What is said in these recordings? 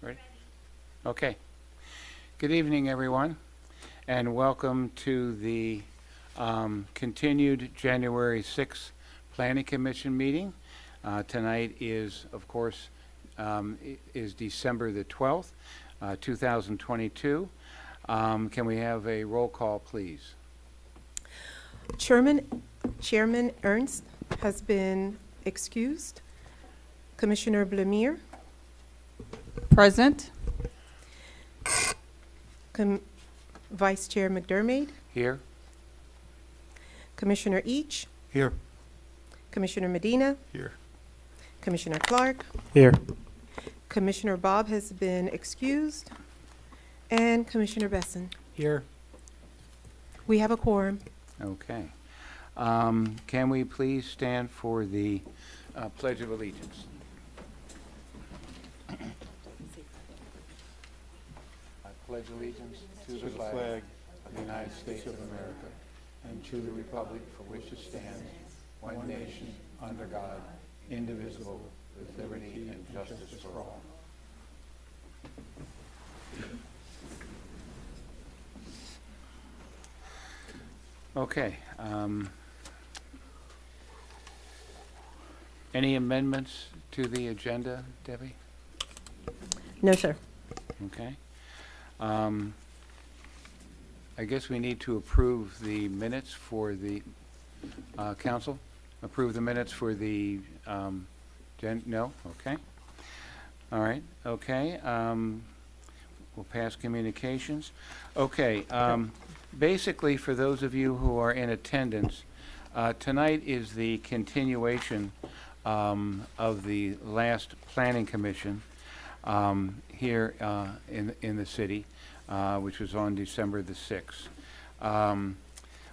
Ready? Okay. Good evening, everyone, and welcome to the continued January 6th Planning Commission meeting. Tonight is, of course, is December the 12th, 2022. Can we have a roll call, please? Chairman Ernst has been excused. Commissioner Blemire, Present. Vice Chair McDermott, Here? Commissioner Each, Here. Commissioner Medina, Here. Commissioner Clark, Here. Commissioner Bob has been excused, and Commissioner Besson. Here. We have a quorum. Okay. Can we please stand for the Pledge of Allegiance? I pledge allegiance to the flag of the United States of America and to the republic for which it stands, one nation, under God, indivisible, with liberty and justice for all. Okay. Any amendments to the agenda, Debbie? No, sir. Okay. I guess we need to approve the minutes for the council. Approve the minutes for the, no? Okay. All right, okay. We'll pass communications. Okay, basically, for those of you who are in attendance, tonight is the continuation of the last Planning Commission here in the city, which was on December the 6th.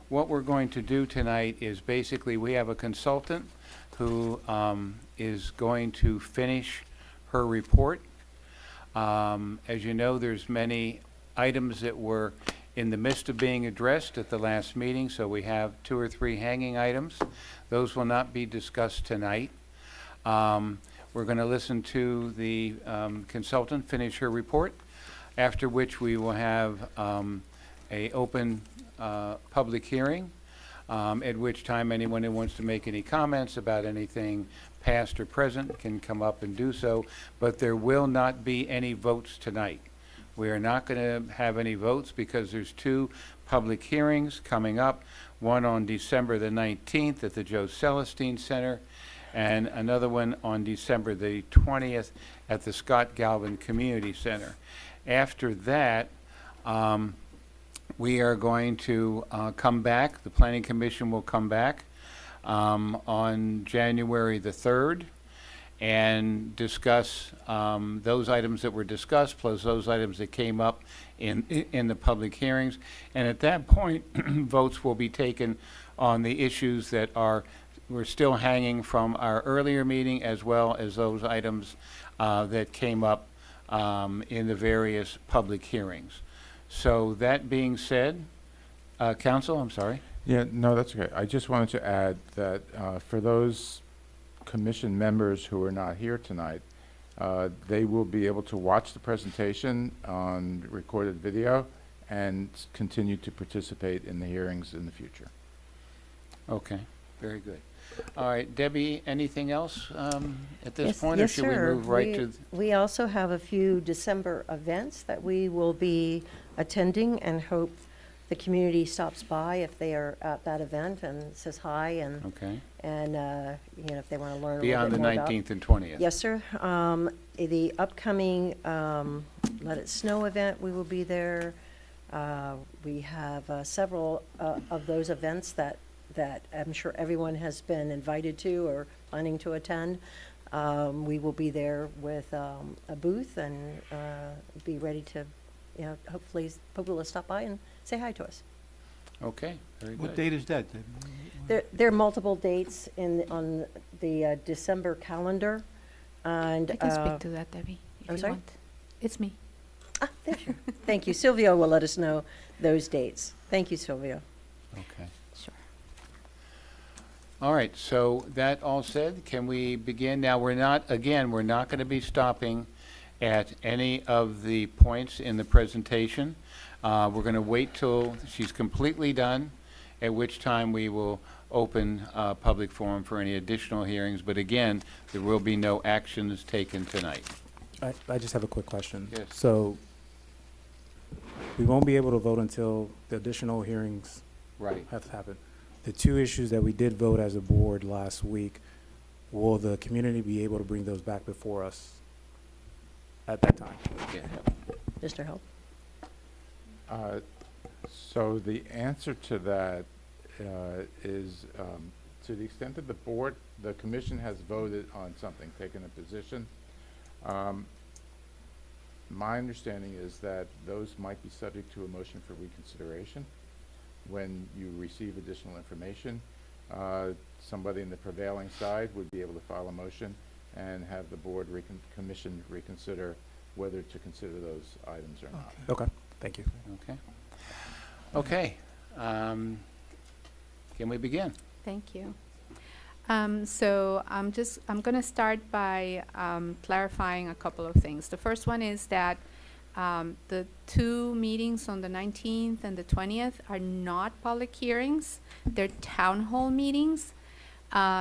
What we're going to do tonight is basically we have a consultant who is going to finish her report. As you know, there's many items that were in the midst of being addressed at the last meeting, so we have 2 or 3 hanging items. Those will not be discussed tonight. We're going to listen to the consultant finish her report, after which we will have a open public hearing, at which time anyone who wants to make any comments about anything past or present can come up and do so, but there will not be any votes tonight. We are not going to have any votes because there's 2 public hearings coming up, one on December the 19th at the Joe Celestine Center, and another one on December the 20th at the Scott Galvin Community Center. After that, we are going to come back, the Planning Commission will come back on January the 3rd and discuss those items that were discussed, plus those items that came up in the public hearings. And at that point, votes will be taken on the issues that were still hanging from our earlier meeting, as well as those items that came up in the various public hearings. So that being said, Council, I'm sorry. Yeah, no, that's okay. I just wanted to add that for those commission members who are not here tonight, they will be able to watch the presentation on recorded video and continue to participate in the hearings in the future. Okay, very good. All right, Debbie, anything else at this point, or Yes, should we sir. move right to? We also have a few December events that we will be attending and hope the community stops by if they are at that event and says hi and, Okay, if they want to learn a little beyond bit the more about. 19th and 20th. Yes, sir. The upcoming Let It Snow event, we will be there. We have several of those events that I'm sure everyone has been invited to or planning to attend. We will be there with a booth and be ready to, hopefully people will stop by and say hi to us. Okay, very good. What date is that? There are multiple dates on the December calendar, and I can speak to that, Debbie, if I'm you sorry? want. It's me. there you are. Thank you. Silvio will let us know those dates. Thank you, Silvio. Okay. Sure. All right, so that all said, can we begin? Now, we're not going to be stopping at any of the points in the presentation. We're going to wait till she's completely done, at which time we will open public forum for any additional hearings. But again, there will be no actions taken tonight. I just have a quick question. Yes. So we won't be able to vote until the additional hearings Right. have happened. The two issues that we did vote as a board last week, will the community be able to bring those back before us at that time? Yeah. Mr. Hope? So the answer to that is, to the extent that the commission has voted on something, taken a position, my understanding is that those might be subject to a motion for reconsideration. When you receive additional information, somebody in the prevailing side would be able to file a motion and have the board commission reconsider whether to consider those items or not. Okay, thank you. Okay. Okay. Can we begin? Thank you. So I'm going to start by clarifying a couple of things. The first one is that the two meetings on the 19th and the 20th are not public hearings. They're town hall meetings.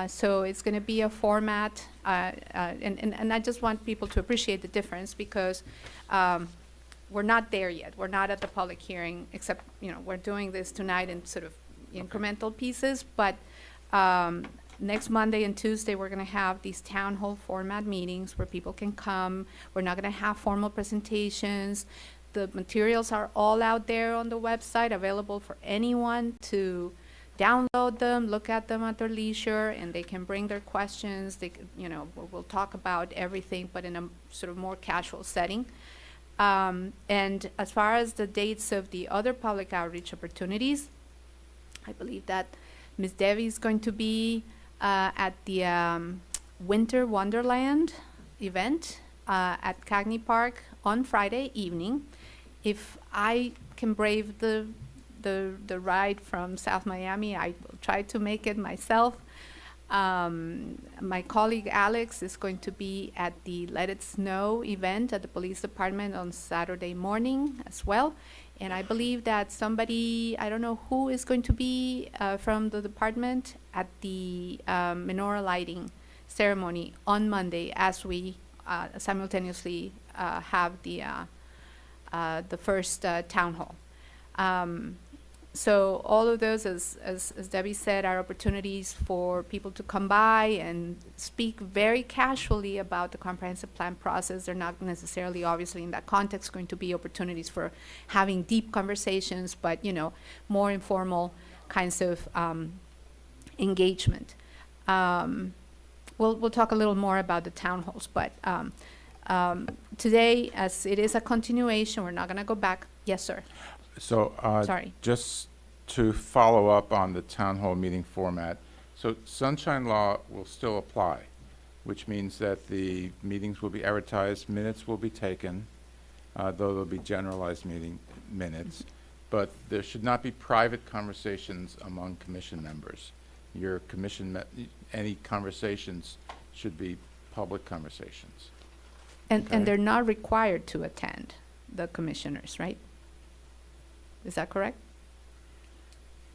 So it's going to be a format, and I just want people to appreciate the difference because we're not there yet. We're not at the public hearing, except, we're doing this tonight in sort of incremental pieces, but next Monday and Tuesday, we're going to have these town hall format meetings where people can come. We're not going to have formal presentations. The materials are all out there on the website, available for anyone to download them, look at them at their leisure, and they can bring their questions. They, we'll talk about everything, but in a sort of more casual setting. And as far as the dates of the other public outreach opportunities, I believe that Ms. Devi is going to be at the Winter Wonderland event at Cagney Park on Friday evening. If I can brave the ride from South Miami, I will try to make it myself. My colleague Alex is going to be at the Let It Snow event at the police department on Saturday morning as well. And I believe that somebody, I don't know who is going to be from the department at the menorah lighting ceremony on Monday as we simultaneously have the first town hall. So all of those, as Debbie said, are opportunities for people to come by and speak very casually about the comprehensive plan process. They're not necessarily, obviously, in that context, going to be opportunities for having deep conversations, but, more informal kinds of engagement. We'll talk a little more about the town halls, but today, as it is a continuation, we're not going to go back. Yes, sir. So, Sorry. just to follow up on the town hall meeting format, so sunshine law will still apply, which means that the meetings will be advertised, minutes will be taken, though there'll be generalized meeting minutes, but there should not be private conversations among commission members. Your commission, any conversations should be public conversations. And Okay. they're not required to attend, the commissioners, right? Is that correct?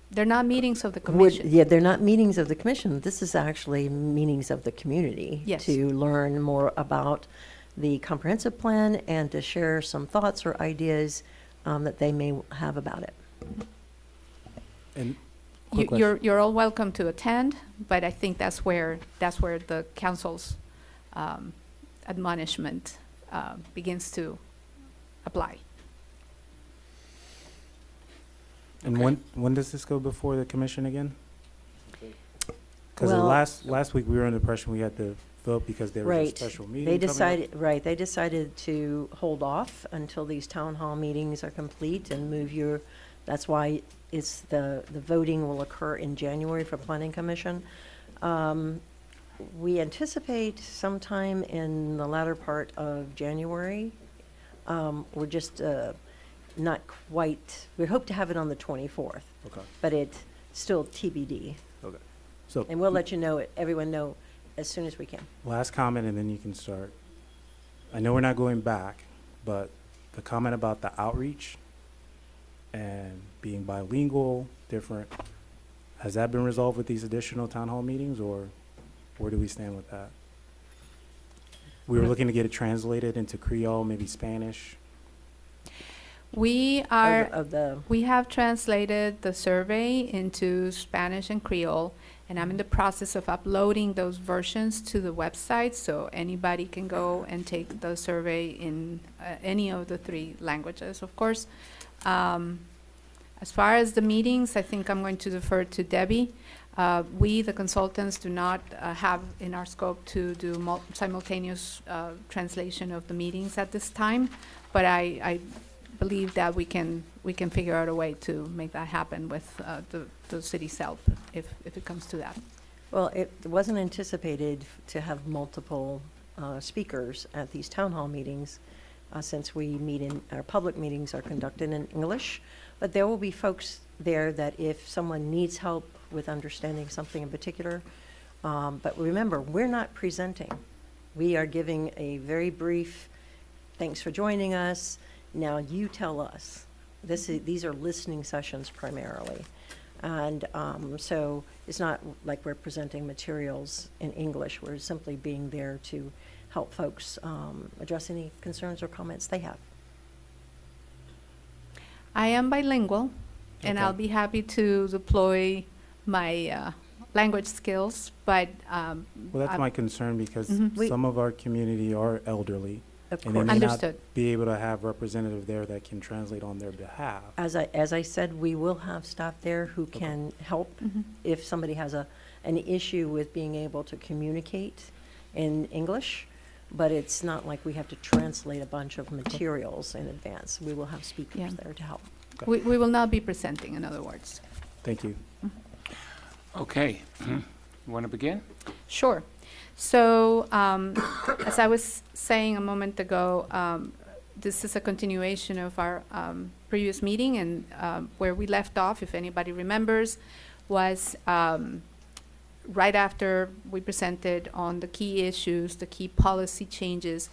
They're not meetings of the commission. Yeah, they're not meetings of the commission. This is actually meetings of the community. Yes. To learn more about the comprehensive plan and to share some thoughts or ideas that they may have about it. And quick question. You're all welcome to attend, but I think that's where the council's admonishment begins to apply. And Okay. when does this go before the commission again? Because Well- last week, we were under the impression we had to vote because there was a Right. special meeting They coming up. they decided to hold off until these town hall meetings are complete and that's why it's the voting will occur in January for planning commission. We anticipate sometime in the latter part of January. We're just not quite, we hope to have it on the 24th, Okay, but it's still TBD. okay. So, And we'll let you know, everyone know as soon as we can. last comment, and then you can start. I know we're not going back, but the comment about the outreach and being bilingual, different, has that been resolved with these additional town hall meetings, or where do we stand with that? We were looking to get it translated into Creole, maybe Spanish. We are, Of the, we have translated the survey into Spanish and Creole, and I'm in the process of uploading those versions to the website, so anybody can go and take the survey in any of the 3 languages, of course. As far as the meetings, I think I'm going to defer to Debbie. We, the consultants, do not have in our scope to do simultaneous translation of the meetings at this time, but I believe that we can figure out a way to make that happen with the city's help, if it comes to that. well, it wasn't anticipated to have multiple speakers at these town hall meetings, since we meet in, our public meetings are conducted in English. But there will be folks there that if someone needs help with understanding something in particular, but remember, we're not presenting. We are giving a very brief, thanks for joining us, now you tell us. These are listening sessions primarily. And so it's not like we're presenting materials in English. We're simply being there to help folks address any concerns or comments they have. I am bilingual, and Okay. I'll be happy to deploy my language skills, but Well, that's my concern, because Mhm. We- some of our community are elderly, Of and they course, may not understood. be able to have representative there that can translate on their behalf. as I said, we will have staff there who can help Mhm. if somebody has an issue with being able to communicate in English, but it's not like we have to translate a bunch of materials in advance. We will have speakers Yeah. there to help. We will not be presenting, in other words. Thank you. Okay. You want to begin? Sure. So, as I was saying a moment ago, this is a continuation of our previous meeting, and where we left off, if anybody remembers, was right after we presented on the key issues, the key policy changes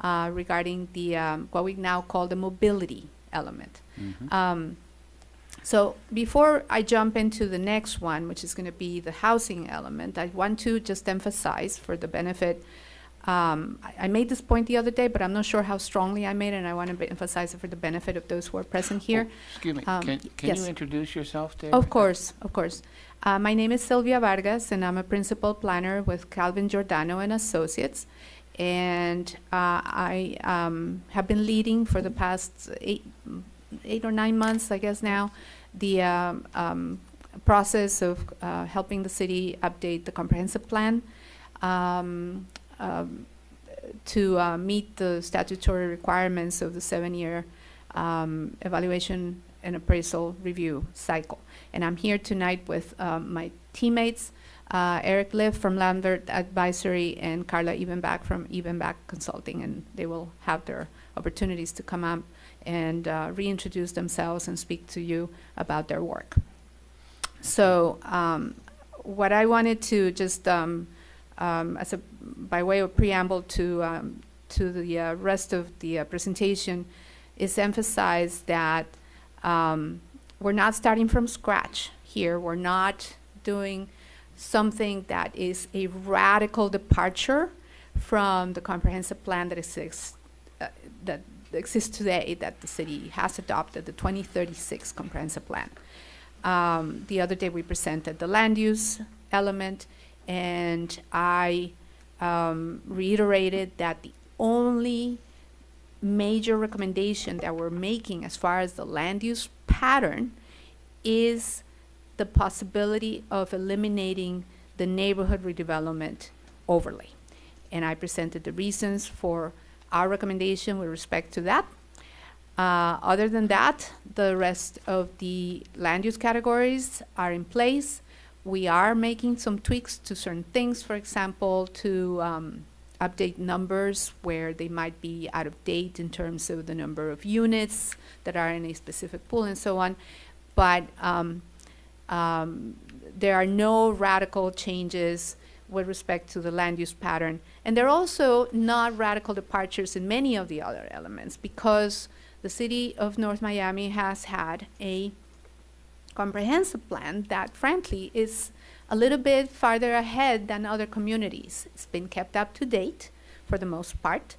regarding the what we now call the mobility element. So before I jump into the next one, which is going to be the housing element, I want to just emphasize for the benefit, I made this point the other day, but I'm not sure how strongly I made it, and I want to emphasize it for the benefit of those who are present here. Oh, excuse me, Um, can yes. you introduce yourself, David? Of course, of course. My name is Sylvia Vargas, and I'm a principal planner with Calvin Giordano and Associates. And I have been leading for the past 8 or 9 months, I guess now, the process of helping the city update the comprehensive plan to meet the statutory requirements of the 7-year evaluation and appraisal review cycle. And I'm here tonight with my teammates, Eric Liff from Lambert Advisory and Carla Ebenbach from Ebenbach Consulting, and they will have their opportunities to come up and reintroduce themselves and speak to you about their work. So what I wanted to just, by way of preamble to the rest of the presentation, is emphasize that we're not starting from scratch here. We're not doing something that is a radical departure from the comprehensive plan that exists today, that the city has adopted, the 2036 comprehensive plan. The other day we presented the land use element, and I reiterated that the only major recommendation that we're making as far as the land use pattern is the possibility of eliminating the neighborhood redevelopment overlay. And I presented the reasons for our recommendation with respect to that. Other than that, the rest of the land use categories are in place. We are making some tweaks to certain things, for example, to update numbers where they might be out of date in terms of the number of units that are in a specific pool and so on. But there are no radical changes with respect to the land use pattern. And they're also not radical departures in many of the other elements, because the city of North Miami has had a comprehensive plan that frankly is a little bit farther ahead than other communities. It's been kept up to date for the most part.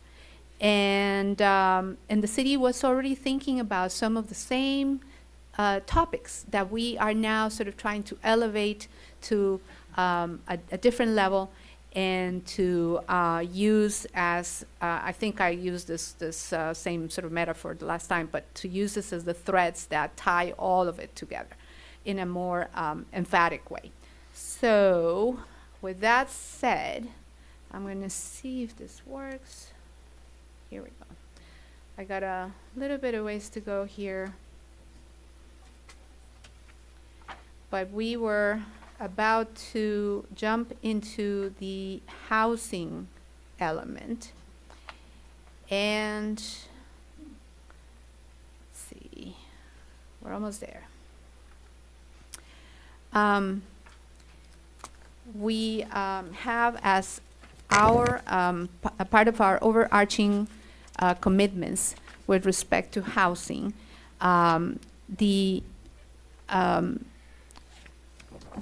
And the city was already thinking about some of the same topics that we are now sort of trying to elevate to a different level, and to use as, I think I used this same sort of metaphor the last time, but to use this as the threads that tie all of it together in a more emphatic way. So with that said, I'm going to see if this works. Here we go. I got a little bit of ways to go here. But we were about to jump into the housing element. And let's see, we're almost there. We have as our a part of our overarching commitments with respect to housing, the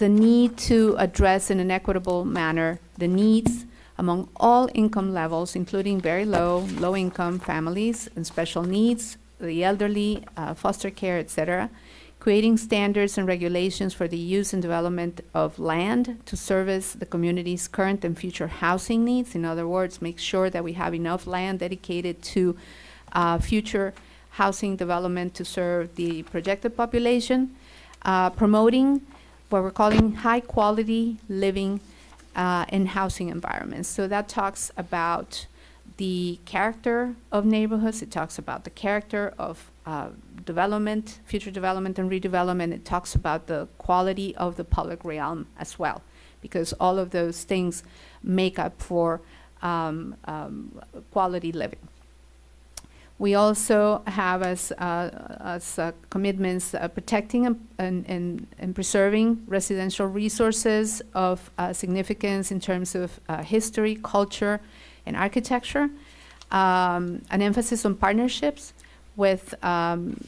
need to address in an equitable manner the needs among all income levels, including very low income families and special needs, the elderly, foster care, etc., creating standards and regulations for the use and development of land to service the community's current and future housing needs. In other words, make sure that we have enough land dedicated to future housing development to serve the projected population, promoting what we're calling high-quality living in housing environments. So that talks about the character of neighborhoods. It talks about the character of development, future development and redevelopment. It talks about the quality of the public realm as well, because all of those things make up for quality living. We also have as commitments protecting and preserving residential resources of significance in terms of history, culture, and architecture. An emphasis on partnerships with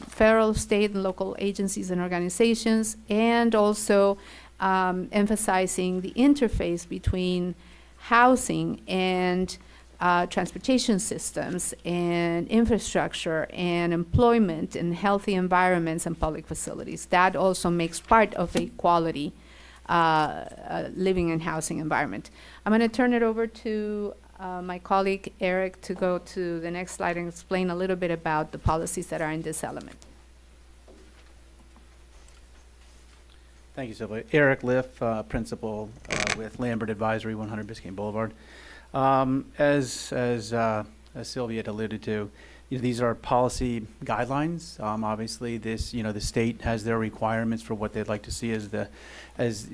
federal, state, and local agencies and organizations, and also emphasizing the interface between housing and transportation systems and infrastructure and employment and healthy environments and public facilities. That also makes part of a quality living and housing environment. I'm going to turn it over to my colleague Eric to go to the next slide and explain a little bit about the policies that are in this element. Thank you, Sylvia. Eric Liff, principal with Lambert Advisory, 100 Biscayne Boulevard. As Sylvia had alluded to, these are policy guidelines. Obviously, the state has their requirements for what they'd like to see as these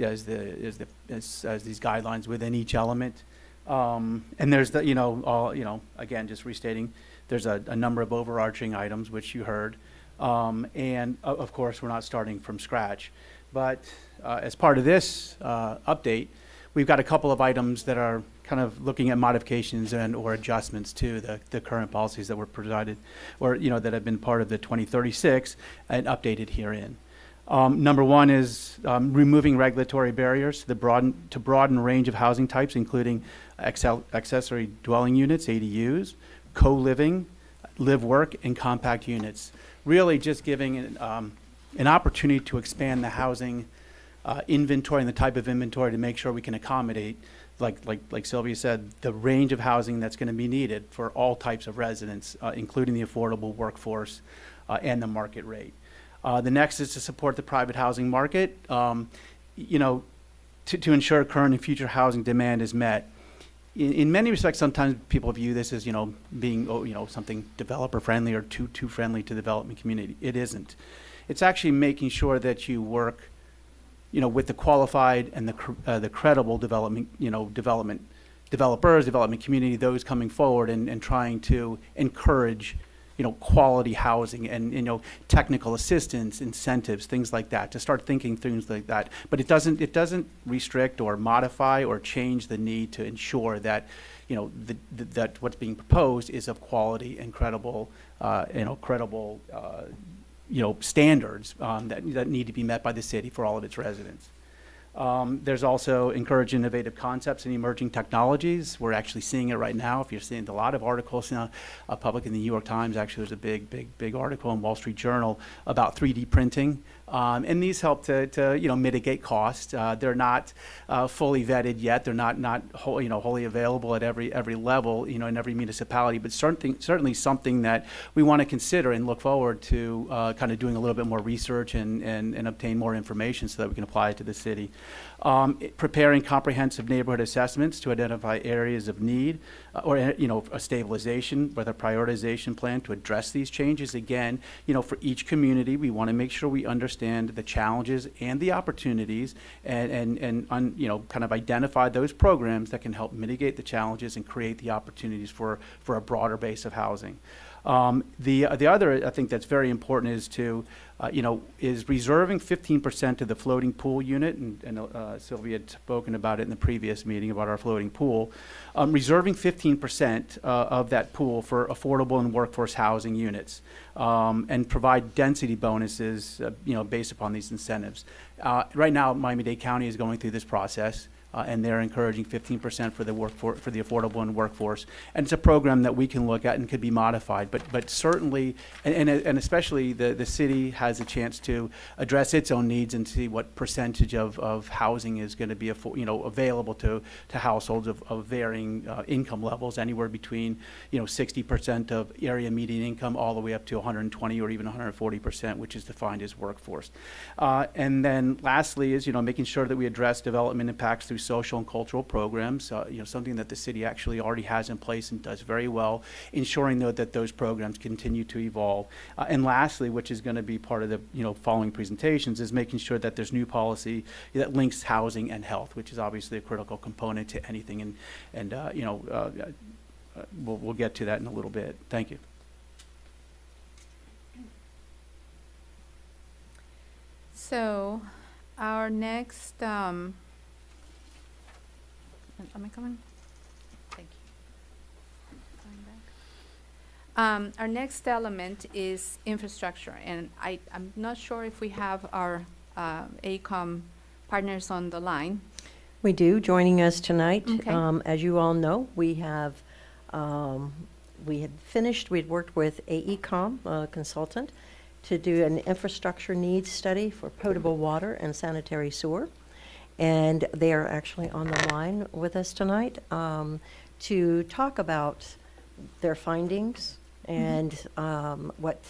guidelines within each element. And there's again, just restating, there's a number of overarching items which you heard, and of course, we're not starting from scratch. But as part of this update, we've got a couple of items that are kind of looking at modifications and or adjustments to the current policies that were provided, or that have been part of the 2036 and updated herein. Number one is removing regulatory barriers to broaden range of housing types, including accessory dwelling units, ADUs, co-living, live-work, and compact units. Really just giving an opportunity to expand the housing inventory and the type of inventory to make sure we can accommodate, like Sylvia said, the range of housing that's going to be needed for all types of residents, including the affordable workforce and the market rate. The next is to support the private housing market, to ensure current and future housing demand is met. In many respects, sometimes people view this as, being, something developer friendly or too friendly to the development community. It isn't. It's actually making sure that you work, with the qualified and the credible development community, those coming forward and trying to encourage, quality housing and, technical assistance, incentives, things like that, to start thinking things like that. But it doesn't restrict or modify or change the need to ensure that, that what's being proposed is of quality and credible, standards that need to be met by the city for all of its residents. There's also encourage innovative concepts and emerging technologies. We're actually seeing it right now. If you're seeing a lot of articles now, public in the New York Times, actually there's a big article in Wall Street Journal about 3D printing. And these help to mitigate costs. They're not fully vetted yet. They're not wholly available at every level, in every municipality, but certainly something that we want to consider and look forward to kind of doing a little bit more research and obtain more information so that we can apply it to the city. Preparing comprehensive neighborhood assessments to identify areas of need or a stabilization with a prioritization plan to address these changes. Again, for each community, we want to make sure we understand the challenges and the opportunities and kind of identify those programs that can help mitigate the challenges and create the opportunities for a broader base of housing. The other, I think that's very important is to, is reserving 15% of the floating pool unit, and Sylvia had spoken about it in the previous meeting about our floating pool, reserving 15% of that pool for affordable and workforce housing units, and provide density bonuses, based upon these incentives. Right now, Miami-Dade County is going through this process. And they're encouraging 15% for the affordable and workforce, and it's a program that we can look at and could be modified. But certainly, and especially the city has a chance to address its own needs and see what percentage of housing is going to be available to households of varying income levels, anywhere between 60% of area median income all the way up to 120 or even 140%, which is defined as workforce. And then lastly is making sure that we address development impacts through social and cultural programs, something that the city actually already has in place and does very well, ensuring that those programs continue to evolve. And lastly, which is going to be part of the following presentations, is making sure that there's new policy that links housing and health, which is obviously a critical component to anything. And we'll get to that in a little bit. Thank you. So our next, am I coming? Thank you. Going back. Our next element is infrastructure, and I'm not sure if we have our AECOM partners on the line. We do, joining us tonight. Okay. As you all know, we had finished, we'd worked with AECOM, a consultant, to do an infrastructure needs study for potable water and sanitary sewer. And they are actually on the line with us tonight to talk about their findings and what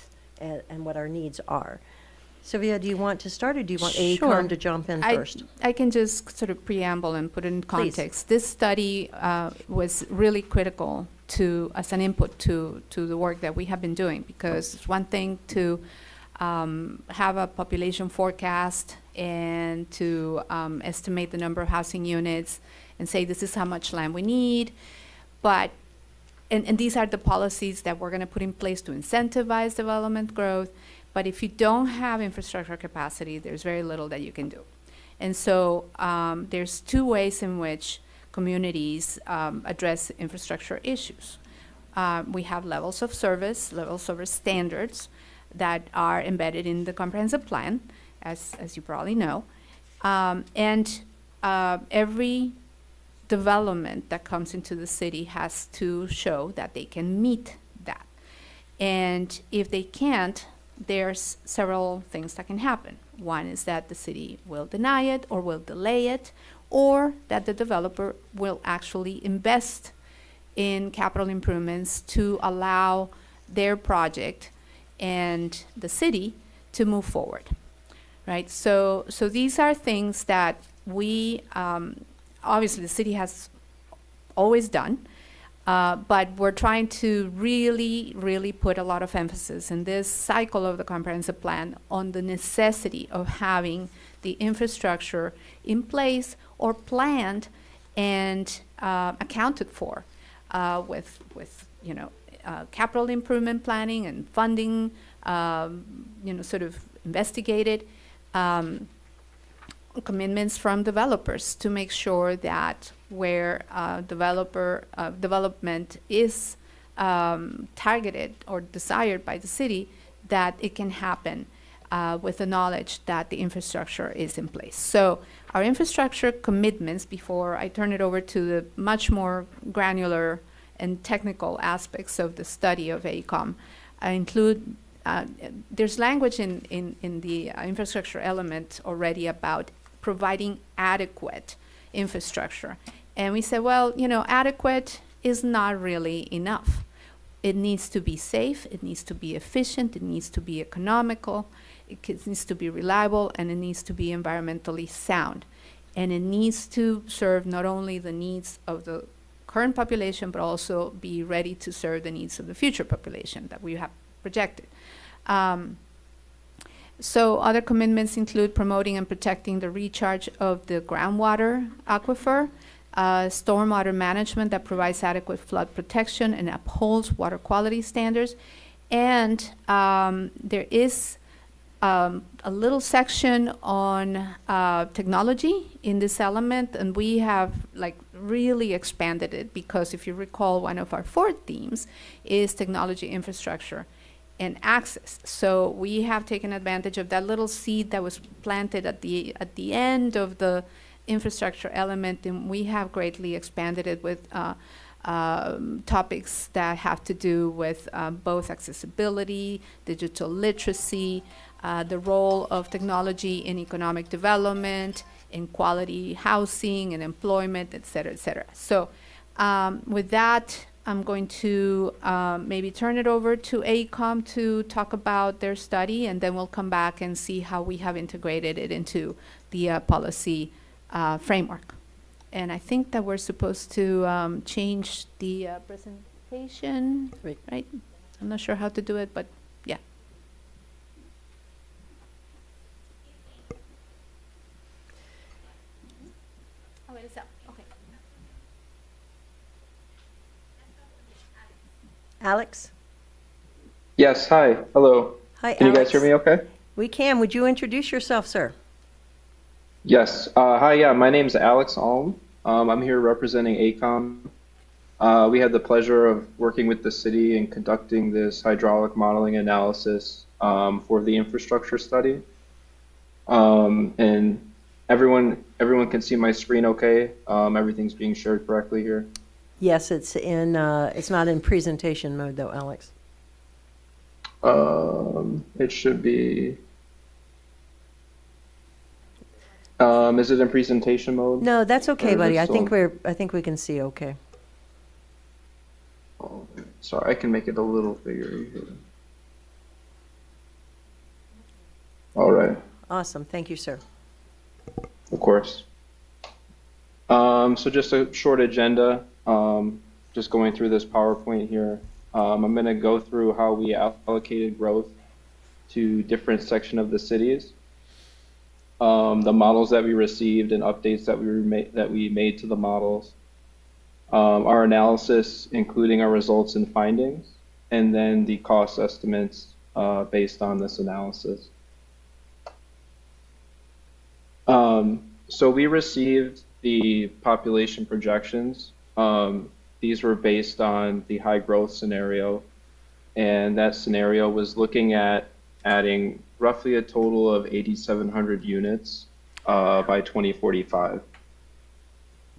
our needs are. Sylvia, do you want to start, or do you want Sure. AECOM to jump in first? I can just sort of preamble and put it in Please. context. This study was really critical as an input to the work that we have been doing, because it's one thing to have a population forecast and to estimate the number of housing units and say this is how much land we need, but and these are the policies that we're going to put in place to incentivize development growth. But if you don't have infrastructure capacity, there's very little that you can do. And so there's two ways in which communities address infrastructure issues. We have levels of service standards that are embedded in the comprehensive plan, as you probably know. And every development that comes into the city has to show that they can meet that. And if they can't, there's several things that can happen. One is that the city will deny it or will delay it, or that the developer will actually invest in capital improvements to allow their project and the city to move forward, right? So these are things that we, obviously the city has always done, but we're trying to really put a lot of emphasis in this cycle of the comprehensive plan on the necessity of having the infrastructure in place or planned and accounted for with capital improvement planning and funding, sort of investigated commitments from developers to make sure that where development is targeted or desired by the city, that it can happen with the knowledge that the infrastructure is in place. So our infrastructure commitments, before I turn it over to the much more granular and technical aspects of the study of AECOM, include, there's language in the infrastructure element already about providing adequate infrastructure. And we said, well, adequate is not really enough. It needs to be safe, it needs to be efficient, it needs to be economical, it needs to be reliable, and it needs to be environmentally sound. And it needs to serve not only the needs of the current population, but also be ready to serve the needs of the future population that we have projected. So other commitments include promoting and protecting the recharge of the groundwater aquifer, stormwater management that provides adequate flood protection and upholds water quality standards. And there is a little section on technology in this element, and we have really expanded it, because if you recall, one of our 4 themes is technology, infrastructure, and access. So we have taken advantage of that little seed that was planted at the end of the infrastructure element, and we have greatly expanded it with topics that have to do with both accessibility, digital literacy, the role of technology in economic development, in quality housing and employment, et cetera, et cetera. So with that, I'm going to maybe turn it over to AECOM to talk about their study, and then we'll come back and see how we have integrated it into the policy framework. And I think that we're supposed to change the presentation, right? I'm not sure how to do it, but yeah. Oh, it is up. Okay. Alex? Yes, hi, hello. Hi, Can you guys hear Alex. me okay? We can. Would you introduce yourself, sir? Yes, hi, yeah, my name's Alex Alm. I'm here representing AECOM. We had the pleasure of working with the city and conducting this hydraulic modeling analysis for the infrastructure study. And everyone can see my screen okay? Everything's being shared correctly here? Yes, it's in. It's not in presentation mode though, Alex. It should be. Is it in presentation mode? No, that's okay, Or is buddy. it I think still- I think we can see okay. Oh, sorry, I can make it a little bigger. All right, Awesome. Thank you, sir. of course. So just a short agenda, just going through this PowerPoint here. I'm going to go through how we allocated growth to different sections of the cities, the models that we received and updates that we made to the models, our analysis, including our results and findings, and then the cost estimates based on this analysis. So we received the population projections. These were based on the high growth scenario, and that scenario was looking at adding roughly a total of 8,700 units by 2045.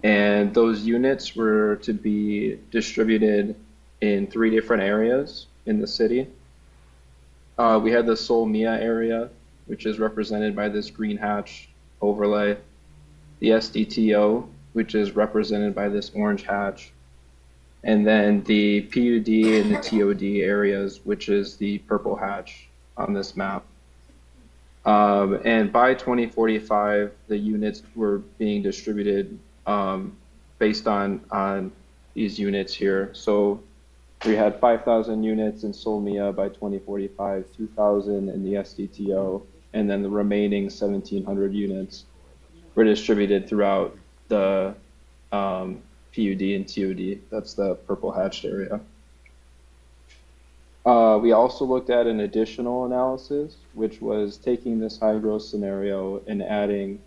And those units were to be distributed in 3 different areas in the city. We had the Sol Mia area, which is represented by this green hatch overlay, the SDTO, which is represented by this orange hatch, and then the PUD and the TOD areas, which is the purple hatch on this map. And by 2045, the units were being distributed based on these units here. So we had 5,000 units in Sol Mia by 2045, 2,000 in the SDTO, and then the remaining 1,700 units were distributed throughout the PUD and TOD. That's the purple hatched area. We also looked at an additional analysis, which was taking this high growth scenario and adding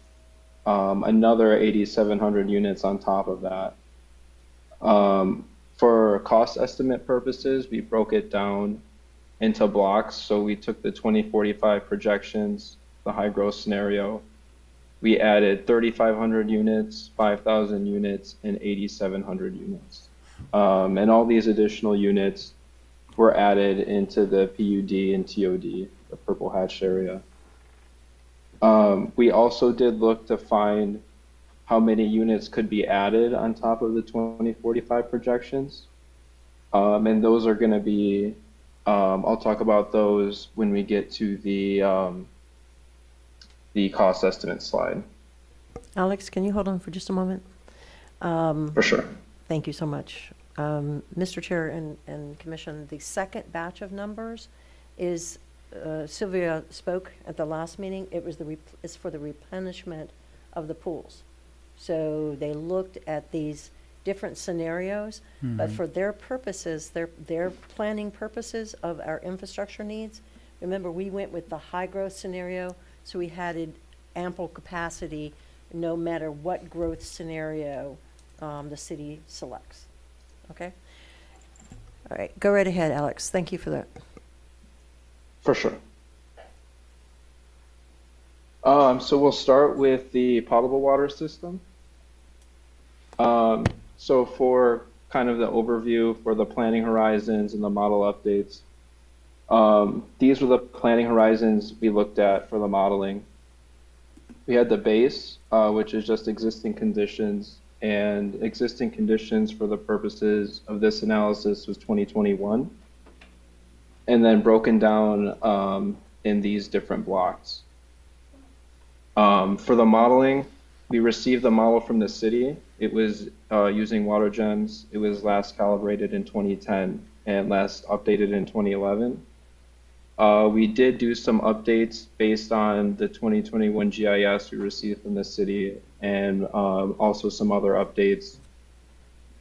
another 8,700 units on top of that. For cost estimate purposes, we broke it down into blocks. So we took the 2045 projections, the high growth scenario. We added 3,500 units, 5,000 units, and 8,700 units. And all these additional units were added into the PUD and TOD, the purple hatched area. We also did look to find how many units could be added on top of the 2045 projections. And those are going to be, I'll talk about those when we get to the cost estimate slide. Alex, can you hold on for just a moment? For sure. Thank you so much. Mr. Chair and Commission, the second batch of numbers is, Sylvia spoke at the last meeting, it's for the replenishment of the pools. So they looked at these different scenarios, but for their purposes, their planning purposes of our infrastructure needs, remember, we went with the high growth scenario, so we had ample capacity no matter what growth scenario the city selects. Okay? All right, go right ahead, Alex. Thank you for that. For sure. So we'll start with the potable water system. So for kind of the overview for the planning horizons and the model updates, these were the planning horizons we looked at for the modeling. We had the base, which is just existing conditions, and existing conditions for the purposes of this analysis was 2021, and then broken down in these different blocks. For the modeling, we received the model from the city. It was using WaterGems. It was last calibrated in 2010 and last updated in 2011. We did do some updates based on the 2021 GIS we received from the city, and also some other updates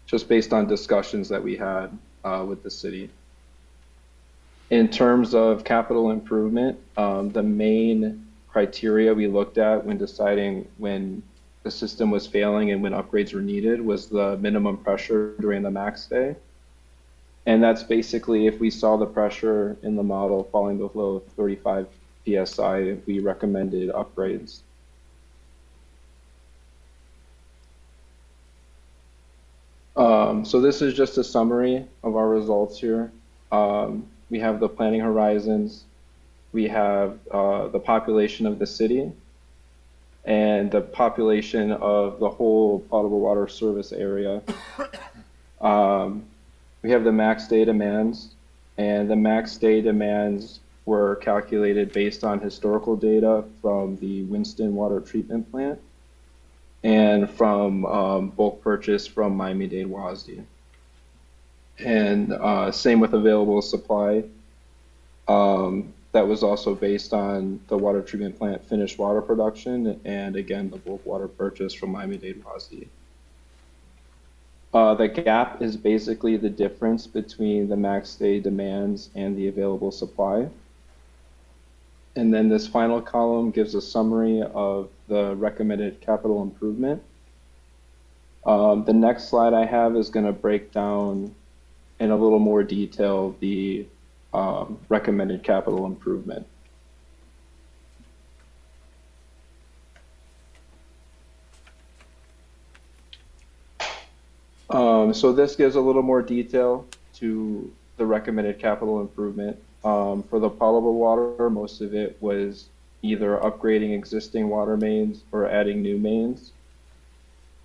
just based on discussions that we had with the city. In terms of capital improvement, the main criteria we looked at when deciding when the system was failing and when upgrades were needed was the minimum pressure during the max day. And that's basically if we saw the pressure in the model falling below 35 PSI, we recommended upgrades. So this is just a summary of our results here. We have the planning horizons. We have the population of the city and the population of the whole potable water service area. We have the max day demands, and the max day demands were calculated based on historical data from the Winston Water Treatment Plant and from bulk purchase from Miami-Dade WASD. And same with available supply. That was also based on the water treatment plant finished water production and again, the bulk water purchase from Miami-Dade WASD. The gap is basically the difference between the max day demands and the available supply. And then this final column gives a summary of the recommended capital improvement. The next slide I have is going to break down in a little more detail the recommended capital improvement. So this gives a little more detail to the recommended capital improvement. For the potable water, most of it was either upgrading existing water mains or adding new mains.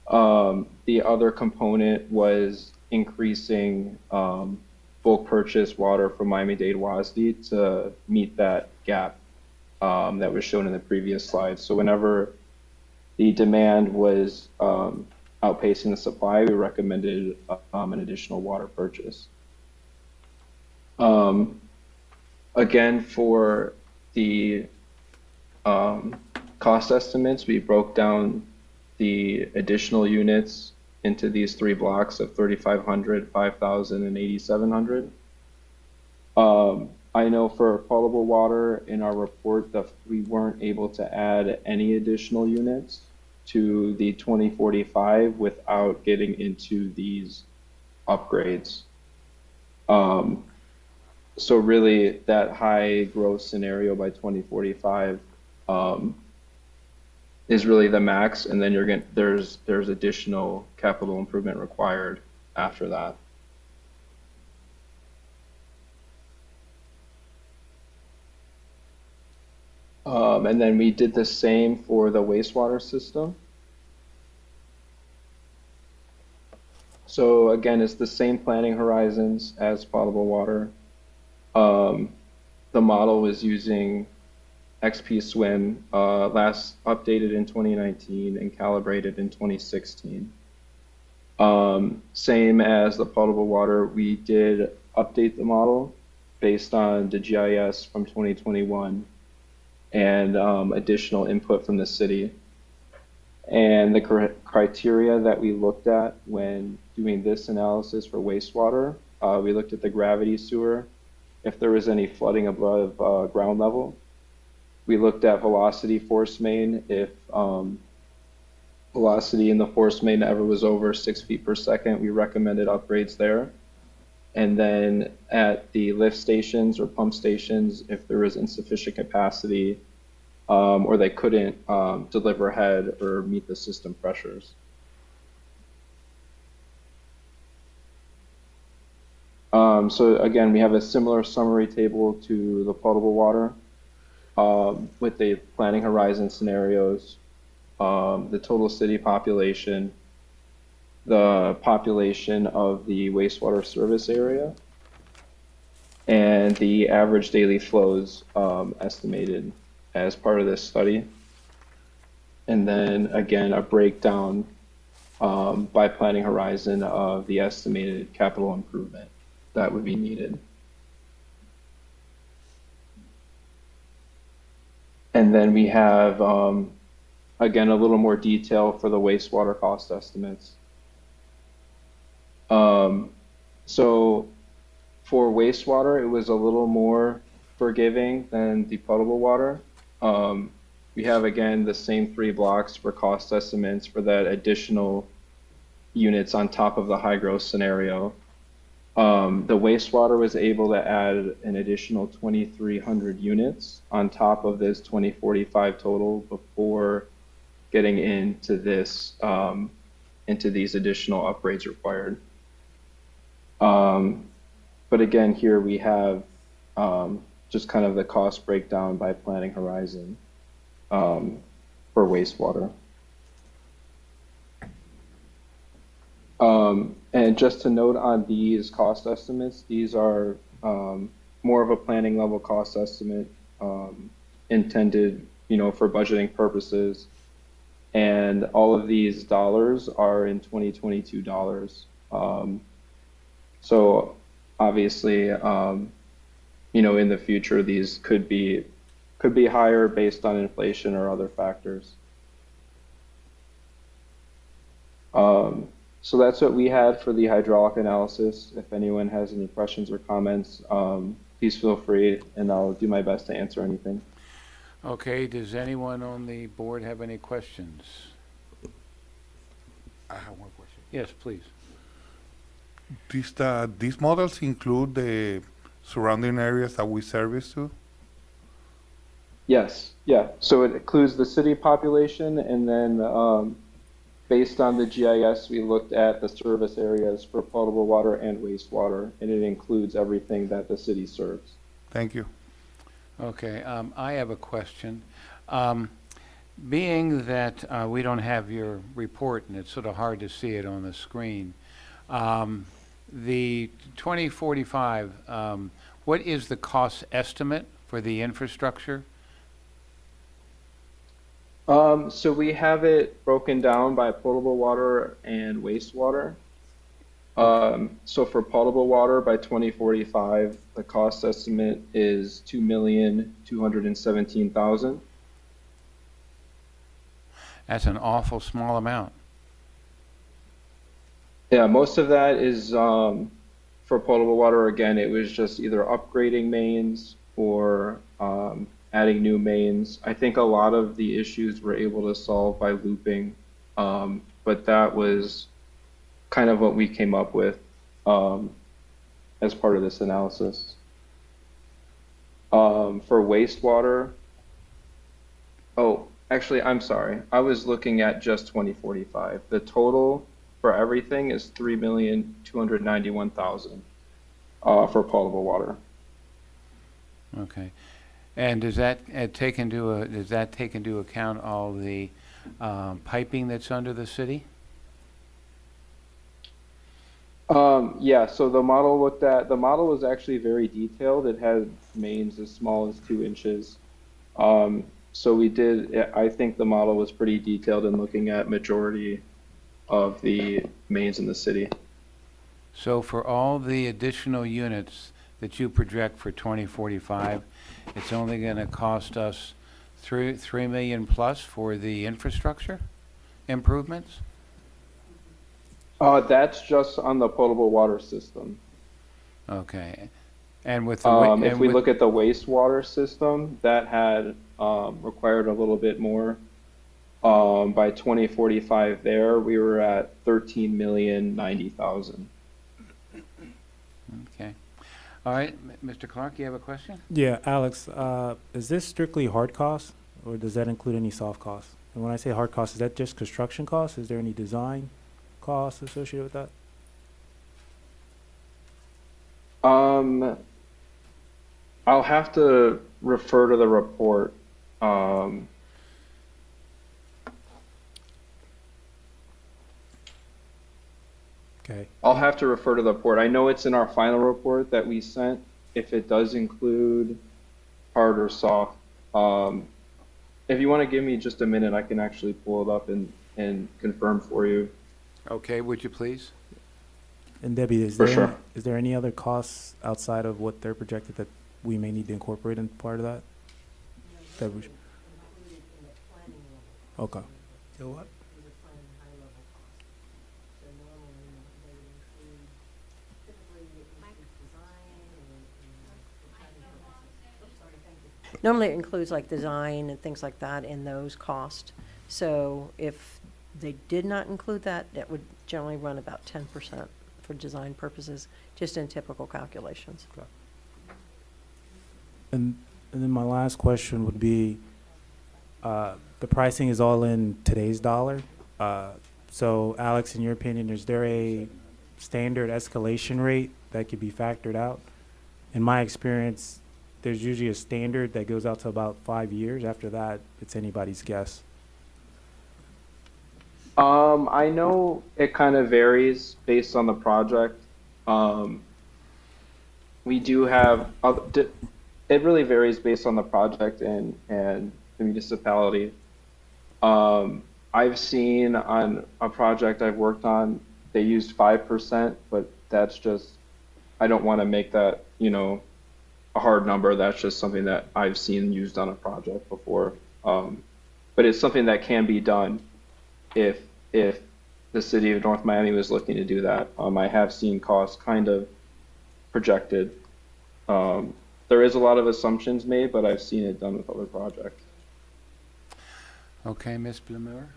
The other component was increasing bulk purchase water from Miami-Dade WASD to meet that gap that was shown in the previous slide. So whenever the demand was outpacing the supply, we recommended an additional water purchase. Again, for the cost estimates, we broke down the additional units into these three blocks of 3,500, 5,000, and 8,700. I know for potable water in our report that we weren't able to add any additional units to the 2045 without getting into these upgrades. So really that high growth scenario by 2045 is really the max, and then there's additional capital improvement required after that. And then we did the same for the wastewater system. So again, it's the same planning horizons as potable water. The model was using XP Swim, last updated in 2019 and calibrated in 2016. Same as the potable water, we did update the model based on the GIS from 2021 and additional input from the city. And the criteria that we looked at when doing this analysis for wastewater, we looked at the gravity sewer, if there was any flooding above ground level. We looked at velocity force main, if velocity in the force main ever was over 6 feet per second, we recommended upgrades there. And then at the lift stations or pump stations, if there was insufficient capacity or they couldn't deliver head or meet the system pressures. So again, we have a similar summary table to the potable water with the planning horizon scenarios, the total city population, the population of the wastewater service area, and the average daily flows estimated as part of this study. And then again, a breakdown by planning horizon of the estimated capital improvement that would be needed. And then we have, again, a little more detail for the wastewater cost estimates. So for wastewater, it was a little more forgiving than the potable water. We have, again, the same 3 blocks for cost estimates for that additional units on top of the high growth scenario. The wastewater was able to add an additional 2,300 units on top of this 2045 total before getting into this, into these additional upgrades required. But again, here we have just kind of the cost breakdown by planning horizon for wastewater. And just to note on these cost estimates, these are more of a planning level cost estimate intended, for budgeting purposes. And all of these dollars are in 2022 dollars. So obviously, in the future, these could be higher based on inflation or other factors. So that's what we had for the hydraulic analysis. If anyone has any questions or comments, please feel free, and I'll do my best to answer anything. Okay, does anyone on the board have any questions? I have one question. Yes, please. These models include the surrounding areas that we service to? Yes, yeah. So it includes the city population, and then based on the GIS, we looked at the service areas for potable water and wastewater, and it includes everything that the city serves. Thank you. Okay, I have a question. Being that we don't have your report and it's sort of hard to see it on the screen, the 2045, what is the cost estimate for the infrastructure? So we have it broken down by potable water and wastewater. So for potable water by 2045, the cost estimate is $2,217,000. That's an awful small amount. Yeah, most of that is for potable water, again, it was just either upgrading mains or adding new mains. I think a lot of the issues were able to solve by looping, but that was kind of what we came up with as part of this analysis. For wastewater, oh, actually, I'm sorry. I was looking at just 2045. The total for everything is 3,291,000 for potable water. Okay. And does that take into account all the piping that's under the city? Yeah, so the model was actually very detailed. It had mains as small as 2 inches. So I think the model was pretty detailed in looking at majority of the mains in the city. So for all the additional units that you project for 2045, it's only going to cost us $3 million plus for the infrastructure improvements? That's just on the potable water system. Okay. And with the If we look at the wastewater system, that had required a little bit more. By 2045 there, we were at 13,090,000. Okay. All right, Mr. Clark, you have a question? Yeah, Alex, is this strictly hard costs, or does that include any soft costs? And when I say hard costs, is that just construction costs? Is there any design costs associated with that? I'll have to refer to the report. Okay. I'll have to refer to the report. I know it's in our final report that we sent, if it does include hard or soft. If you want to give me just a minute, I can actually pull it up and confirm for you. Okay, would you please? And Debbie, For sure. is there any other costs outside of what they're projected that we may need to incorporate in part of that? That we Okay. What? Normally it includes like design and things like that in those costs. So if they did not include that, that would generally run about 10% for design purposes, just in typical calculations. And then my last question would be, the pricing is all in today's dollar. So Alex, in your opinion, is there a standard escalation rate that could be factored out? In my experience, there's usually a standard that goes out to about 5 years. After that, it's anybody's guess. I know it kind of varies based on the project. We do have, it really varies based on the project and the municipality. I've seen on a project I've worked on, they used 5%, but that's just, I don't want to make that, a hard number. That's just something that I've seen used on a project before. But it's something that can be done if the city of North Miami was looking to do that. I have seen costs kind of projected. There is a lot of assumptions made, but I've seen it done with other projects. Okay, Ms. Blamure?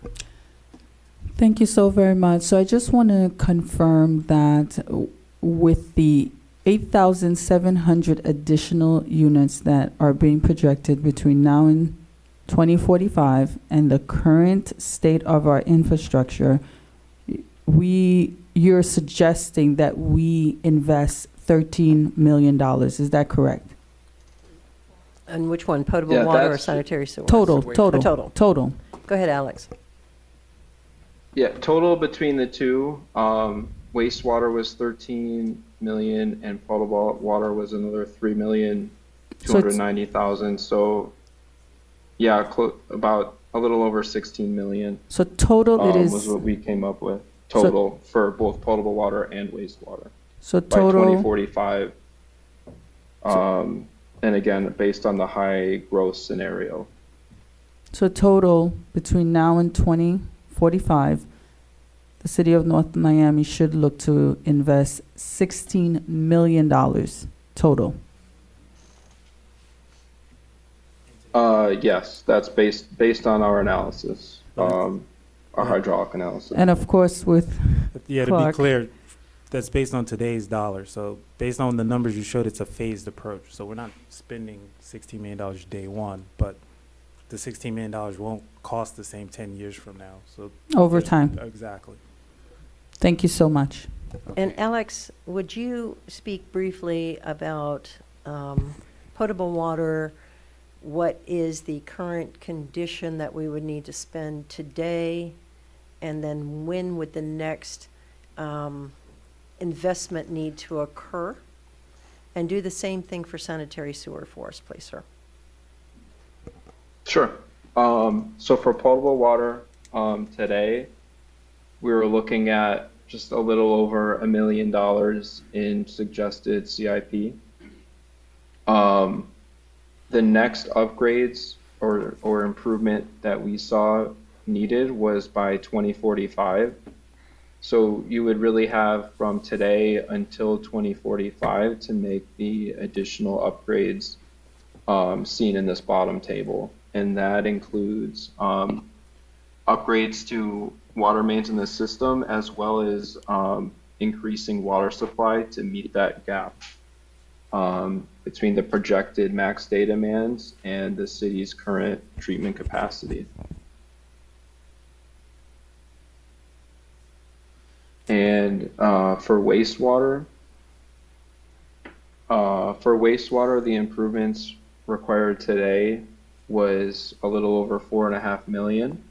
Thank you so very much. So I just want to confirm that with the 8,700 additional units that are being projected between now and 2045 and the current state of our infrastructure, you're suggesting that we invest $13 million. Is that correct? And which one, potable Yeah, water or that's- sanitary sewer? Total. Total. Go ahead, Alex. Yeah, total between the two, wastewater was 13 million and potable water was another 3,290,000. So yeah, about a little over 16 million So total it was is, what we came up with total for both potable water and wastewater so by total, 2045. And again, based on the high growth the city of North Miami should look to invest $16 million total. Yes, that's based on our analysis, our hydraulic analysis. And of course, with Yeah, to be Clark. clear, that's based on today's dollar. So based on the numbers you showed, it's a phased approach. So we're not spending $16 million day one, but the $16 million won't cost the same 10 years from now. So over time. Exactly. Thank you so much. And Okay. Alex, would you speak briefly about potable water? What is the current condition that we would need to spend today? And then when would the next investment need to occur? And do the same thing for sanitary sewer for us, please, sir. Sure. So for potable water, today, we were looking at just a little over $1 million in suggested CIP. The next upgrades or improvement that we saw needed was by 2045. So you would really have from today until 2045 to make the additional upgrades seen in this bottom table. And that includes upgrades to water mains in the system, as well as increasing water supply to meet that gap between the projected max day demands and the city's current treatment capacity. And for wastewater, the improvements required today was a little over $4.5 million.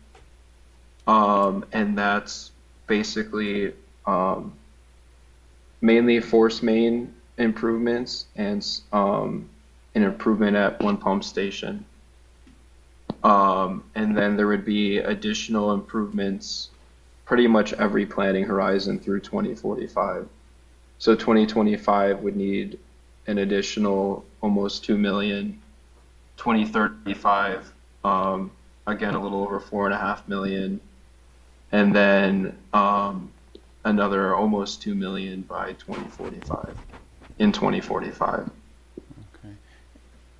And that's basically mainly force main improvements and an improvement at one pump station. And then there would be additional improvements pretty much every planning horizon through 2045. So 2025 would need an additional almost 2 million. 2035, again, a little over 4.5 million. And then another almost 2 million by 2045, in 2045. Okay. All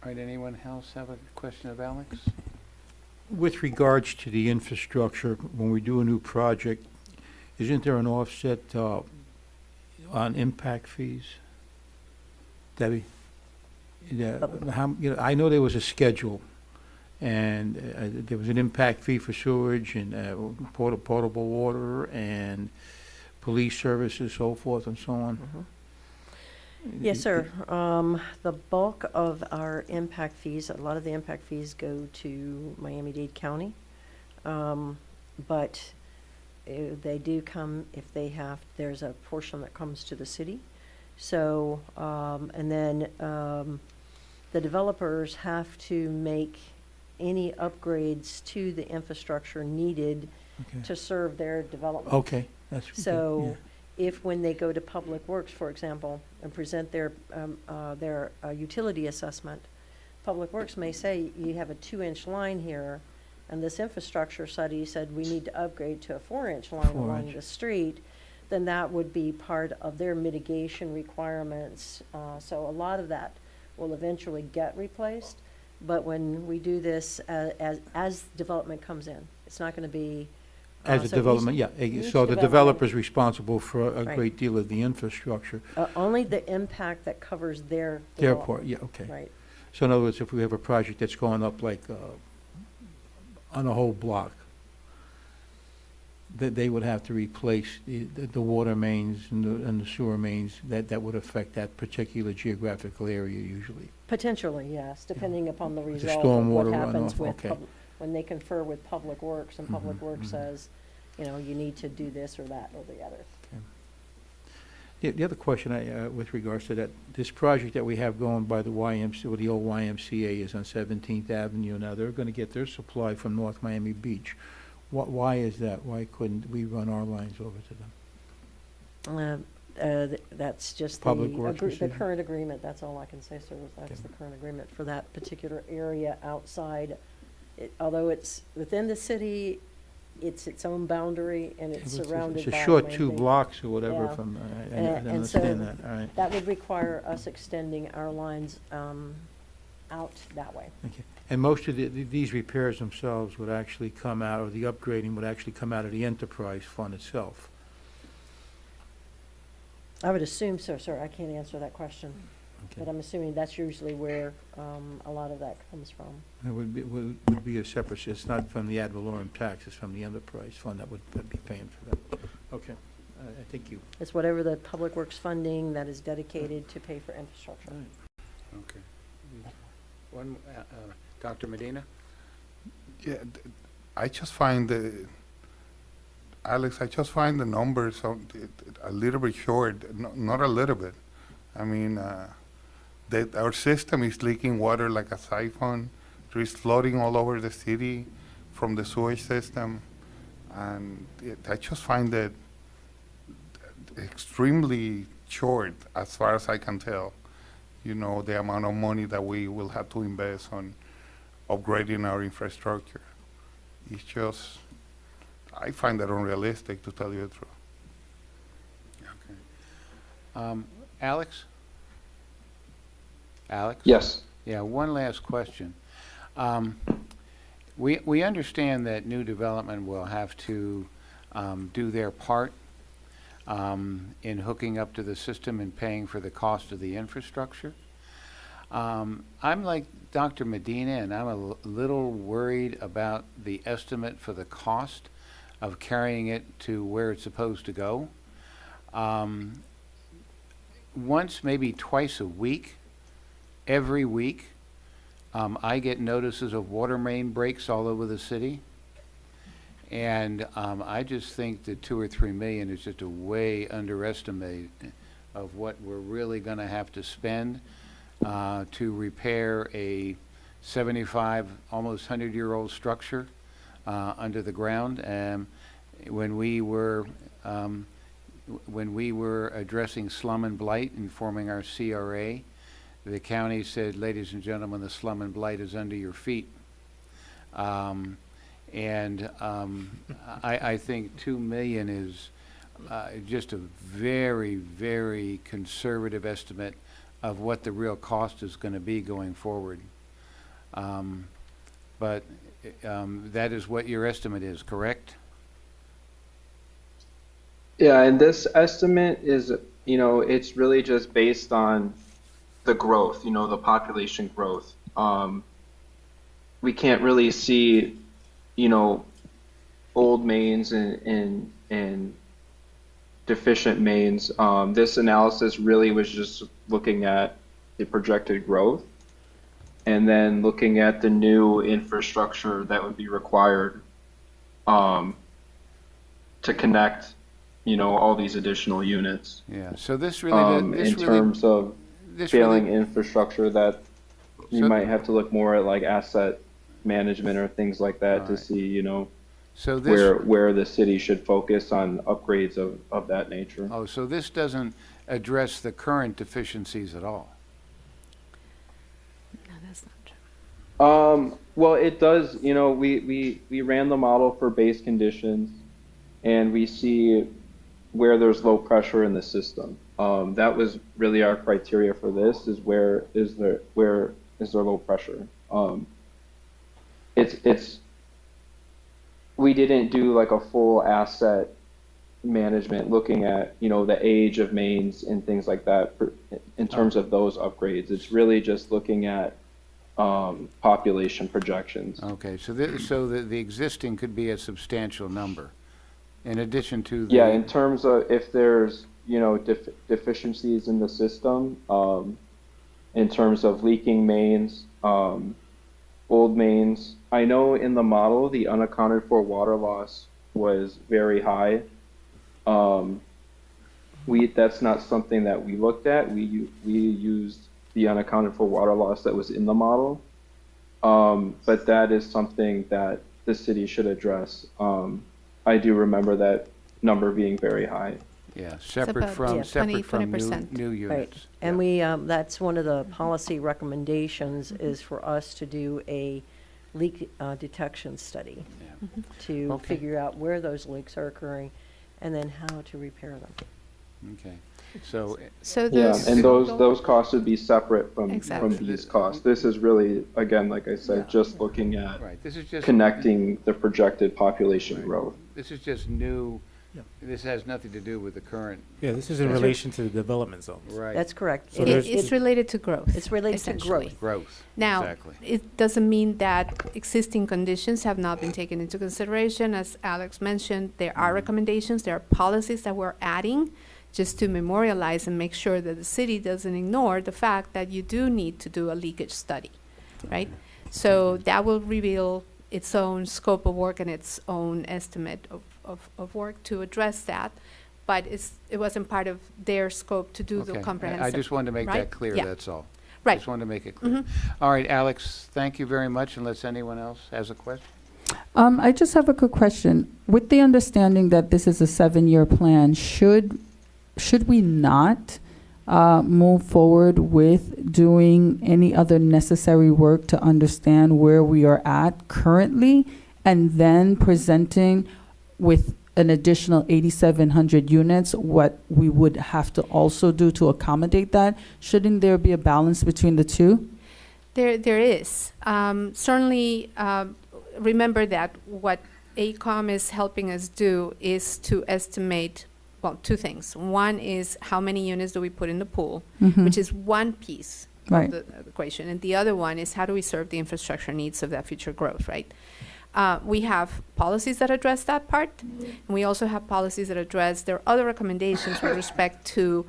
right, anyone else have a question of Alex? With regards to the infrastructure, when we do a new project, isn't there an offset on impact fees? Debbie? Yeah, I know there was a schedule, and there was an impact fee for sewage and potable water and police services, so forth and so on. Yes, sir. The bulk of our impact fees, a lot of the impact fees go to Miami-Dade County. But they do come if there's a portion that comes to the city. So, and then the developers have to make any upgrades to the infrastructure needed Okay. to serve their development. Okay, that's good, So if when they go to Public Works, for example, and present their utility assessment, Public Works may say, you have a 2-inch line here, and this infrastructure study said we need to upgrade to a 4-inch line along 4-inch. the street, then that would be part of their mitigation requirements. So a lot of that will eventually get replaced. But when we do this as development comes in, it's not going to be. As a so development, yeah. each So the development- developer's responsible for a Right. great deal of the infrastructure. Only the impact that covers their. Their development. part, yeah, okay. Right. So in other words, if we have a project that's going up like on a whole block, that they would have to replace the water mains and the sewer mains, that would affect that particular geographical area usually. Potentially, yes, depending upon the The result of what stormwater happens runoff, with, okay. when they confer with Public Works, and Public Mhm, Works mhm. says, you need to do this or that or the other. The other question with regards to that, this project that we have going by the YMCA, or the old YMCA, is on 17th Avenue. Now, they're going to get their supply from North Miami Beach. Why is that? Why couldn't we run our lines over to them? That's just Public Works the decision? current agreement, that's all I can say, sir, that's Okay. the current agreement for that particular area outside. Although it's within the city, it's its own boundary and it's surrounded by. It's a short main 2 thing. blocks or whatever Yeah. from, I And so understand that, all right. that would require us extending our lines out that way. Okay. And most of these repairs themselves would actually come out, or the upgrading would actually come out of the enterprise fund itself? I would assume so, sir. I can't answer that question. Okay. But I'm assuming that's usually where a lot of that comes from. It would be a separate, it's not from the ad valorem tax, it's from the enterprise fund that would be paying for that. Okay, I think you. It's whatever the public works funding that is dedicated to pay for infrastructure. Okay. One, Dr. Medina? Yeah, I just find Alex, I just find the numbers a little bit short, not a little bit. I mean, that our system is leaking water like a siphon. There is flooding all over the city from the sewage system. And I just find it extremely short as far as I can tell. You know, the amount of money that we will have to invest on upgrading our infrastructure. It's just, I find that unrealistic, to tell you the truth. Okay. Alex? Alex? Yes. Yeah, one last question. We understand that new development will have to do their part in hooking up to the system and paying for the cost of the infrastructure. I'm like Dr. Medina, and I'm a little worried about the estimate for the cost of carrying it to where it's supposed to go. Once, maybe twice a week, every week, I get notices of water main breaks all over the city. And I just think that 2 or 3 million is just a way underestimate of what we're really going to have to spend to repair a 75, almost 100-year-old structure under the ground. When we were addressing slum and blight and forming our CRA, the county said, "Ladies and gentlemen, the slum and blight is under your feet." I think 2 million is just a very, very conservative estimate of what the real cost is going to be going forward. But that is what your estimate is, correct? Yeah, and this estimate is, it's really just based on the growth, the population growth. We can't really see, old mains and deficient mains. This analysis really was just looking at the projected growth and then looking at the new infrastructure that would be required to connect, all these additional units. Yeah, so this really, In terms of failing infrastructure, that you So- might have to look more at like asset management or things like that to Alright. see, so this, where the city should focus on upgrades of that nature. oh, so this doesn't address the current deficiencies at all? No, that's not true. Well, it does, we ran the model for base conditions and we see where there's low pressure in the system. That was really our criteria for this, is where is there low pressure. We didn't do like a full asset management looking at, the age of mains and things like that in terms of those upgrades. It's really just looking at population projections. Okay, so the existing could be a substantial number, in addition to the... Yeah, in terms of if there's, deficiencies in the system, in terms of leaking mains, old mains. I know in the model, the unaccounted for water loss was very high. That's not something that we looked at. We used the unaccounted for water loss that was in the model. But that is something that the city should address. I do remember that number being very high. Yeah, separate about, from, yeah, separate from 20%. new Right. units. And we, that's one of the policy recommendations is for us to do a leak detection study. Yeah. to Okay. figure out where those leaks are occurring and then how to repair them. Okay, so, So Yeah, those. and those costs would be separate from Exactly. these costs. This is really, again, like I said, Yeah. just looking at right, this is just. connecting the projected population Right. growth. This is just new, Yeah. this has nothing to do with the current, Yeah, this is in That's- relation to the development zones. right. That's correct. So It- there's- It's related to growth. It's related to essentially. growth. Growth, Now, exactly. it doesn't mean that existing conditions have not been taken into consideration. As Alex mentioned, there are recommendations, there are policies that we're adding just to memorialize and make sure that the city doesn't ignore the fact that you do need to do a leakage study, right? So that will reveal its own scope of work and its own estimate of work to address that. But it wasn't part of their scope to do the Okay, comprehensive. I just wanted to make right? that clear, Yeah. that's all. Right. Just wanted to make it clear. All right, Alex, thank you very much, unless anyone else has a question? I just have a quick question. With the understanding that this is a 7-year plan, should we not move forward with doing any other necessary work to understand where we are at currently, and then presenting with an additional 8,700 units, what we would have to also do to accommodate that? Shouldn't there be a balance between the two? There is. Certainly, remember that what AECOM is helping us do is to estimate, well, two things. One is how many units do we put in the pool, which is one piece Right. of the equation. And the other one is how do we serve the infrastructure needs of that future growth, right? We have policies that address that part, and we also have policies that address their other recommendations with respect to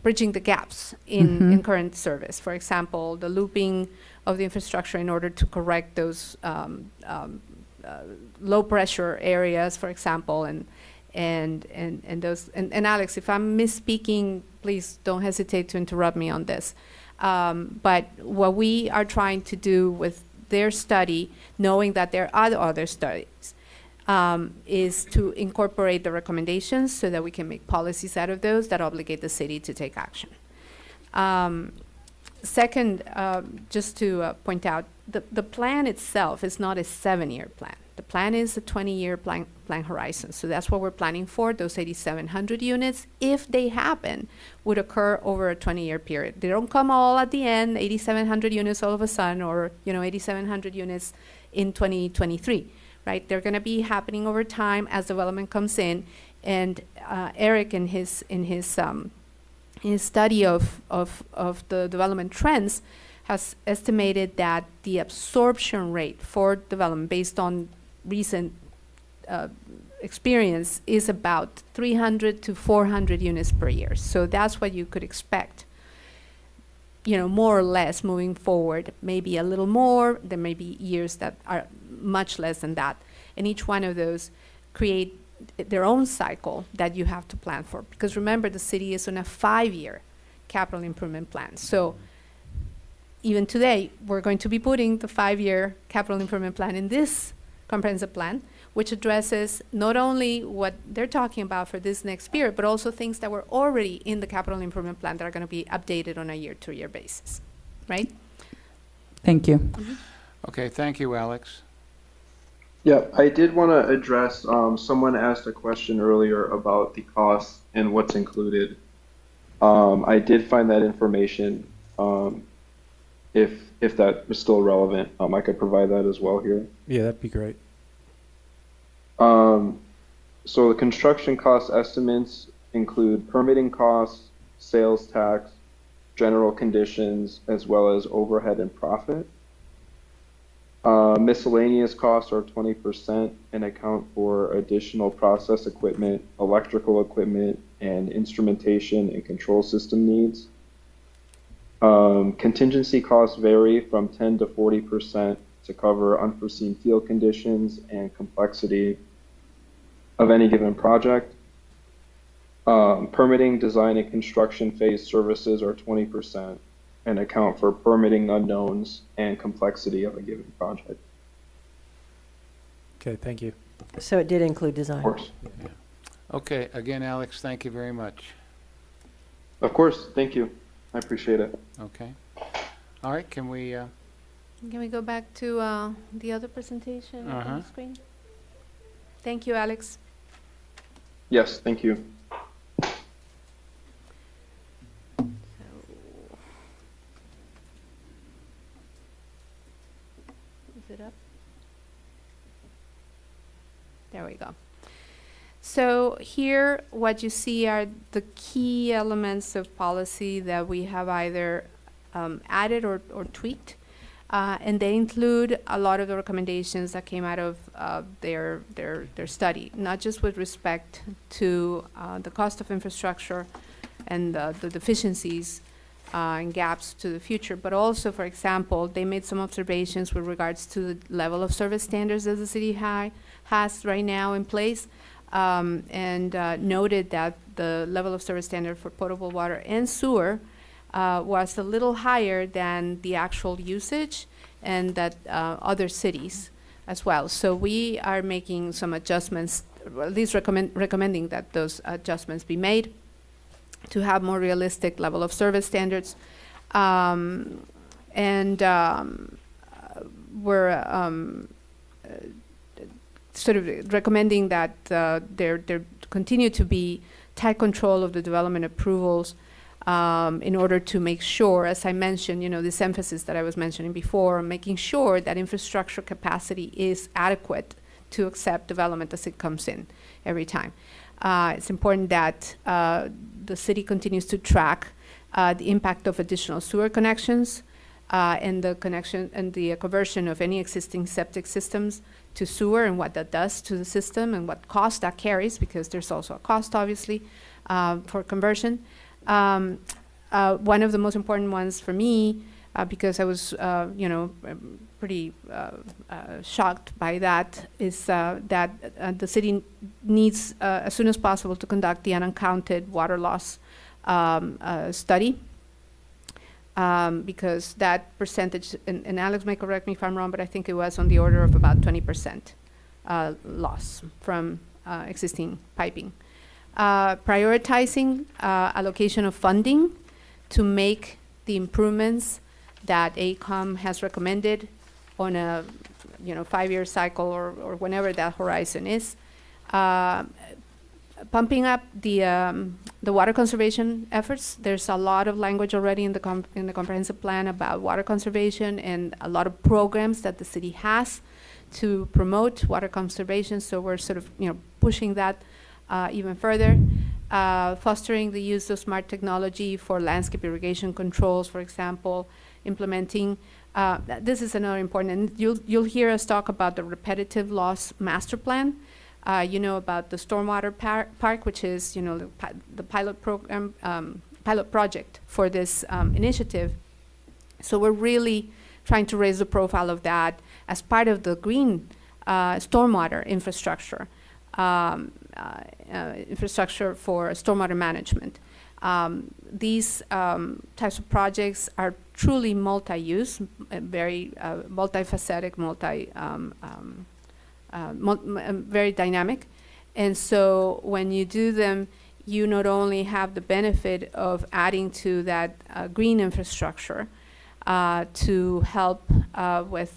bridging the gaps in current service. For example, the looping of the infrastructure in order to correct those low pressure areas, for example, and those. And Alex, if I'm misspeaking, please don't hesitate to interrupt me on this. But what we are trying to do with their study, knowing that there are other studies, is to incorporate the recommendations so that we can make policies out of those that obligate the city to take action. Second, just to point out, the plan itself is not a 7-year plan. The plan is a 20-year plan horizon. So that's what we're planning for. Those 8,700 units, if they happen, would occur over a 20-year period. They don't come all at the end, 8,700 units all of a sudden, or 8,700 units in 2023, right? They're going to be happening over time as development comes in. And Eric, in his study of the development trends, has estimated that the absorption rate for development based on recent experience is about 300 to 400 units per year. So that's what you could expect, more or less moving forward. Maybe a little more. There may be years that are much less than that. And each one of those create their own cycle that you have to plan for. Because remember, the city is on a 5-year capital improvement plan. So even today, we're going to be putting the 5-year capital improvement plan in this comprehensive plan, which addresses not only what they're talking about for this next period, but also things that were already in the capital improvement plan that are going to be updated on a year-to-year basis, right? Thank you. Okay, thank you, Alex. Yeah, I did want to address, someone asked a question earlier about the costs and what's included. I did find that information. If that is still relevant, I could provide that as well here. Yeah, that'd be great. So the construction cost estimates include permitting costs, sales tax, general conditions, as well as overhead and profit. Miscellaneous costs are 20% and account for additional process equipment, electrical equipment, and instrumentation and control system needs. Contingency costs vary from 10 to 40% to cover unforeseen field conditions and complexity of any given project. Permitting, design, and construction phase services are 20% and account for permitting unknowns and complexity of a given project. Okay, thank you. So it did include design. Of course. Okay, again, Alex, thank you very much. Of course, thank you. I appreciate it. Okay. All right, can we Can we go back to the other presentation on Uh-huh. the screen? Thank you, Alex. Yes, thank you. Is it up? There we go. So here, what you see are the key elements of policy that we have either added or tweaked. And they include a lot of the recommendations that came out of their study, not just with respect to the cost of infrastructure and the deficiencies and gaps to the future, but also, for example, they made some observations with regards to the level of service standards that the city has right now in place, and noted that the level of service standard for potable water and sewer was a little higher than the actual usage, and that other cities as well. So we are making some adjustments, or at least recommending that those adjustments be made to have more realistic level of service standards. We're sort of recommending that there continue to be tight control of the development approvals, in order to make sure, as I mentioned, this emphasis that I was mentioning before, making sure that infrastructure capacity is adequate to accept development as it comes in every time. It's important that the city continues to track the impact of additional sewer connections and the connection and the conversion of any existing septic systems to sewer, and what that does to the system and what cost that carries, because there's also a cost, obviously, for conversion. One of the most important ones for me, because I was, pretty shocked by that, is that the city needs, as soon as possible, to conduct the unaccounted water loss study, because that percentage, and Alex may correct me if I'm wrong, but I think it was on the order of about 20% loss from existing piping. Prioritizing allocation of funding to make the improvements that AECOM has recommended on a 5-year cycle or whenever that horizon is. Pumping up the water conservation efforts. There's a lot of language already in the comprehensive plan about water conservation, and a lot of programs that the city has to promote water conservation. So we're sort of pushing that even further. Fostering the use of smart technology for landscape irrigation controls, for example, implementing. This is another important, and you'll hear us talk about the repetitive loss master plan. About the stormwater park, which is the pilot program, pilot project for this initiative. So we're really trying to raise the profile of that as part of the green stormwater infrastructure. Infrastructure for stormwater management. These types of projects are truly multi-use, very multifaceted, very dynamic. And so when you do them, you not only have the benefit of adding to that green infrastructure to help with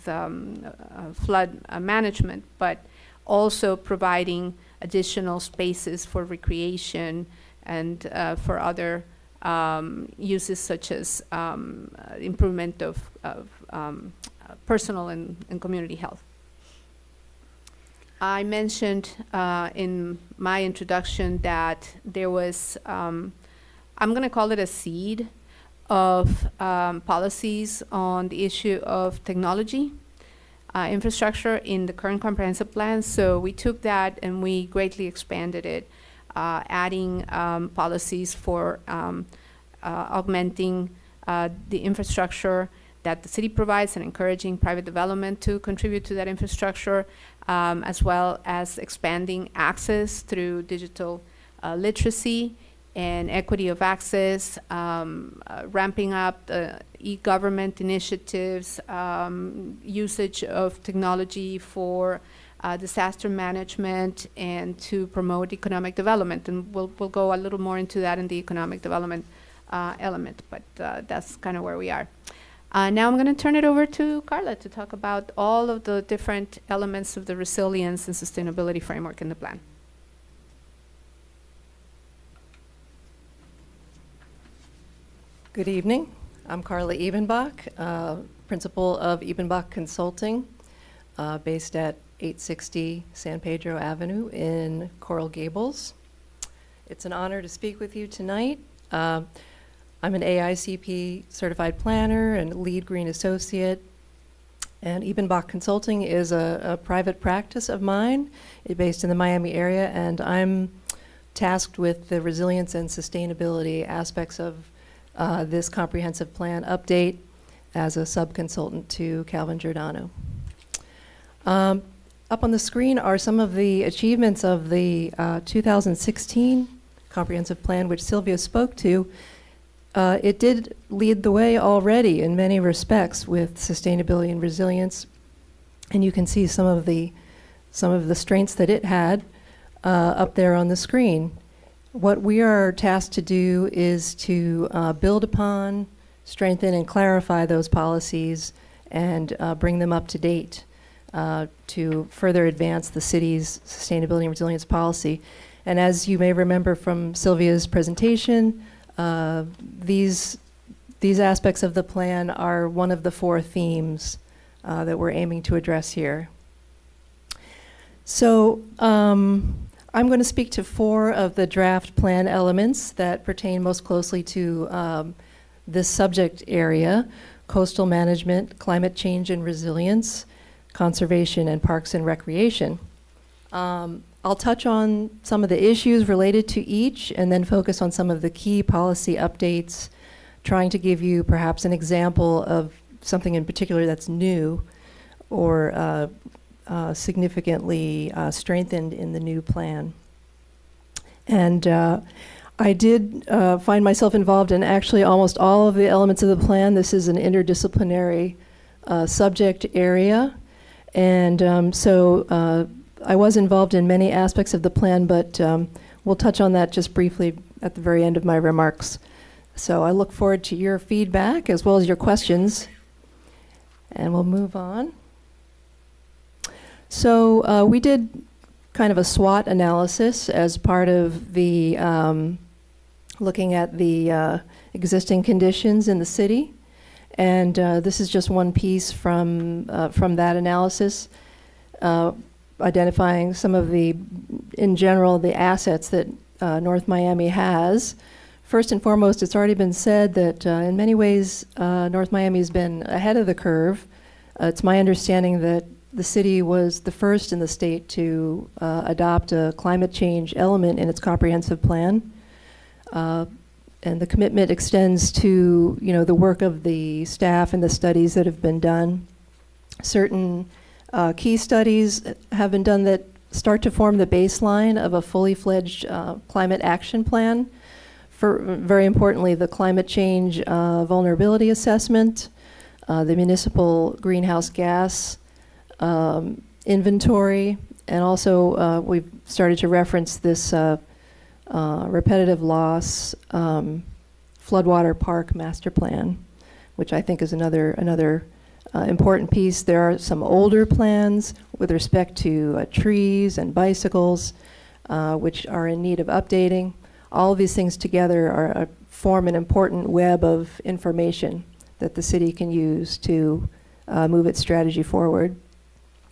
flood management, but also providing additional spaces for recreation and for other uses, such as improvement of personal and community health. I mentioned in my introduction that there was, I'm going to call it a seed of policies on the issue of technology infrastructure in the current comprehensive plan. So we took that and we greatly expanded it, adding policies for augmenting the infrastructure that the city provides and encouraging private development to contribute to that infrastructure, as well as expanding access through digital literacy and equity of access, ramping up the e-government initiatives, usage of technology for disaster management, and to promote economic development. And we'll go a little more into that in the economic development element, but that's kind of where we are. Now I'm going to turn it over to Carla to talk about all of the different elements of the resilience and sustainability framework in the plan. Good evening. I'm Carla Ebenbach, principal of Ebenbach Consulting, based at 860 San Pedro Avenue in Coral Gables. It's an honor to speak with you tonight. I'm an AICP certified planner and lead green associate. And Ebenbach Consulting is a private practice of mine. It's based in the Miami area, and I'm tasked with the resilience and sustainability aspects of this comprehensive plan update as a sub-consultant to Calvin Giordano. Up on the screen are some of the achievements of the 2016 comprehensive plan, which Sylvia spoke to. It did lead the way already in many respects with sustainability and resilience, and you can see some of the strengths that it had up there on the screen. What we are tasked to do is to build upon, strengthen, and clarify those policies and bring them up to date to further advance the city's sustainability and resilience policy. And as you may remember from Sylvia's presentation, these aspects of the plan are one of the 4 themes that we're aiming to address here. So I'm going to speak to 4 of the draft plan elements that pertain most closely to this subject area: coastal management, climate change and resilience, conservation, and parks and recreation. I'll touch on some of the issues related to each and then focus on some of the key policy updates, trying to give you perhaps an example of something in particular that's new or significantly strengthened in the new plan. And I did find myself involved in actually almost all of the elements of the plan. This is an interdisciplinary subject area. And so I was involved in many aspects of the plan, but we'll touch on that just briefly at the very end of my remarks. So I look forward to your feedback as well as your questions. And we'll move on. So we did kind of a SWOT analysis as part of the looking at the existing conditions in the city. And this is just one piece from that analysis, identifying some of in general, the assets that North Miami has. First and foremost, it's already been said that in many ways, North Miami has been ahead of the curve. It's my understanding that the city was the first in the state to adopt a climate change element in its comprehensive plan. And the commitment extends to, the work of the staff and the studies that have been done. Certain key studies have been done that start to form the baseline of a fully fledged climate action plan. For, very importantly, the climate change vulnerability assessment, the municipal greenhouse gas inventory, and also we've started to reference this repetitive loss floodwater park master plan, which I think is another important piece. There are some older plans with respect to trees and bicycles, which are in need of updating. All of these things together form an important web of information that the city can use to move its strategy forward.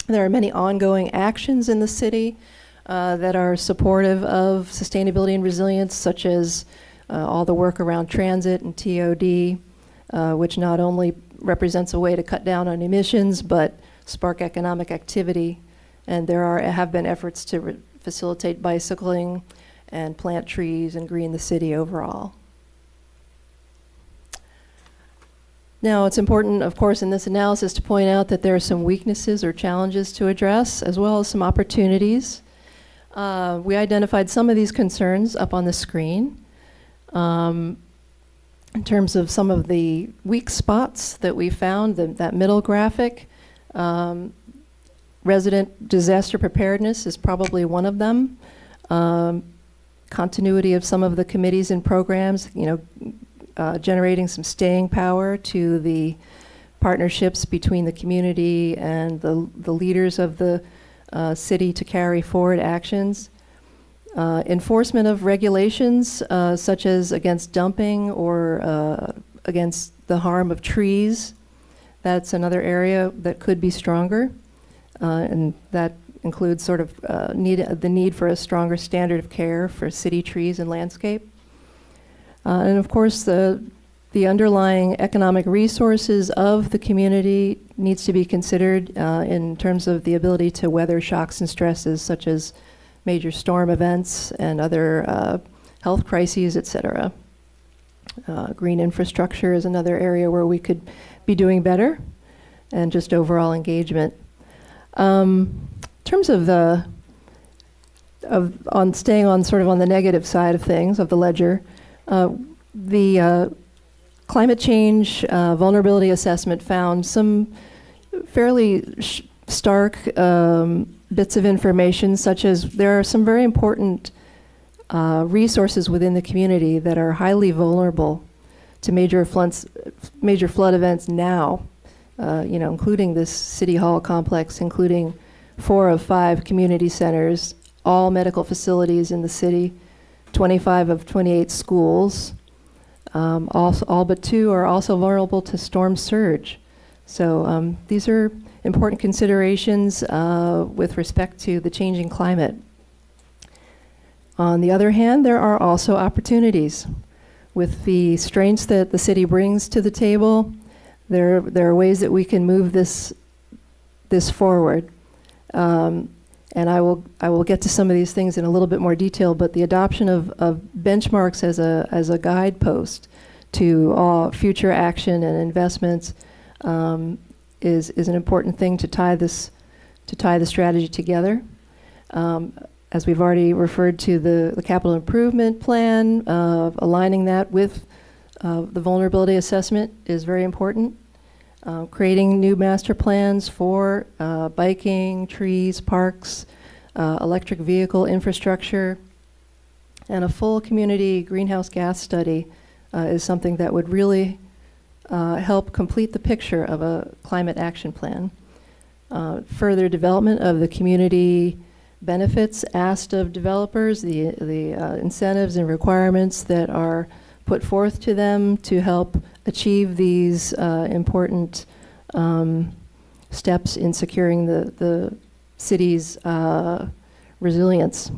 There are many ongoing actions in the city that are supportive of sustainability and resilience, such as all the work around transit and TOD, which not only represents a way to cut down on emissions, but spark economic activity. And there have been efforts to facilitate bicycling and plant trees and green the city overall. Now, it's important, of course, in this analysis to point out that there are some weaknesses or challenges to address, as well as some opportunities. We identified some of these concerns up on the screen. In terms of some of the weak spots that we found, that middle graphic, resident disaster preparedness is probably one of them. Continuity of some of the committees and programs, generating some staying power to the partnerships between the community and the leaders of the city to carry forward actions. Enforcement of regulations such as against dumping or against the harm of trees. That's another area that could be stronger, and that includes sort of the need for a stronger standard of care for city trees and landscape. And of course, the underlying economic resources of the community needs to be considered in terms of the ability to weather shocks and stresses such as major storm events and other health crises, et cetera. Green infrastructure is another area where we could be doing better, and just overall engagement. In terms of staying on sort of on the negative side of things, of the ledger, the climate change vulnerability assessment found some fairly stark bits of information, such as there are some very important resources within the community that are highly vulnerable to major flood events now, including this City Hall complex, including 4 of 5 community centers, all medical facilities in the city, 25 of 28 schools. All but 2 are also vulnerable to storm surge. So these are important considerations with respect to the changing climate. On the other hand, there are also opportunities. With the strengths that the city brings to the table, there are ways that we can move this forward. And I will get to some of these things in a little bit more detail, but the adoption of benchmarks as a guidepost to all future action and investments is an important thing to tie the strategy together. As we've already referred to the capital improvement plan, aligning that with the vulnerability assessment is very important. Creating new master plans for biking, trees, parks, electric vehicle infrastructure, and a full community greenhouse gas study is something that would really help complete the picture of a climate action plan. Further development of the community benefits asked of developers, the incentives and requirements that are put forth to them to help achieve these important steps in securing the city's resilience.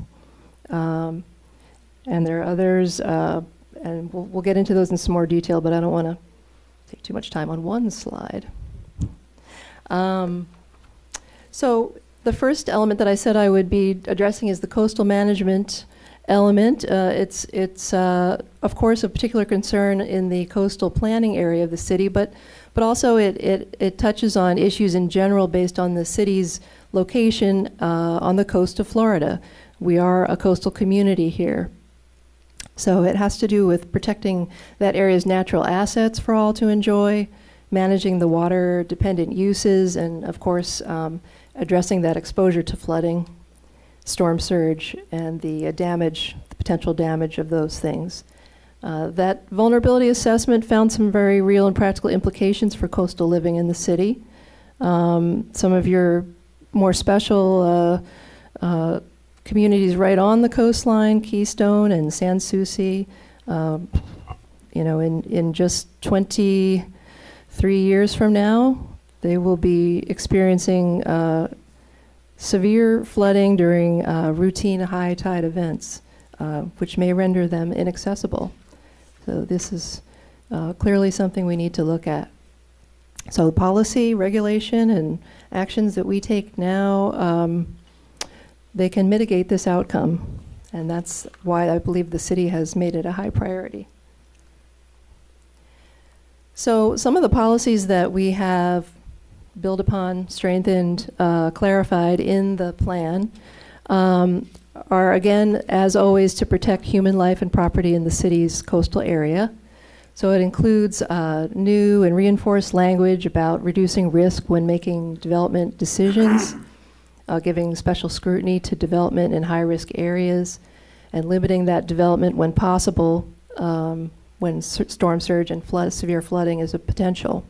And there are others, and we'll get into those in some more detail, but I don't want to take too much time on one slide. So the first element that I said I would be addressing is the coastal management element. It's of course, a particular concern in the coastal planning area of the city, but also it touches on issues in general based on the city's location on the coast of Florida. We are a coastal community here. So it has to do with protecting that area's natural assets for all to enjoy, managing the water-dependent uses, and of course, addressing that exposure to flooding, storm surge, and the potential damage of those things. That vulnerability assessment found some very real and practical implications for coastal living in the city. Some of your more special communities right on the coastline, Keystone and Sans Souci, in just 23 years from now, they will be experiencing severe flooding during routine high tide events, which may render them inaccessible. So this is clearly something we need to look at. So policy, regulation, and actions that we take now, they can mitigate this outcome. And that's why I believe the city has made it a high priority. So some of the policies that we have built upon, strengthened, clarified in the plan are, again, as always, to protect human life and property in the city's coastal area. So it includes new and reinforced language about reducing risk when making development decisions, giving special scrutiny to development in high-risk areas, and limiting that development when possible when storm surge and severe flooding is a potential.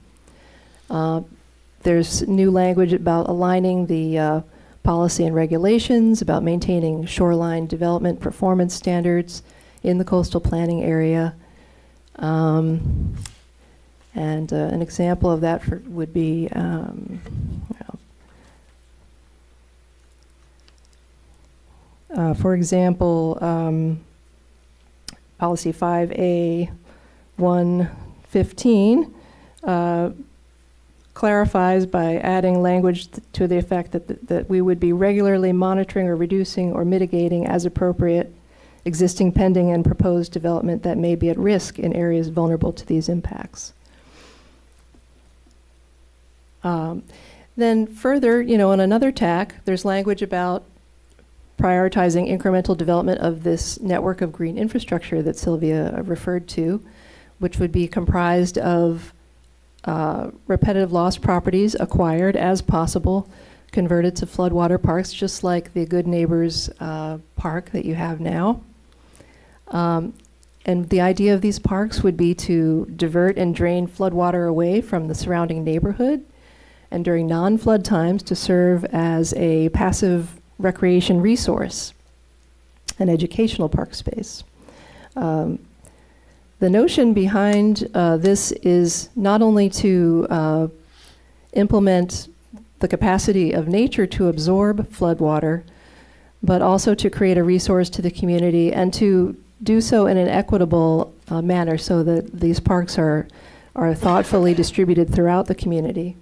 There's new language about aligning the policy and regulations, about maintaining shoreline development performance standards in the coastal planning area. And an example of that would be for example, Policy 5A 115 clarifies by adding language to the effect that we would be regularly monitoring or reducing or mitigating as appropriate existing pending and proposed development that may be at risk in areas vulnerable to these impacts. Then further, on another tack, there's language about prioritizing incremental development of this network of green infrastructure that Sylvia referred to, which would be comprised of repetitive loss properties acquired as possible, converted to floodwater parks, just like the Good Neighbors Park that you have now. And the idea of these parks would be to divert and drain floodwater away from the surrounding neighborhood, and during non-flood times to serve as a passive recreation resource, an educational park space. The notion behind this is not only to implement the capacity of nature to absorb floodwater, but also to create a resource to the community and to do so in an equitable manner so that these parks are thoughtfully distributed throughout the community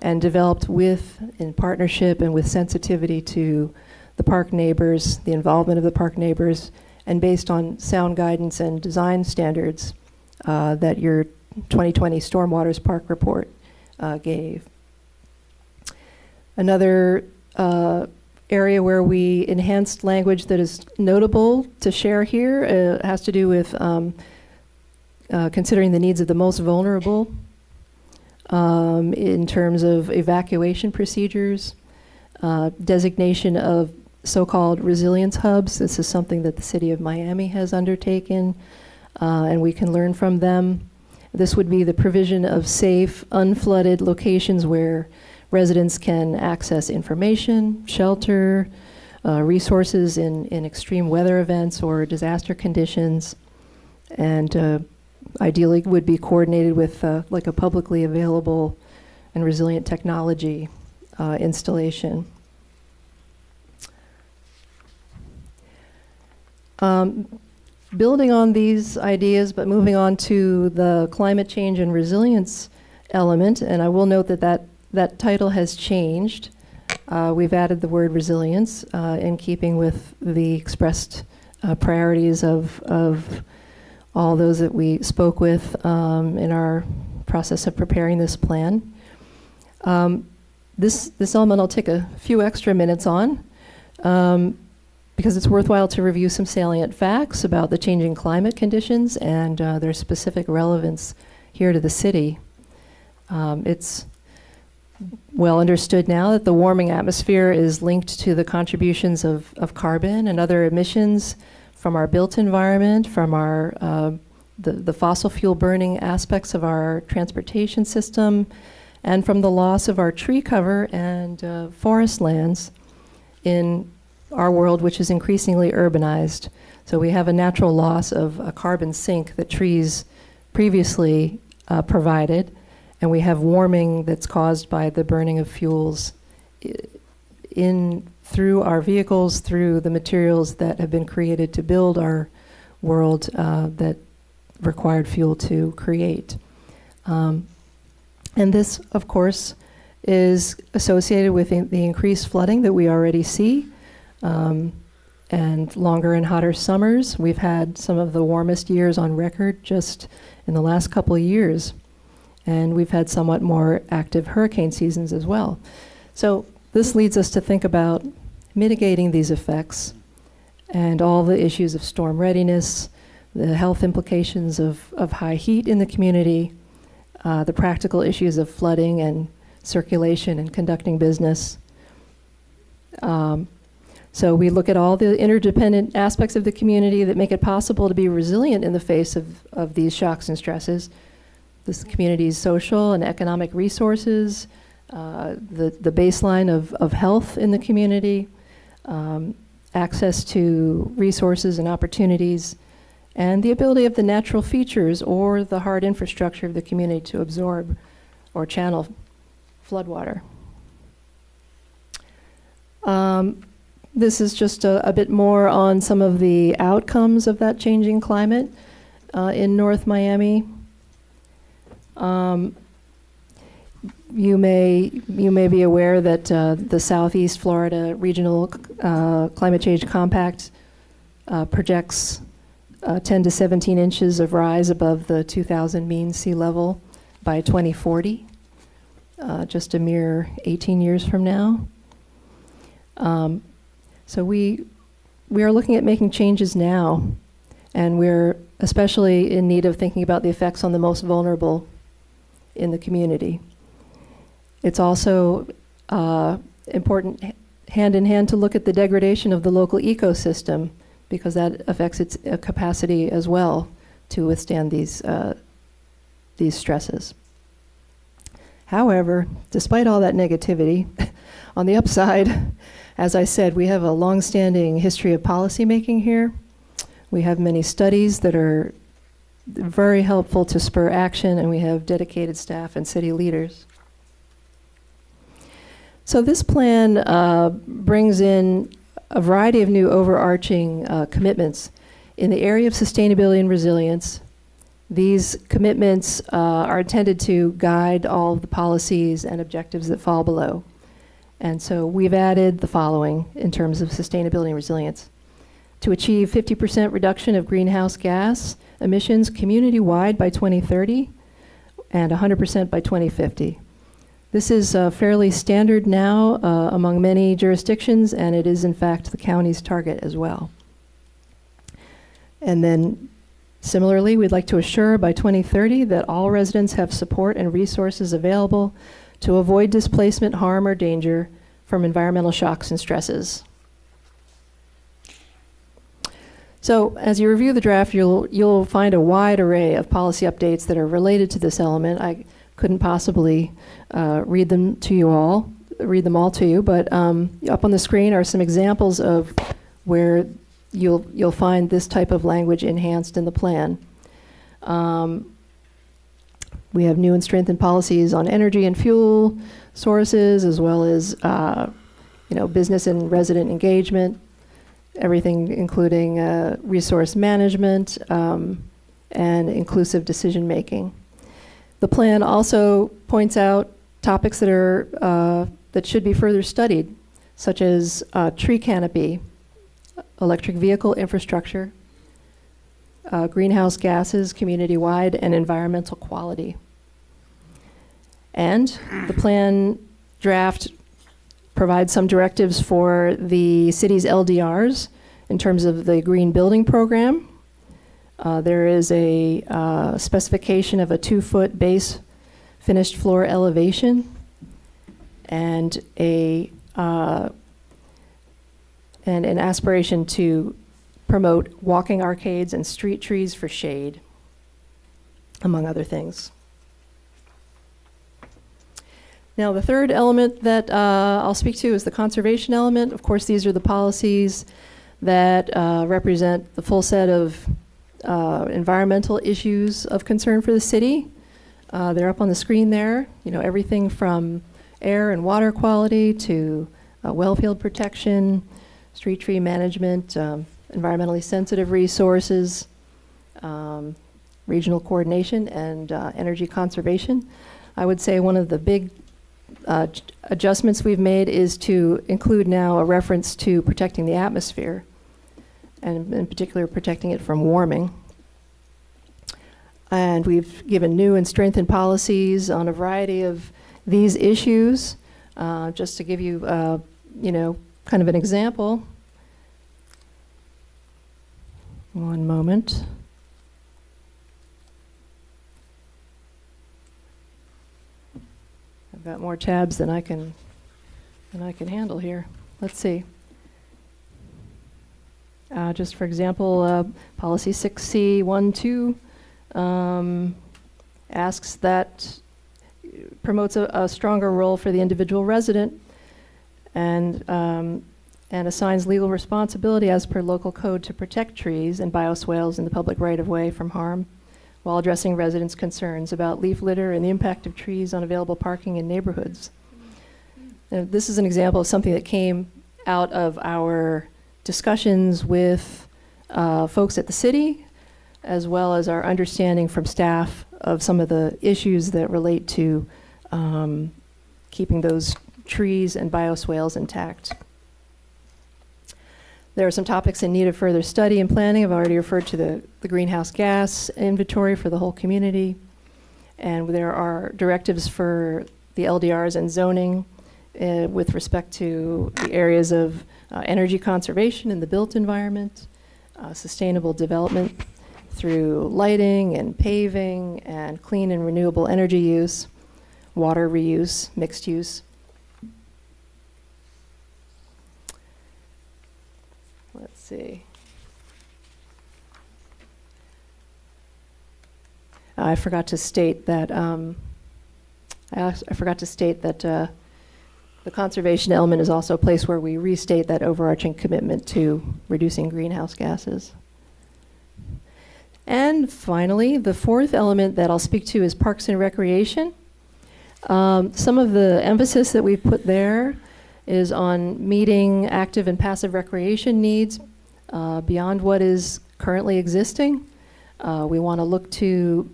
and developed in partnership and with sensitivity to the park neighbors, the involvement of the park neighbors, and based on sound guidance and design standards that your 2020 Stormwaters Park Report gave. Another area where we enhanced language that is notable to share here has to do with considering the needs of the most vulnerable in terms of evacuation procedures, designation of so-called resilience hubs. This is something that the city of Miami has undertaken, and we can learn from them. This would be the provision of safe, unflooded locations where residents can access information, shelter, resources in extreme weather events or disaster conditions, and ideally would be coordinated with like a publicly available and resilient technology installation. Building on these ideas, but moving on to the climate change and resilience element, and I will note that title has changed. We've added the word resilience in keeping with the expressed priorities of all those that we spoke with in our process of preparing this plan. This element I'll take a few extra minutes on because it's worthwhile to review some salient facts about the changing climate conditions and their specific relevance here to the city. It's well understood now that the warming atmosphere is linked to the contributions of carbon and other emissions from our built environment, from our the fossil fuel burning aspects of our transportation system, and from the loss of our tree cover and forest lands in our world, which is increasingly urbanized. So we have a natural loss of a carbon sink that trees previously provided, and we have warming that's caused by the burning of fuels through our vehicles, through the materials that have been created to build our world that required fuel to create. And this, of course, is associated with the increased flooding that we already see, and longer and hotter summers. We've had some of the warmest years on record just in the last couple of years, and we've had somewhat more active hurricane seasons as well. So this leads us to think about mitigating these effects and all the issues of storm readiness, the health implications of high heat in the community, the practical issues of flooding and circulation and conducting business. So we look at all the interdependent aspects of the community that make it possible to be resilient in the face of these shocks and stresses. this community's social and economic resources, the baseline of health in the community, access to resources and opportunities, and the ability of the natural features or the hard infrastructure of the community to absorb or channel floodwater. This is just a bit more on some of the outcomes of that changing climate in North Miami. You may be aware that the Southeast Florida Regional Climate Change Compact projects 10 to 17 inches of rise above the 2000 mean sea level by 2040, just a mere 18 years from now. So we are looking at making changes now, and we're especially in need of thinking about the effects on the most vulnerable in the community. It's also important hand in hand to look at the degradation of the local ecosystem, because that affects its capacity as well to withstand these stresses. However, despite all that negativity, on the upside, as I said, we have a long-standing history of policymaking here. We have many studies that are very helpful to spur action, and we have dedicated staff and city leaders. So this plan brings in a variety of new overarching commitments in the area of sustainability and resilience. These commitments are intended to guide all of the policies and objectives that fall below. And so we've added the following in terms of sustainability and resilience: to achieve 50% reduction of greenhouse gas emissions community-wide by 2030 and 100% by 2050. This is fairly standard now among many jurisdictions, and it is in fact the county's target as well. And then similarly, we'd like to assure by 2030 that all residents have support and resources available to avoid displacement, harm, or danger from environmental shocks and stresses. So as you review the draft, you'll find a wide array of policy updates that are related to this element. I couldn't possibly read them all to you, but up on the screen are some examples of where you'll find this type of language enhanced in the plan. We have new and strengthened policies on energy and fuel sources, as well as business and resident engagement, everything including resource management and inclusive decision making. The plan also points out topics that are that should be further studied, such as tree canopy, electric vehicle infrastructure, greenhouse gases community-wide, and environmental quality. And the plan draft provides some directives for the city's LDRs in terms of the green building program. There is a specification of a 2-foot base finished floor elevation and an aspiration to promote walking arcades and street trees for shade, among other things. Now, the third element that I'll speak to is the conservation element. Of course, these are the policies that represent the full set of environmental issues of concern for the city. They're up on the screen there. Everything from air and water quality to well field protection, street tree management, environmentally sensitive resources, regional coordination, and energy conservation. I would say one of the big adjustments we've made is to include now a reference to protecting the atmosphere, and in particular protecting it from warming. And we've given new and strengthened policies on a variety of these issues. Just to give you, kind of an example. One moment. I've got more tabs than I can handle here. Let's see. Just for example, policy 6C12, asks that, promotes a stronger role for the individual resident and assigns legal responsibility as per local code to protect trees and bioswales in the public right-of-way from harm while addressing residents' concerns about leaf litter and the impact of trees on available parking in neighborhoods. Now, this is an example of something that came out of our discussions with folks at the city, as well as our understanding from staff of some of the issues that relate to keeping those trees and bioswales intact. There are some topics in need of further study and planning. I've already referred to the greenhouse gas inventory for the whole community. And there are directives for the LDRs and zoning with respect to the areas of energy conservation in the built environment, sustainable development through lighting and paving and clean and renewable energy use, water reuse, mixed use. Let's see. I forgot to state that the conservation element is also a place where we restate that overarching commitment to reducing greenhouse gases. And finally, the fourth element that I'll speak to is parks and recreation. Some of the emphasis that we've put there is on meeting active and passive recreation needs beyond what is currently existing. We want to look to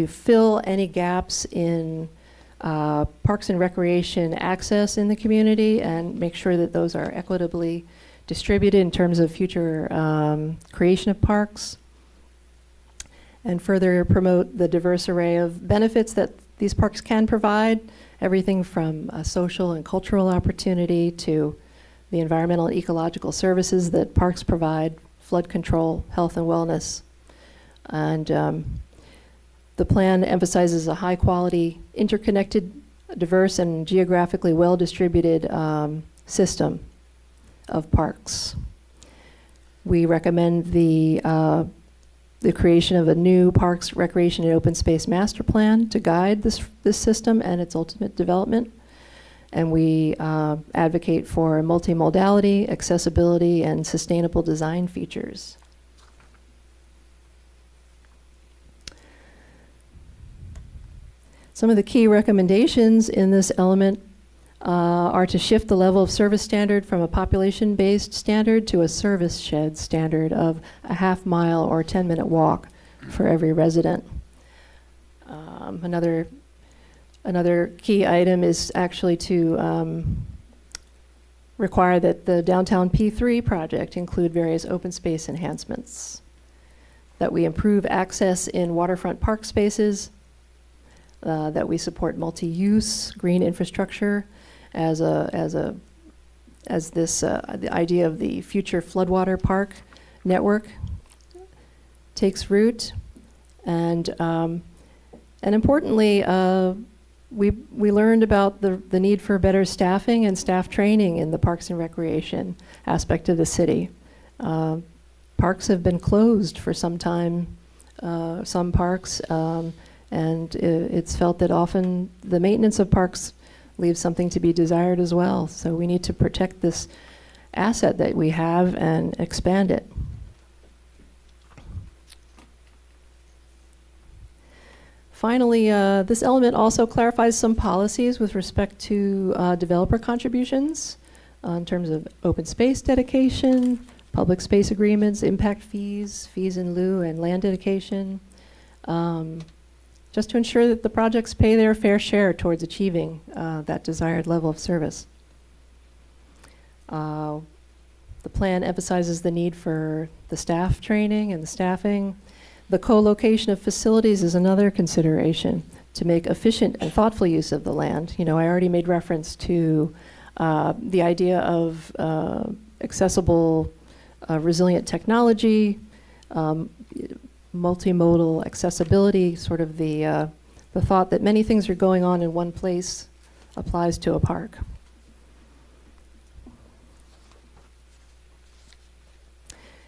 fill any gaps in parks and recreation access in the community and make sure that those are equitably distributed in terms of future creation of parks, and further promote the diverse array of benefits that these parks can provide, everything from social and cultural opportunity to the environmental and ecological services that parks provide, flood control, health and wellness. And the plan emphasizes a high quality, interconnected, diverse, and geographically well-distributed system of parks. We recommend the creation of a new Parks, Recreation, and Open Space Master Plan to guide this system and its ultimate development. And we advocate for multimodality, accessibility, and sustainable design features. Some of the key recommendations in this element are to shift the level of service standard from a population-based standard to a service shed standard of a half-mile or 10-minute walk for every resident. Another key item is actually to require that the Downtown P3 project include various open space enhancements, that we improve access in waterfront park spaces, that we support multi-use green infrastructure as the idea of the future floodwater park network takes root, and importantly, we learned about the need for better staffing and staff training in the parks and recreation aspect of the city. Parks have been closed for some time, some parks, and it's felt that often the maintenance of parks leaves something to be desired as well. So we need to protect this asset that we have and expand it. Finally, this element also clarifies some policies with respect to developer contributions in terms of open space dedication, public space agreements, impact fees, fees in lieu, and land dedication, just to ensure that the projects pay their fair share towards achieving that desired level of service. The plan emphasizes the need for the staff training and the staffing. The co-location of facilities is another consideration to make efficient and thoughtful use of the land. You know, I already made reference to the idea of accessible, resilient technology, multimodal accessibility, sort of the thought that many things are going on in one place applies to a park.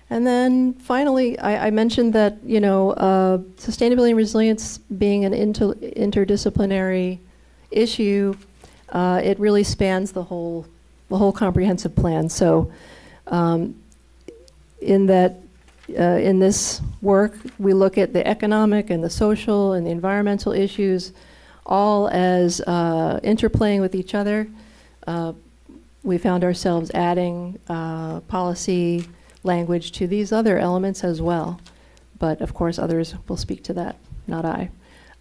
And then finally, I mentioned that, sustainability and resilience being an interdisciplinary issue, it really spans the whole comprehensive plan. So in this work, we look at the economic and the social and the environmental issues all as interplaying with each other. We found ourselves adding policy language to these other elements as well. But of course, others will speak to that, not I.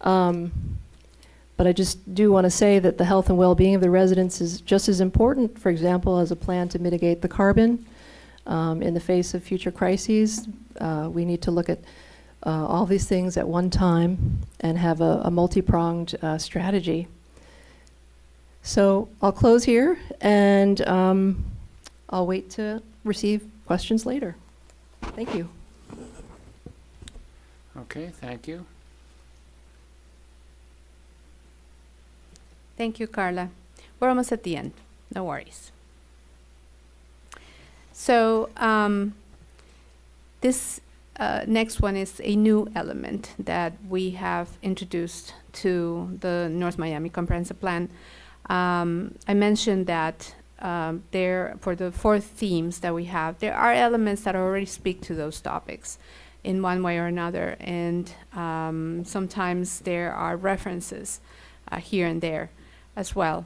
But I just do want to say that the health and well-being of the residents is just as important, for example, as a plan to mitigate the carbon. In the face of future crises, we need to look at all these things at one time and have a multi-pronged strategy. So I'll close here, and I'll wait to receive questions later. Thank you. Okay, thank you. Thank you, Carla. We're almost at the end. No worries. So this next one is a new element that we have introduced to the North Miami Comprehensive Plan. I mentioned that for the 4 themes that we have, there are elements that already speak to those topics in one way or another, and sometimes there are references here and there as well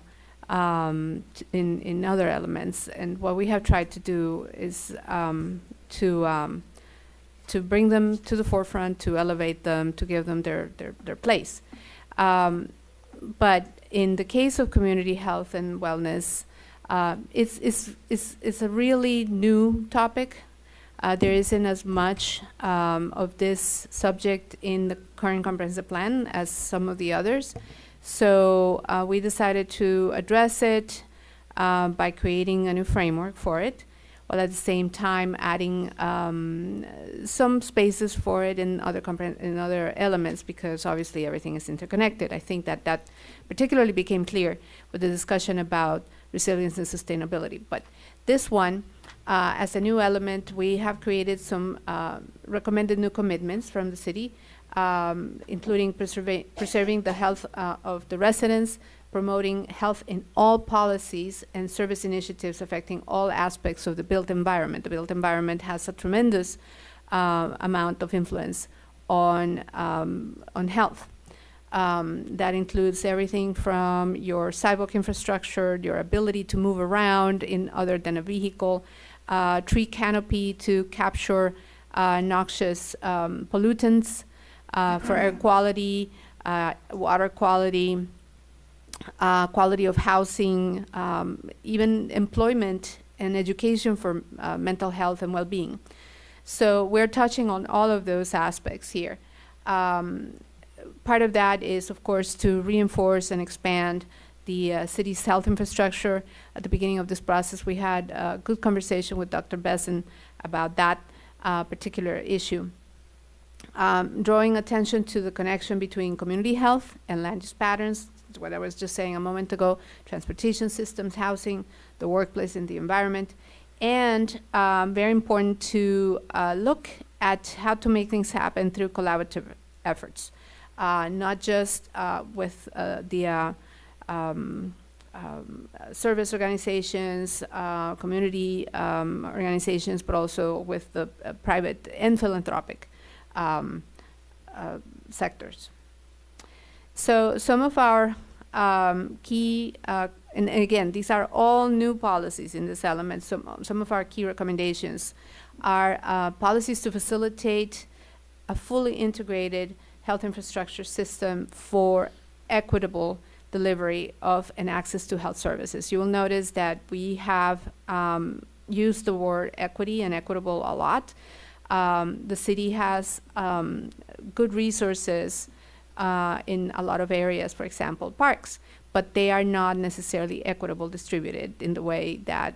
in other elements. And what we have tried to do is to bring them to the forefront, to elevate them, to give them their place. But in the case of community health and wellness, it's a really new topic. There isn't as much of this subject in the current comprehensive plan as some of the others. So we decided to address it by creating a new framework for it, while at the same time adding some spaces for it in other elements, because obviously everything is interconnected. I think that particularly became clear with the discussion about resilience and sustainability. But this one, as a new element, we have created some recommended new commitments from the city, including preserving the health of the residents, promoting health in all policies and service initiatives affecting all aspects of the built environment. The built environment has a tremendous amount of influence on health. That includes everything from your sidewalk infrastructure, your ability to move around in other than a vehicle, tree canopy to capture noxious pollutants, for air quality, water quality, quality of housing, even employment and education for mental health and well-being. So we're touching on all of those aspects here. Part of that is, of course, to reinforce and expand the city's health infrastructure. At the beginning of this process, we had a good conversation with Dr. Besson about that particular issue. Drawing attention to the connection between community health and land use patterns, what I was just saying a moment ago, transportation systems, housing, the workplace, and the environment. And very important to look at how to make things happen through collaborative efforts, not just with the service organizations, community organizations, but also with the private and philanthropic sectors. So some of our key, and again, these are all new policies in this element. Some of our key recommendations are policies to facilitate a fully integrated health infrastructure system for equitable delivery of and access to health services. You will notice that we have used the word equity and equitable a lot. The city has good resources in a lot of areas, for example, parks, but they are not necessarily equitable distributed in the way that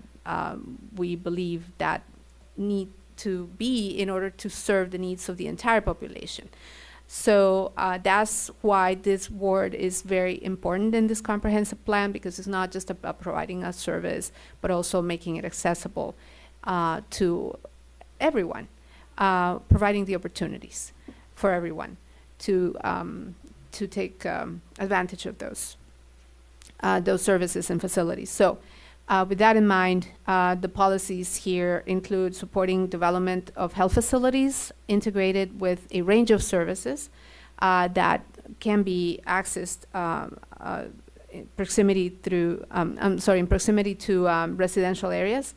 we believe that need to be in order to serve the needs of the entire population. So that's why this word is very important in this comprehensive plan, because it's not just about providing a service, but also making it accessible to everyone. providing the opportunities for everyone to take advantage of those services and facilities. So with that in mind, the policies here include supporting development of health facilities integrated with a range of services that can be accessed in proximity to residential areas,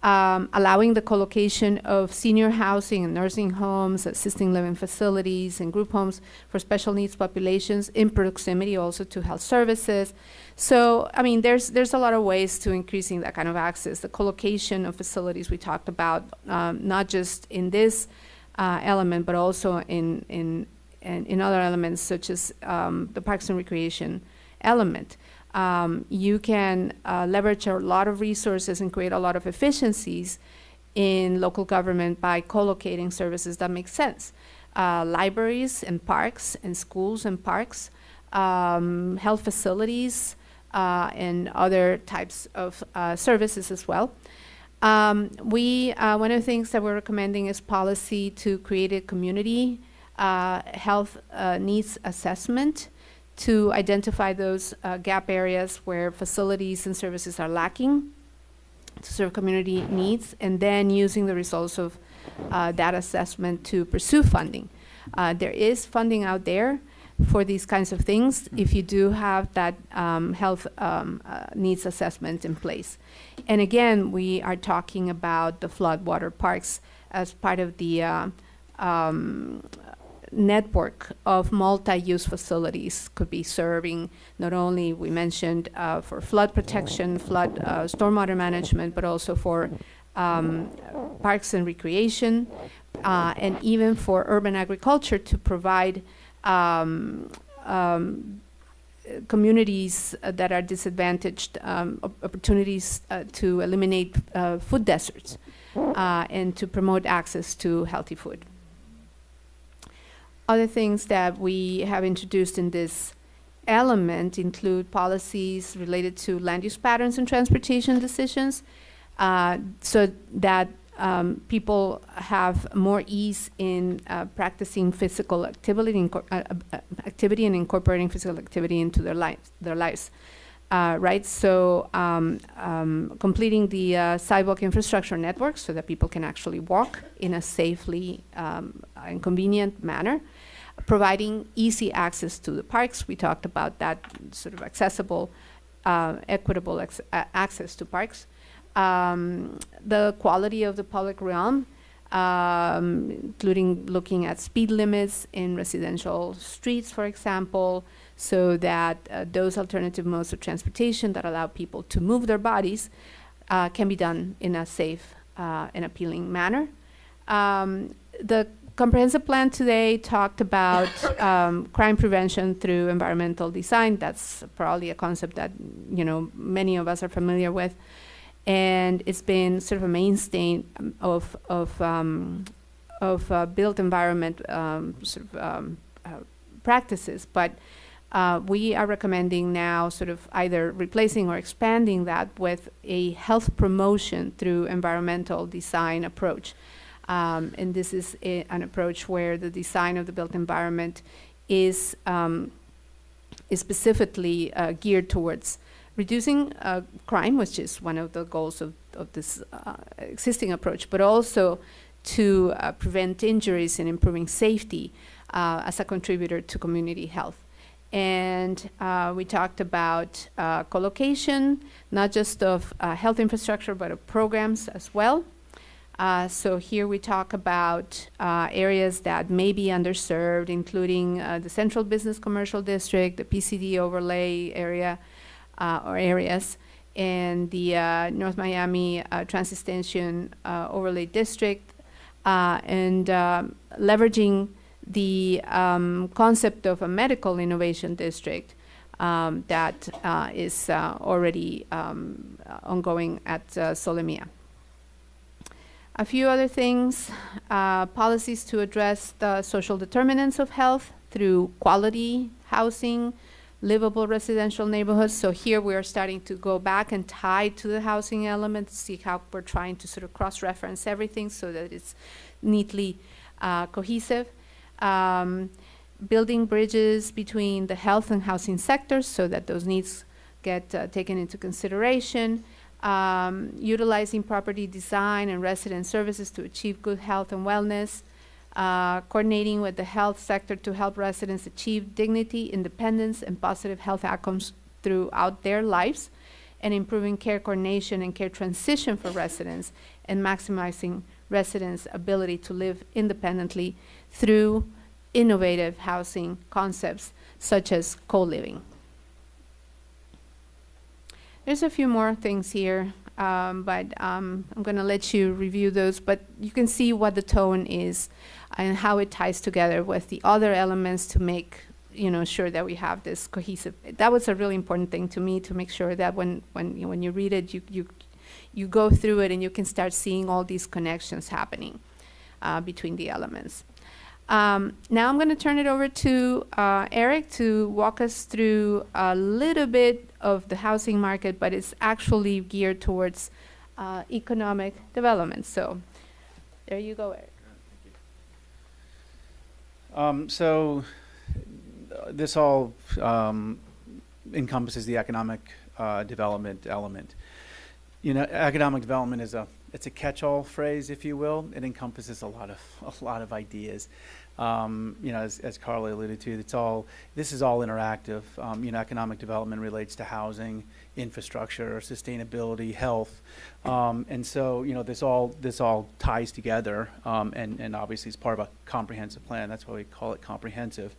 allowing the co-location of senior housing and nursing homes, assisting living facilities, and group homes for special needs populations in proximity also to health services. So, I mean, there's a lot of ways to increasing that kind of access. The co-location of facilities we talked about, not just in this element, but also in other elements such as the Parks and Recreation element. You can leverage a lot of resources and create a lot of efficiencies in local government by co-locating services that make sense. Libraries and parks and schools and parks, health facilities, and other types of services as well. One of the things that we're recommending is policy to create a community health needs assessment to identify those gap areas where facilities and services are lacking to serve community needs, and then using the results of that assessment to pursue funding. There is funding out there for these kinds of things if you do have that health needs assessment in place. And again, we are talking about the floodwater parks as part of the network of multi-use facilities could be serving not only, we mentioned, for flood protection, flood stormwater management, but also for parks and recreation, and even for urban agriculture to provide communities that are disadvantaged opportunities to eliminate food deserts and to promote access to healthy food. Other things that we have introduced in this element include policies related to land use patterns and transportation decisions, so that people have more ease in practicing physical activity, activity and incorporating physical activity into their lives. Right, so completing the sidewalk infrastructure network so that people can actually walk in a safely and convenient manner, providing easy access to the parks. We talked about that sort of accessible, equitable access to parks. The quality of the public realm, including looking at speed limits in residential streets, for example, so that those alternative modes of transportation that allow people to move their bodies can be done in a safe and appealing manner. The comprehensive plan today talked about crime prevention through environmental design. That's probably a concept that, you know, many of us are familiar with. And it's been sort of a mainstay of built environment practices. But we are recommending now sort of either replacing or expanding that with a health promotion through environmental design approach. And this is an approach where the design of the built environment is specifically geared towards reducing crime, which is one of the goals of this existing approach, but also to prevent injuries and improving safety as a contributor to community health. And we talked about co-location, not just of health infrastructure, but of programs as well. So here we talk about areas that may be underserved, including the Central Business Commercial District, the PCD overlay area, or areas, and the North Miami Transit Station Overlay District, and leveraging the concept of a medical innovation district that is already ongoing at Solemia. A few other things, policies to address the social determinants of health through quality housing, livable residential neighborhoods. So here we are starting to go back and tie to the housing element, see how we're trying to sort of cross-reference everything so that it's neatly cohesive. Building bridges between the health and housing sectors so that those needs get taken into consideration. Utilizing property design and resident services to achieve good health and wellness. Coordinating with the health sector to help residents achieve dignity, independence, and positive health outcomes throughout their lives, and improving care coordination and care transition for residents, and maximizing residents' ability to live independently through innovative housing concepts such as co-living. There's a few more things here, but I'm going to let you review those, but you can see what the tone is and how it ties together with the other elements to make, sure that we have this cohesive. That was a really important thing to me, to make sure that when you read it, you go through it and you can start seeing all these connections happening between the elements. Now I'm going to turn it over to Eric to walk us through a little bit of the housing market, but it's actually geared towards economic development. So there you go, Eric. So this all encompasses the economic development element. Economic development is it's a catch-all phrase, if you will. It encompasses a lot of ideas. As Carly alluded to, this is all interactive. Economic development relates to housing, infrastructure, sustainability, health, and so this all ties together, and obviously it's part of a comprehensive plan. That's why we call it comprehensive.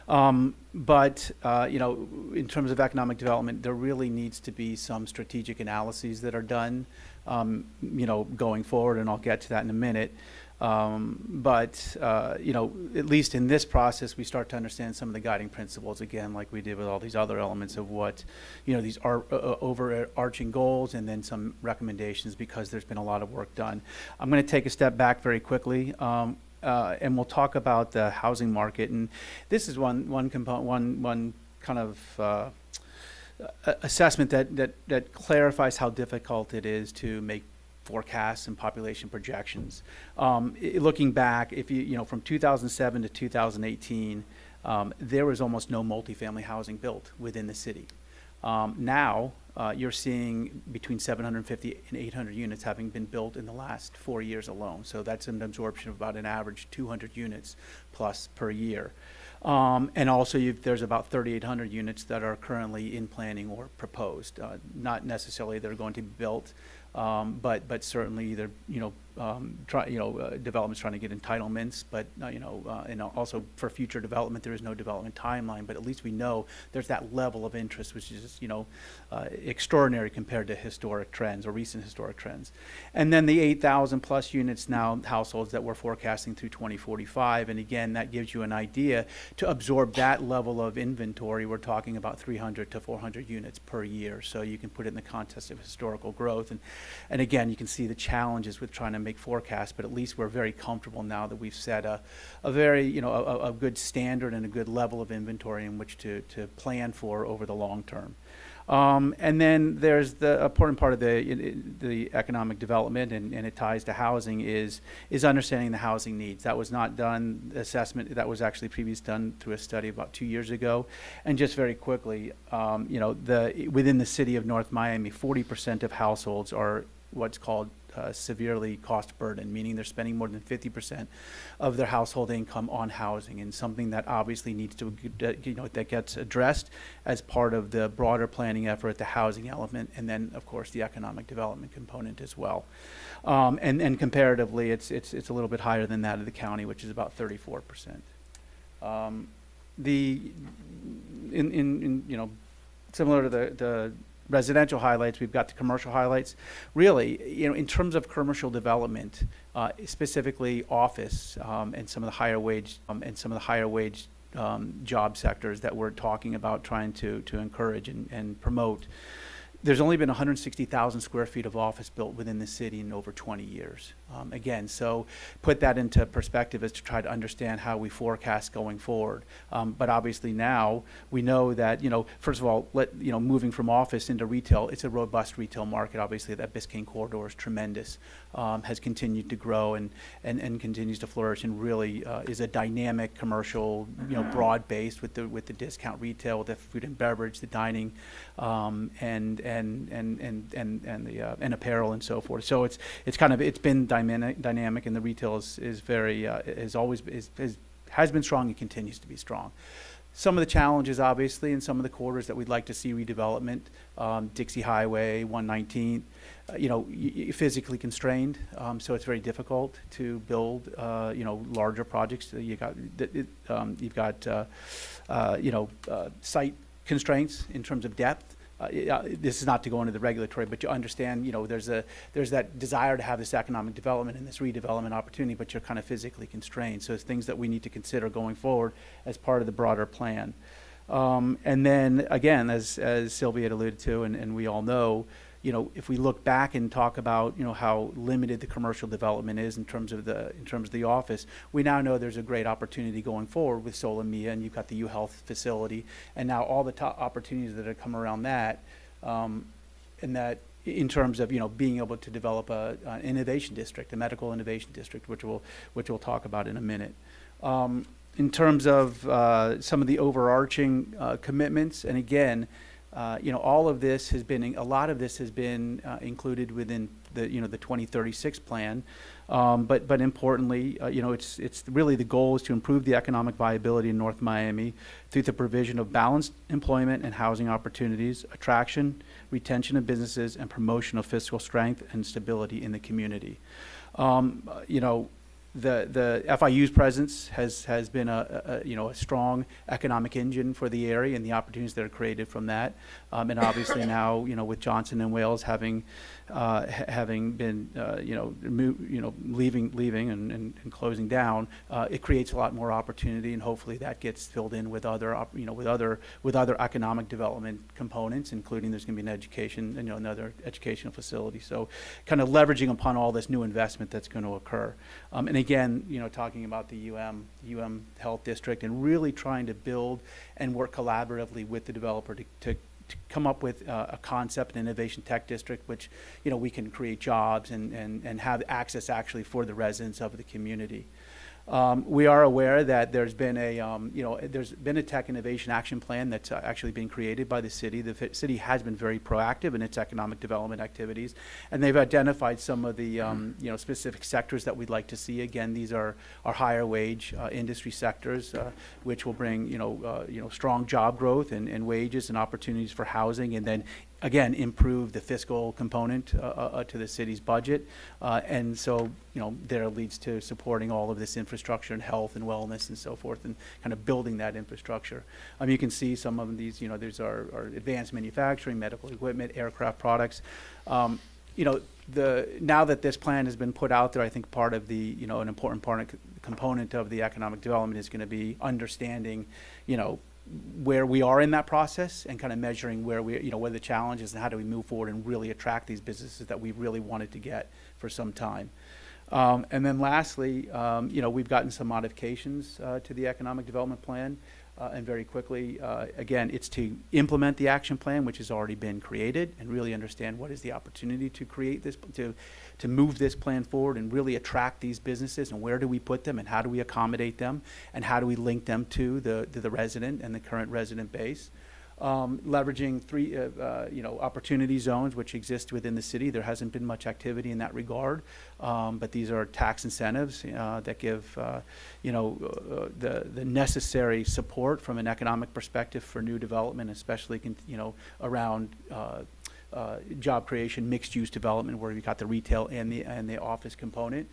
But in terms of economic development, there really needs to be some strategic analyses that are done, going forward, and I'll get to that in a minute. But at least in this process, we start to understand some of the guiding principles, again, like we did with all these other elements of what, these are overarching goals, and then some recommendations, because there's been a lot of work done. I'm going to take a step back very quickly, and we'll talk about the housing market. And this is one component, one kind of assessment that clarifies how difficult it is to make forecasts and population projections. Looking back, if from 2007 to 2018, there was almost no multifamily housing built within the city. Now, you're seeing between 750 and 800 units having been built in the last 4 years alone. So that's an absorption of about an average 200 units plus per year. And also there's about 3,800 units that are currently in planning or proposed. Not necessarily they're going to be built, but certainly either development's trying to get entitlements, but and also for future development there is no development timeline, but at least we know there's that level of interest, which is extraordinary compared to historic trends or recent historic trends. And then the 8,000 plus units now, households that we're forecasting through 2045, and again that gives you an idea to absorb that level of inventory. We're talking about 300 to 400 units per year, so you can put it in the context of historical growth. And again, you can see the challenges with trying to make forecasts, but at least we're very comfortable now that we've set a very, a good standard and a good level of inventory in which to plan for over the long term. And then there's the important part of the economic development, and it ties to housing, is understanding the housing needs. That was not done, assessment, that was actually previously done through a study about 2 years ago. And just very quickly, within the city of North Miami, 40% of households are what's called severely cost burden, meaning they're spending more than 50% of their household income on housing, and something that obviously needs to, that gets addressed as part of the broader planning effort, the housing element, and then of course the economic development component as well. And comparatively, it's a little bit higher than that of the county, which is about 34%. Similar to the residential highlights, we've got the commercial highlights. Really, in terms of commercial development, specifically office, and some of the higher wage job sectors that we're talking about trying to encourage and promote. there's only been 160,000 square feet of office built within the city in over 20 years. Again, so put that into perspective as to try to understand how we forecast going forward. But obviously now we know that, first of all, moving from office into retail, it's a robust retail market. Obviously, that Biscayne corridor is tremendous, has continued to grow and continues to flourish, and really is a dynamic commercial, broad-based with the discount retail, with the food and beverage, the dining, and apparel and so forth. So it's been dynamic, and the retail is very has been strong and continues to be strong. Some of the challenges, obviously, in some of the corridors that we'd like to see redevelopment, Dixie Highway, 119, physically constrained, so it's very difficult to build, larger projects. You've got site constraints in terms of depth. This is not to go into the regulatory, but you understand, there's that desire to have this economic development and this redevelopment opportunity, but you're kind of physically constrained. So it's things that we need to consider going forward as part of the broader plan. And then again, as Sylvia had alluded to, and we all know, if we look back and talk about, how limited the commercial development is in terms of the office, we now know there's a great opportunity going forward with Solomia, and you've got the UHealth facility, and now all the top opportunities that have come around that, and that in terms of, being able to develop an innovation district, a medical innovation district, which we'll talk about in a minute. In terms of some of the overarching commitments, and again, all of this has been, a lot of this has been included within the 2036 plan. But importantly, it's really the goal is to improve the economic viability in North Miami through the provision of balanced employment and housing opportunities, attraction, retention of businesses, and promotion of fiscal strength and stability in the community. The FIU's presence has been a strong economic engine for the area and the opportunities that are created from that. And obviously now, with Johnson and Wales having been, leaving and closing down, it creates a lot more opportunity, and hopefully that gets filled in with other, with other economic development components, including there's going to be an education, another educational facility. So kind of leveraging upon all this new investment that's going to occur. And again, talking about the UM Health District and really trying to build and work collaboratively with the developer to come up with a concept, an innovation tech district, which, we can create jobs and have access actually for the residents of the community. We are aware that there's been a tech innovation action plan that's actually been created by the city. The city has been very proactive in its economic development activities, and they've identified some of the specific sectors that we'd like to see. Again, these are higher wage industry sectors, which will bring strong job growth and wages and opportunities for housing, and then again, improve the fiscal component to the city's budget. And so, there leads to supporting all of this infrastructure and health and wellness and so forth, and kind of building that infrastructure. You can see some of these, there's our advanced manufacturing, medical equipment, aircraft products. Now that this plan has been put out there, I think part of the, an important component of the economic development is going to be understanding, where we are in that process and kind of measuring where where the challenge is and how do we move forward and really attract these businesses that we really wanted to get for some time. And then lastly, we've gotten some modifications to the economic development plan. And very quickly, again, it's to implement the action plan, which has already been created, and really understand what is the opportunity to create this, to move this plan forward and really attract these businesses, and where do we put them, and how do we accommodate them, and how do we link them to the resident and the current resident base. Leveraging three, opportunity zones which exist within the city. There hasn't been much activity in that regard, but these are tax incentives that give, the necessary support from an economic perspective for new development, especially, around job creation, mixed-use development, where you've got the retail and the office component.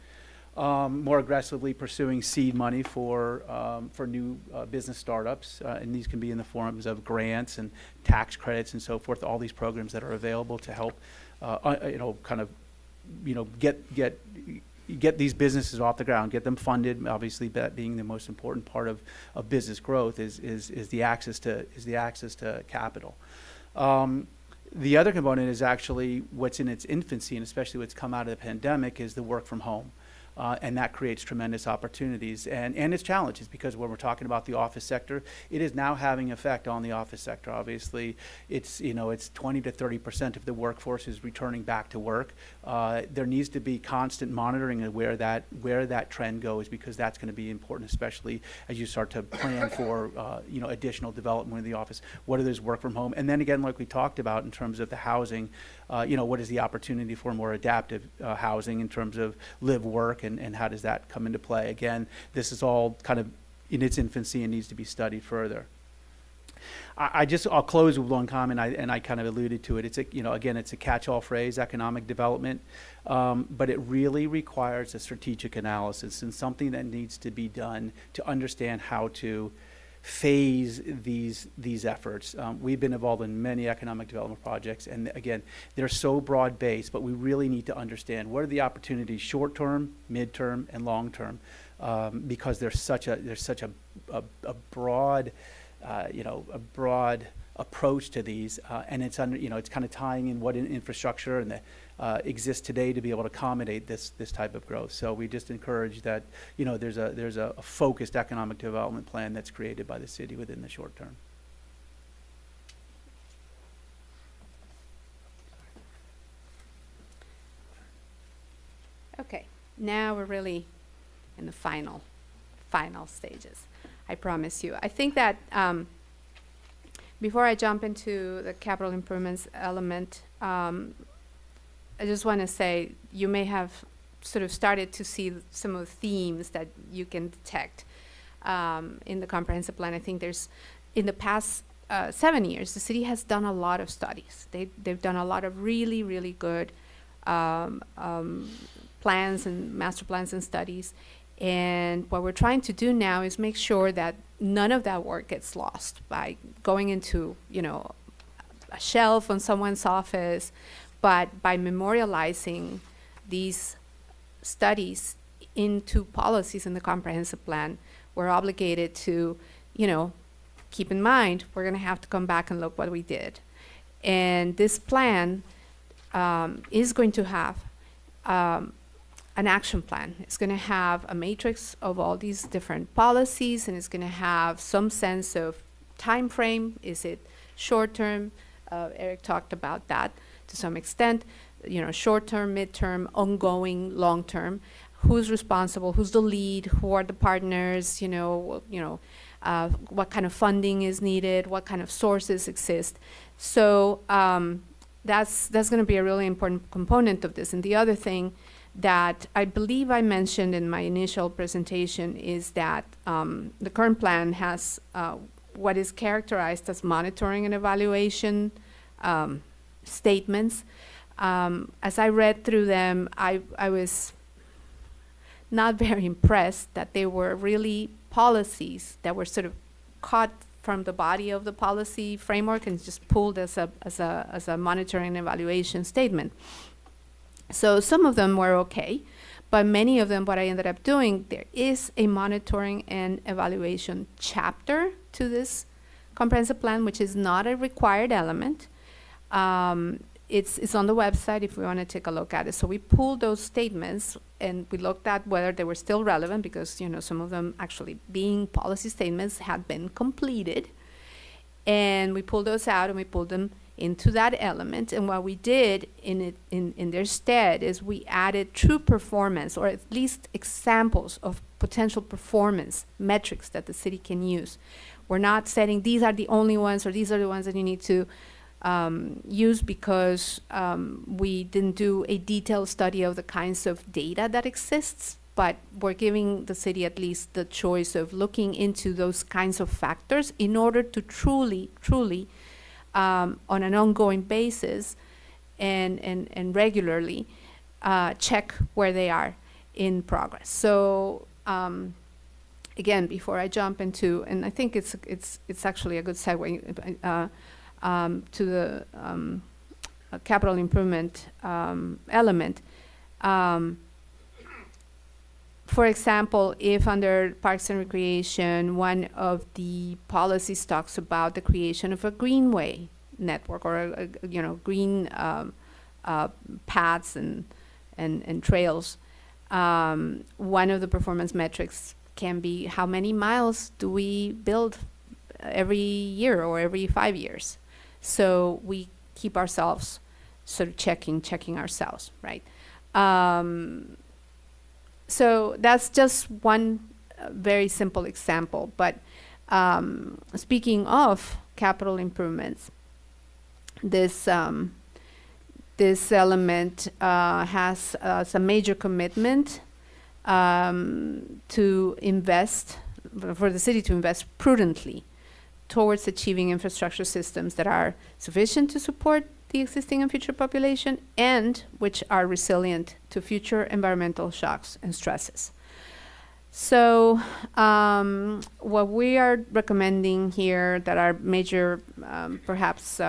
More aggressively pursuing seed money for new business startups, and these can be in the forms of grants and tax credits and so forth. All these programs that are available to help, get these businesses off the ground, get them funded. Obviously, that being the most important part of business growth is the access to capital. The other component is actually what's in its infancy, and especially what's come out of the pandemic, is the work from home. And that creates tremendous opportunities and its challenges, because when we're talking about the office sector, it is now having effect on the office sector. Obviously, it's 20 to 30% of the workforce is returning back to work. There needs to be constant monitoring of where that trend goes, because that's going to be important, especially as you start to plan for additional development in the office. What are those work from home? And then again, like we talked about in terms of the housing, what is the opportunity for more adaptive housing in terms of live, work, and how does that come into play? Again, this is all kind of in its infancy and needs to be studied further. I'll close with one comment, and I kind of alluded to it. It's it's a catch-all phrase, economic development, but it really requires a strategic analysis and something that needs to be done to understand how to phase these efforts. We've been involved in many economic development projects, and again, they're so broad-based, but we really need to understand what are the opportunities short-term, mid-term, and long-term, because there's such a broad approach to these, and it's it's kind of tying in what infrastructure and exists today to be able to accommodate this type of growth. So we just encourage that there's a focused economic development plan that's created by the city within the short term. Okay, now we're really in the final stages, I promise you. I think that before I jump into the capital improvements element, I just want to say you may have sort of started to see some of the themes that you can detect in the comprehensive plan. I think there's, in the past 7 years, the city has done a lot of studies. They've done a lot of really, really good plans and master plans and studies. And what we're trying to do now is make sure that none of that work gets lost by going into, a shelf on someone's office, but by memorializing these studies into policies in the comprehensive plan, we're obligated to, keep in mind, we're going to have to come back and look what we did. And this plan is going to have an action plan. It's going to have a matrix of all these different policies, and it's going to have some sense of time frame. Is it short term? Eric talked about that to some extent. Short term, mid-term, ongoing, long term. Who's responsible? Who's the lead? Who are the partners? What kind of funding is needed? What kind of sources exist? So that's going to be a really important component of this. And the other thing that I believe I mentioned in my initial presentation is that the current plan has what is characterized as monitoring and evaluation statements. As I read through them, I was not very impressed that they were really policies that were sort of cut from the body of the policy framework and just pulled as a monitoring and evaluation statement. So some of them were okay, but many of them, what I ended up doing, there is a monitoring and evaluation chapter to this comprehensive plan, which is not a required element. It's on the website if we want to take a look at it. So we pulled those statements and we looked at whether they were still relevant, because some of them actually being policy statements had been completed. And we pulled those out and we pulled them into that element. And what we did in their stead is we added true performance, or at least examples of potential performance metrics that the city can use. We're not saying these are the only ones or these are the ones that you need to use, because we didn't do a detailed study of the kinds of data that exists, but we're giving the city at least the choice of looking into those kinds of factors in order to truly on an ongoing basis and regularly check where they are in progress. So again, before I jump into, and I think it's actually a good segue to the capital improvement element. For example, if under Parks and Recreation, one of the policies talks about the creation of a greenway network or green paths and trails. One of the performance metrics can be how many miles do we build every year or every 5 years. So we keep ourselves sort of checking ourselves, right? So that's just one very simple example. But speaking of capital improvements, this element has some major commitment to invest, for the city to invest prudently towards achieving infrastructure systems that are sufficient to support the existing and future population and which are resilient to future environmental shocks and stresses. So what we are recommending here that are major, perhaps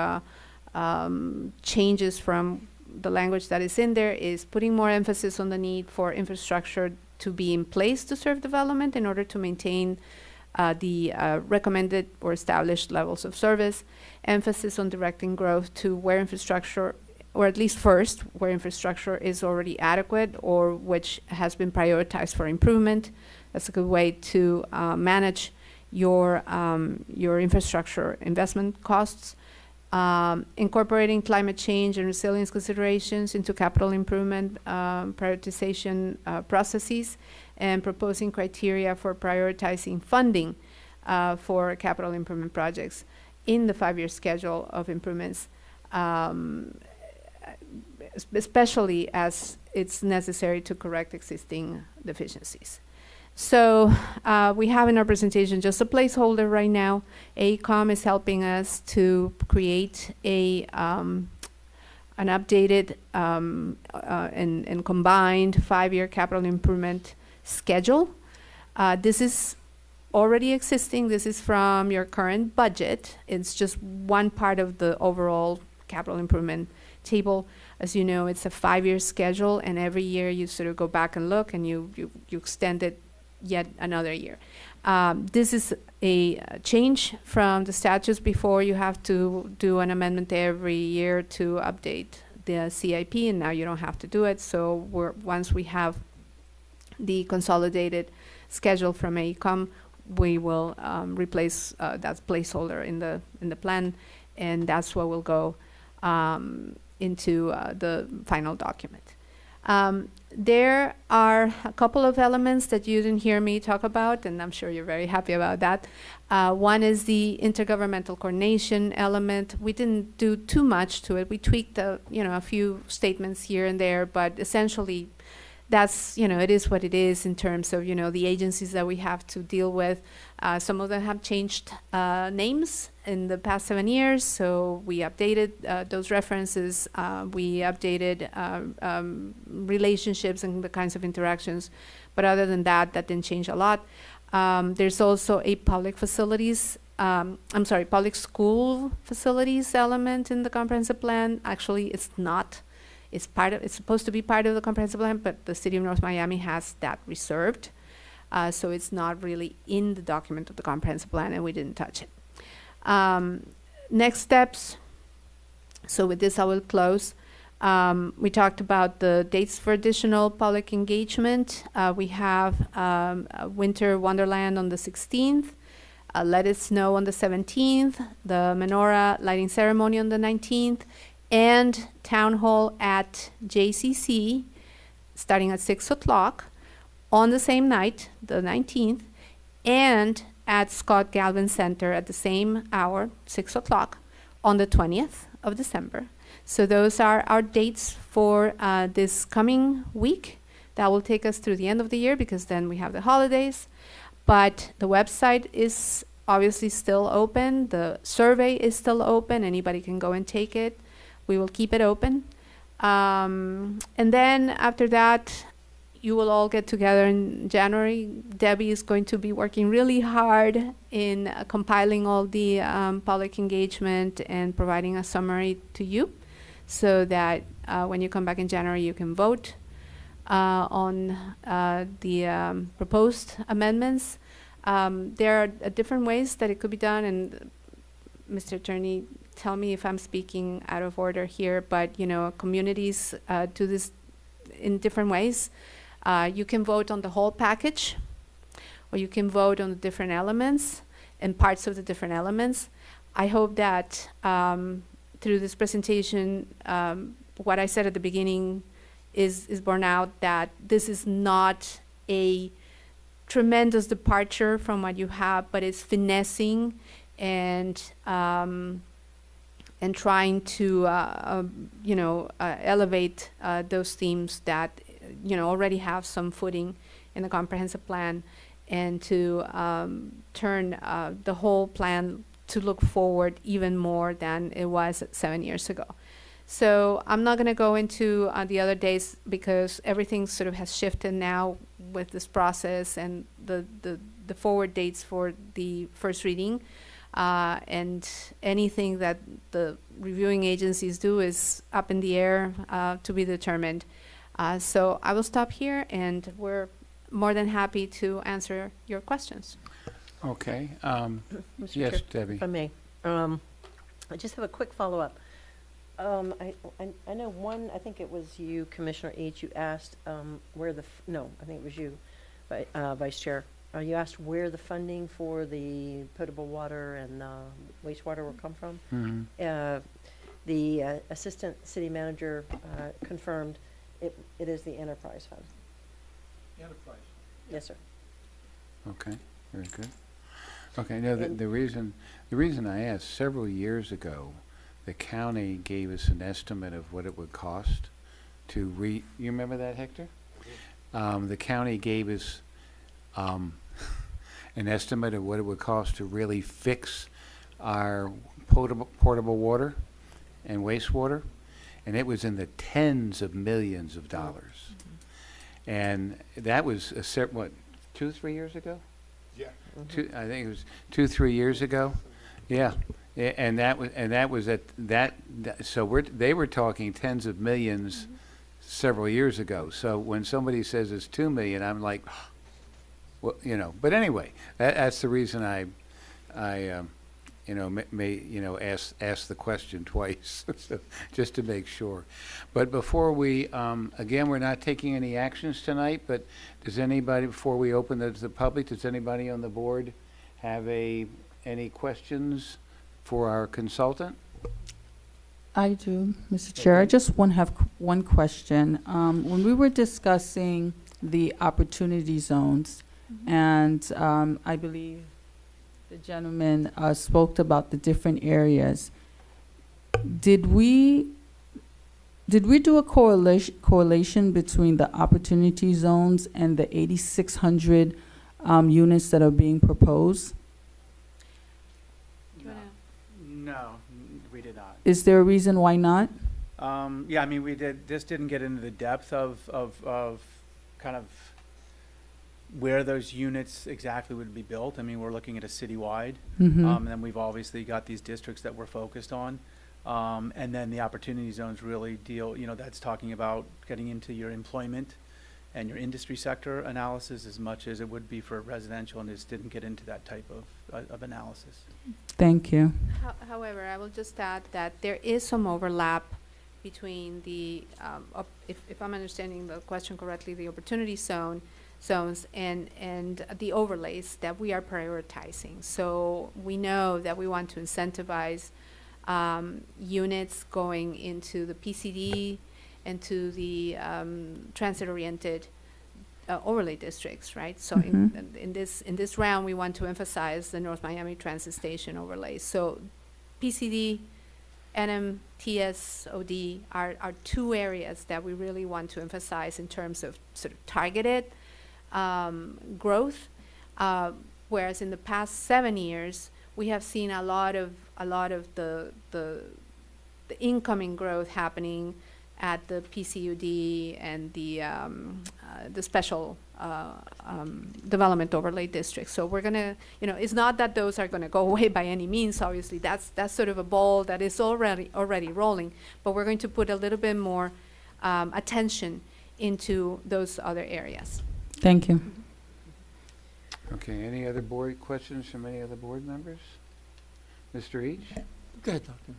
changes from the language that is in there is putting more emphasis on the need for infrastructure to be in place to serve development in order to maintain the recommended or established levels of service, emphasis on directing growth to where infrastructure, or at least first, where infrastructure is already adequate or which has been prioritized for improvement. That's a good way to manage your infrastructure investment costs. Incorporating climate change and resilience considerations into capital improvement prioritization processes, and proposing criteria for prioritizing funding for capital improvement projects in the 5-year schedule of improvements, especially as it's necessary to correct existing deficiencies. So we have in our presentation just a placeholder right now. AECOM is helping us to create an updated and combined 5-year capital improvement schedule. This is already existing. This is from your current budget. It's just one part of the overall capital improvement table. As you know, it's a 5-year schedule, and every year you sort of go back and look, and you extend it yet another year. This is a change from the statutes before. You have to do an amendment every year to update the CIP, and now you don't have to do it. So once we have the consolidated schedule from AECOM, we will replace that placeholder in the plan, and that's what will go into the final document. There are a couple of elements that you didn't hear me talk about, and I'm sure you're very happy about that. One is the intergovernmental coordination element. We didn't do too much to it. We tweaked a few statements here and there, but essentially that's, it is what it is in terms of, the agencies that we have to deal with. Some of them have changed names in the past 7 years, so we updated those references. We updated relationships and the kinds of interactions. But other than that, that didn't change a lot. There's also a public school facilities element in the comprehensive plan. Actually, it's not. It's supposed to be part of the comprehensive plan, but the City of North Miami has that reserved. So it's not really in the document of the comprehensive plan, and we didn't touch it. Next steps. So with this, I will close. We talked about the dates for additional public engagement. We have Winter Wonderland on the 16th, Let It Snow on the 17th, the Menorah lighting ceremony on the 19th, and Town Hall at JCC starting at 6 o'clock on the same night, the 19th, and at Scott Galvin Center at the same hour, 6 o'clock, on the 20th of December. So those are our dates for this coming week. That will take us through the end of the year because then we have the holidays. But the website is obviously still open. The survey is still open. Anybody can go and take it. We will keep it open. And then after that, you will all get together in January. Debbie is going to be working really hard in compiling all the public engagement and providing a summary to you so that when you come back in January, you can vote on the proposed amendments. There are different ways that it could be done, and Mr. Attorney tell me if I'm speaking out of order here, but, you know, communities do this in different ways. You can vote on the whole package, or you can vote on the different elements and parts of the different elements. I hope that through this presentation, what I said at the beginning is borne out, that this is not a tremendous departure from what you have, but it's finessing and trying to elevate those themes that already have some footing in the comprehensive plan, and to turn the whole plan to look forward even more than it was 7 years ago. So I'm not going to go into the other days, because everything sort of has shifted now with this process and the forward dates for the first reading. And anything that the reviewing agencies do is up in the air to be determined. So I will stop here, and we're more than happy to answer your questions. Okay. Mr. Yes, Chair, Debbie. If I may, I just have a quick follow-up. I know I think it was you, Commissioner H., you asked where the, no, I think it was you, Vice Chair. You asked where the funding for the potable water and wastewater will come from. Mhm. The Assistant City Manager confirmed it is the enterprise fund. Enterprise. Yes, sir. Okay, very good. Okay, no, the reason I asked, several years ago, the county gave us an estimate of what it would cost to you remember that, Hector? The county gave us an estimate of what it would cost to really fix our portable water and wastewater, and it was in the tens of millions of dollars. And that was what, 2-3 years ago? Yeah. I think it was 2-3 years ago. Yeah, and that was at that. So they were talking tens of millions several years ago. So when somebody says it's 2 million, I'm like, well, But anyway, that's the reason I ask the question twice, so, just to make sure. But before we, again, we're not taking any actions tonight, but does anybody, before we open it to the public, does anybody on the board have any questions for our consultant? I do, Mr. Chair. I just have one question. When we were discussing the opportunity zones, and I believe the gentleman spoke about the different areas, did we do a correlation between the opportunity zones and the 8,600 units that are being proposed? No, we did not. Is there a reason why not? Yeah, I mean, this didn't get into the depth of kind of where those units exactly would be built. I mean, we're looking at a citywide, and then we've obviously got these districts that we're focused on. And then the opportunity zones really deal, that's talking about getting into your employment and your industry sector analysis as much as it would be for residential, and this didn't get into that type of analysis. Thank you. However, I will just add that there is some overlap between the, if I'm understanding the question correctly, the opportunity zones and the overlays that we are prioritizing. So we know that we want to incentivize units going into the PCD and to the transit-oriented overlay districts, right? So in this round, we want to emphasize the North Miami Transit Station overlays. So PCD, NM, TSOD are two areas that we really want to emphasize in terms of sort of targeted growth, whereas in the past 7 years, we have seen a lot of the incoming growth happening at the PCUD and the special development overlay districts. So we're gonna, it's not that those are gonna go away by any means. Obviously, that's sort of a ball that is already rolling. But we're going to put a little bit more attention into those other areas. Thank you. Okay, any other board questions from any other board members? Mr. Each? Go ahead, Doctor.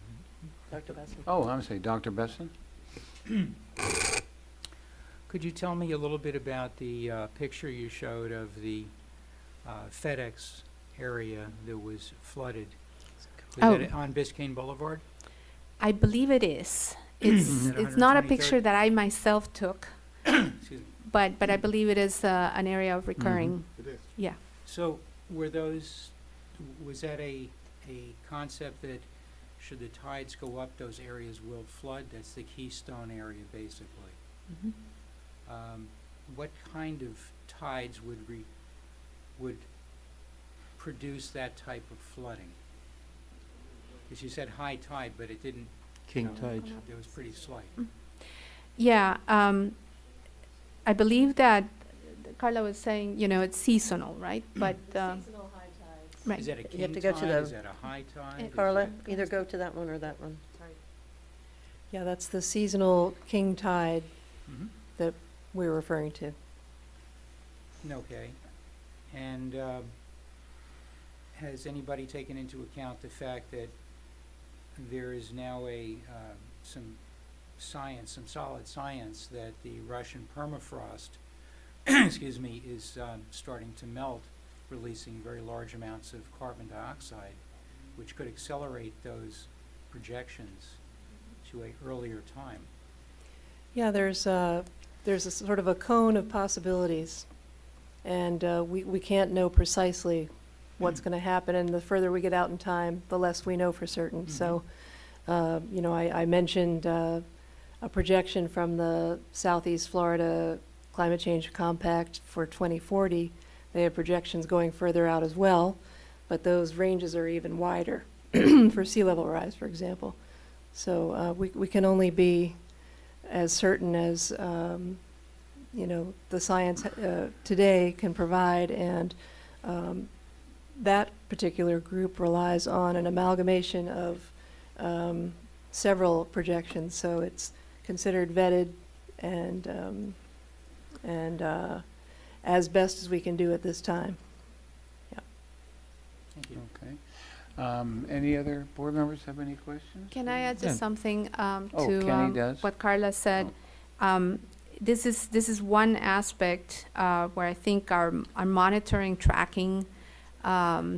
Dr. Besson? Oh, I'm sorry, Dr. Besson? Could you tell me a little bit about the picture you showed of the FedEx area that was flooded? Oh. Was it on Biscayne Boulevard? I believe it is. Is it It's not a 123rd? picture that I myself took, Excuse me. but I believe it is an area of recurring. It is. Yeah. So was that a concept that should the tides go up, those areas will flood? That's the Keystone area, basically. Mhm. What kind of tides would produce that type of flooding? Because you said high tide, but it didn't, King No. tides. it was pretty slight. Yeah, I believe that Carla was saying, it's seasonal, right? But, right. Is that a You have king to go to tide? the- Is that a high tide? Is Carla, that- either go to that one or that one. Yeah, that's the seasonal king tide Mhm. that we're referring to. Okay. And has anybody taken into account the fact that there is now some solid science that the Russian permafrost, excuse me, is starting to melt, releasing very large amounts of carbon dioxide, which could accelerate those projections to a earlier time? Yeah, there's a sort of a cone of possibilities, and we can't know precisely what's going to happen, and the further we get out in time, the less we know for certain. So, I mentioned a projection from the Southeast Florida Climate Change Compact for 2040. They have projections going further out as well, but those ranges are even wider for sea level rise, for example. So we can only be as certain as the science today can provide, and that particular group relies on an amalgamation of several projections. So it's considered vetted and as best as we can do at this time. Thank you. Okay. Any other board members have any questions? Can I add Yeah. just something Oh, to Kenny does. what Carla said? This is one aspect where I think our monitoring, tracking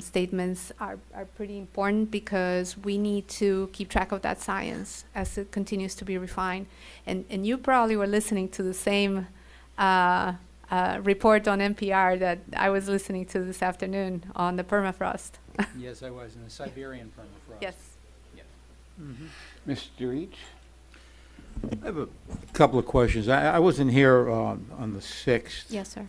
statements are pretty important, because we need to keep track of that science as it continues to be refined. And you probably were listening to the same report on NPR that I was listening to this afternoon on the permafrost. Yes, I was, in the Siberian permafrost. Yes. Mr. Each? I have a couple of questions. I wasn't here on the 6th. Yes, sir.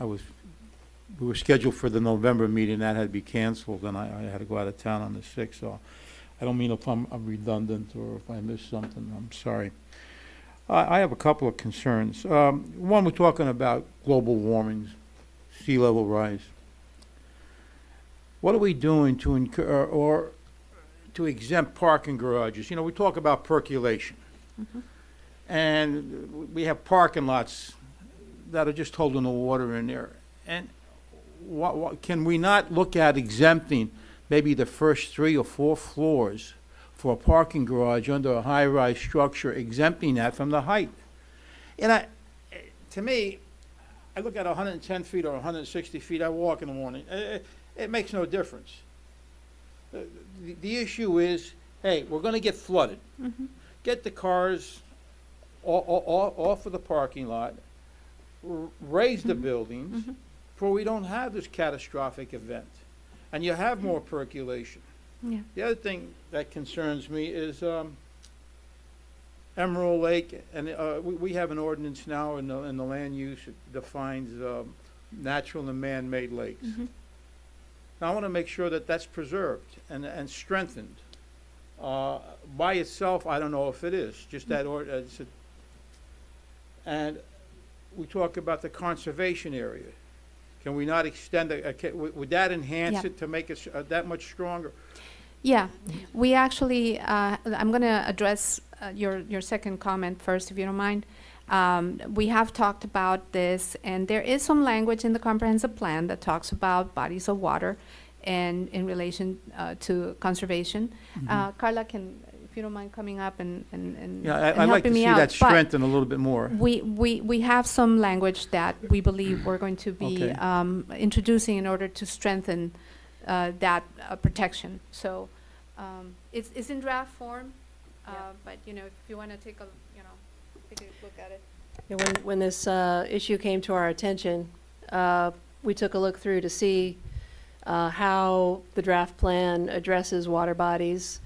We were scheduled for the November meeting, that had to be canceled, and I had to go out of town on the 6th, so I don't mean if I'm redundant or if I missed something, I'm sorry. I have a couple of concerns. One, we're talking about global warming, sea level rise. What are we doing to or to exempt parking garages? We talk about percolation. Mhm. And we have parking lots that are just holding the water in there. And can we not look at exempting maybe the first 3 or 4 floors for a parking garage under a high-rise structure, exempting that from the height? And to me, I look at 110 feet or 160 feet, I walk in the morning, it makes no difference. The issue is, hey, we're gonna get flooded. Mhm. Get the cars off of the parking lot, raise the buildings, Mhm. for we don't have this catastrophic event. And you have more percolation. Yeah. The other thing that concerns me is Emerald Lake, and we have an ordinance now in the land use that defines natural and man-made lakes. Mhm. Now, I want to make sure that that's preserved and strengthened. By itself, I don't know if it is, just that, and we talk about the conservation area. Can we not extend, would that enhance Yeah. it to make it that much stronger? Yeah, we actually, I'm going to address your second comment first, if you don't mind. We have talked about this, and there is some language in the comprehensive plan that talks about bodies of water. and in relation to conservation. Carla can, if you don't mind coming up and Yeah, and I'd like to helping me see out. that But strengthened a little bit more. we have some language that we believe we're going to be Okay. introducing in order to strengthen that protection. So it's in draft form, but, you know, if you want to take a look at it. Yeah, when this issue came to our attention, we took a look through to see how the draft plan addresses water bodies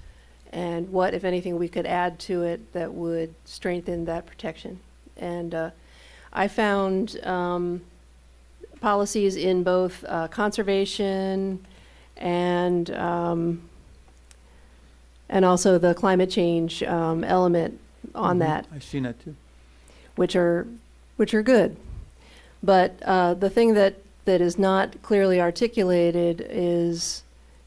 and what, if anything, we could add to it that would strengthen that protection. And I found policies in both conservation and also the climate change element on that, I've seen that too. which are good. But the thing that is not clearly articulated is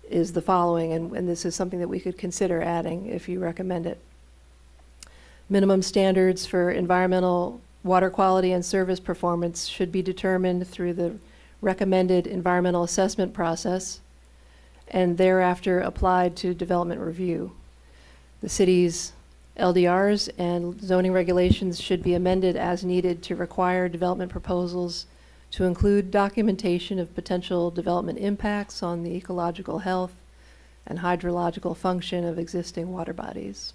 the following, and this is something that we could consider adding if you recommend it. Minimum standards for environmental, water quality, and service performance should be determined through the recommended environmental assessment process and thereafter applied to development review. The city's LDRs and zoning regulations should be amended as needed to require development proposals to include documentation of potential development impacts on the ecological health and hydrological function of existing water bodies.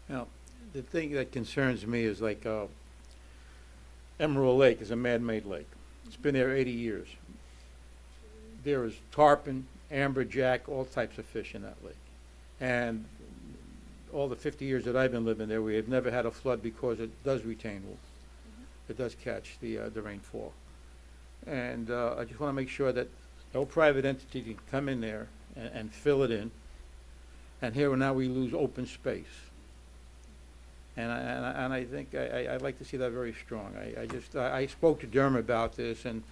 Now, the thing that concerns me is like Emerald Lake is a man-made lake. It's been there 80 years. There is tarpon, amberjack, all types of fish in that lake. And all the 50 years that I've been living there, we have never had a flood because it does retain water. It does catch the rainfall. And I just want to make sure that no private entity can come in there and fill it in. And here now we lose open space. And I think I'd like to see that very strong. I spoke to Dermot about this, and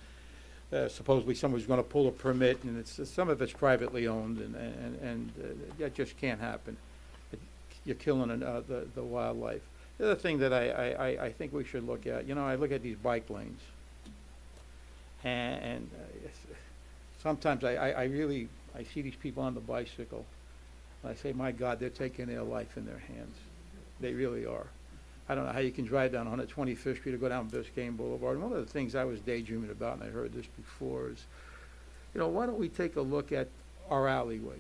supposedly someone's going to pull a permit, and some of it's privately owned, and that just can't happen. You're killing the wildlife. The other thing that I think we should look at, I look at these bike lanes, and sometimes I see these people on the bicycle, and I say, my God, they're taking their life in their hands. They really are. I don't know how you can drive down 125th Street or go down Biscayne Boulevard. And one of the things I was daydreaming about, and I heard this before, is, why don't we take a look at our alleyways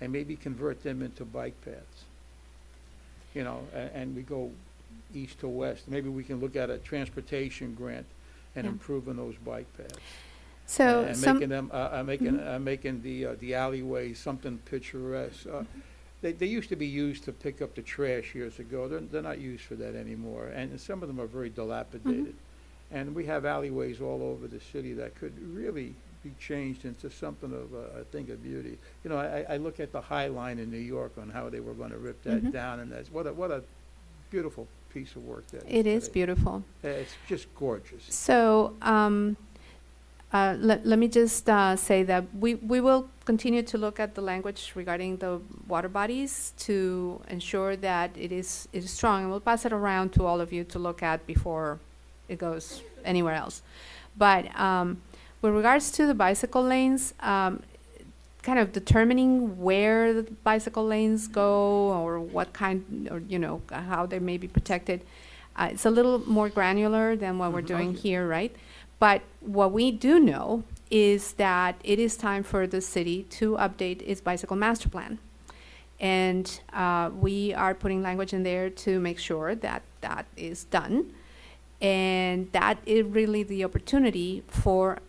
and maybe convert them into bike paths? And we go east to west. Maybe we can look at a transportation grant and improving those bike paths. So And some, making them, making the alleyways something picturesque. They used to be used to pick up the trash years ago. They're not used for that anymore, and some of them are very dilapidated. And we have alleyways all over the city that could really be changed into something of a thing of beauty. I look at the High Line in New York on how they were going to rip that down, and that's what a beautiful piece of work that is. it is today. beautiful. It's just gorgeous. So let me just say that we will continue to look at the language regarding the water bodies to ensure that it is strong, and we'll pass it around to all of you to look at before it goes anywhere else. But with regards to the bicycle lanes, kind of determining where the bicycle lanes go or what kind, or how they may be protected, it's a little more granular than what we're doing here, right? But what we do know is that it is time for the city to update its bicycle master plan. And we are putting language in there to make sure that that is done. And that is really the opportunity for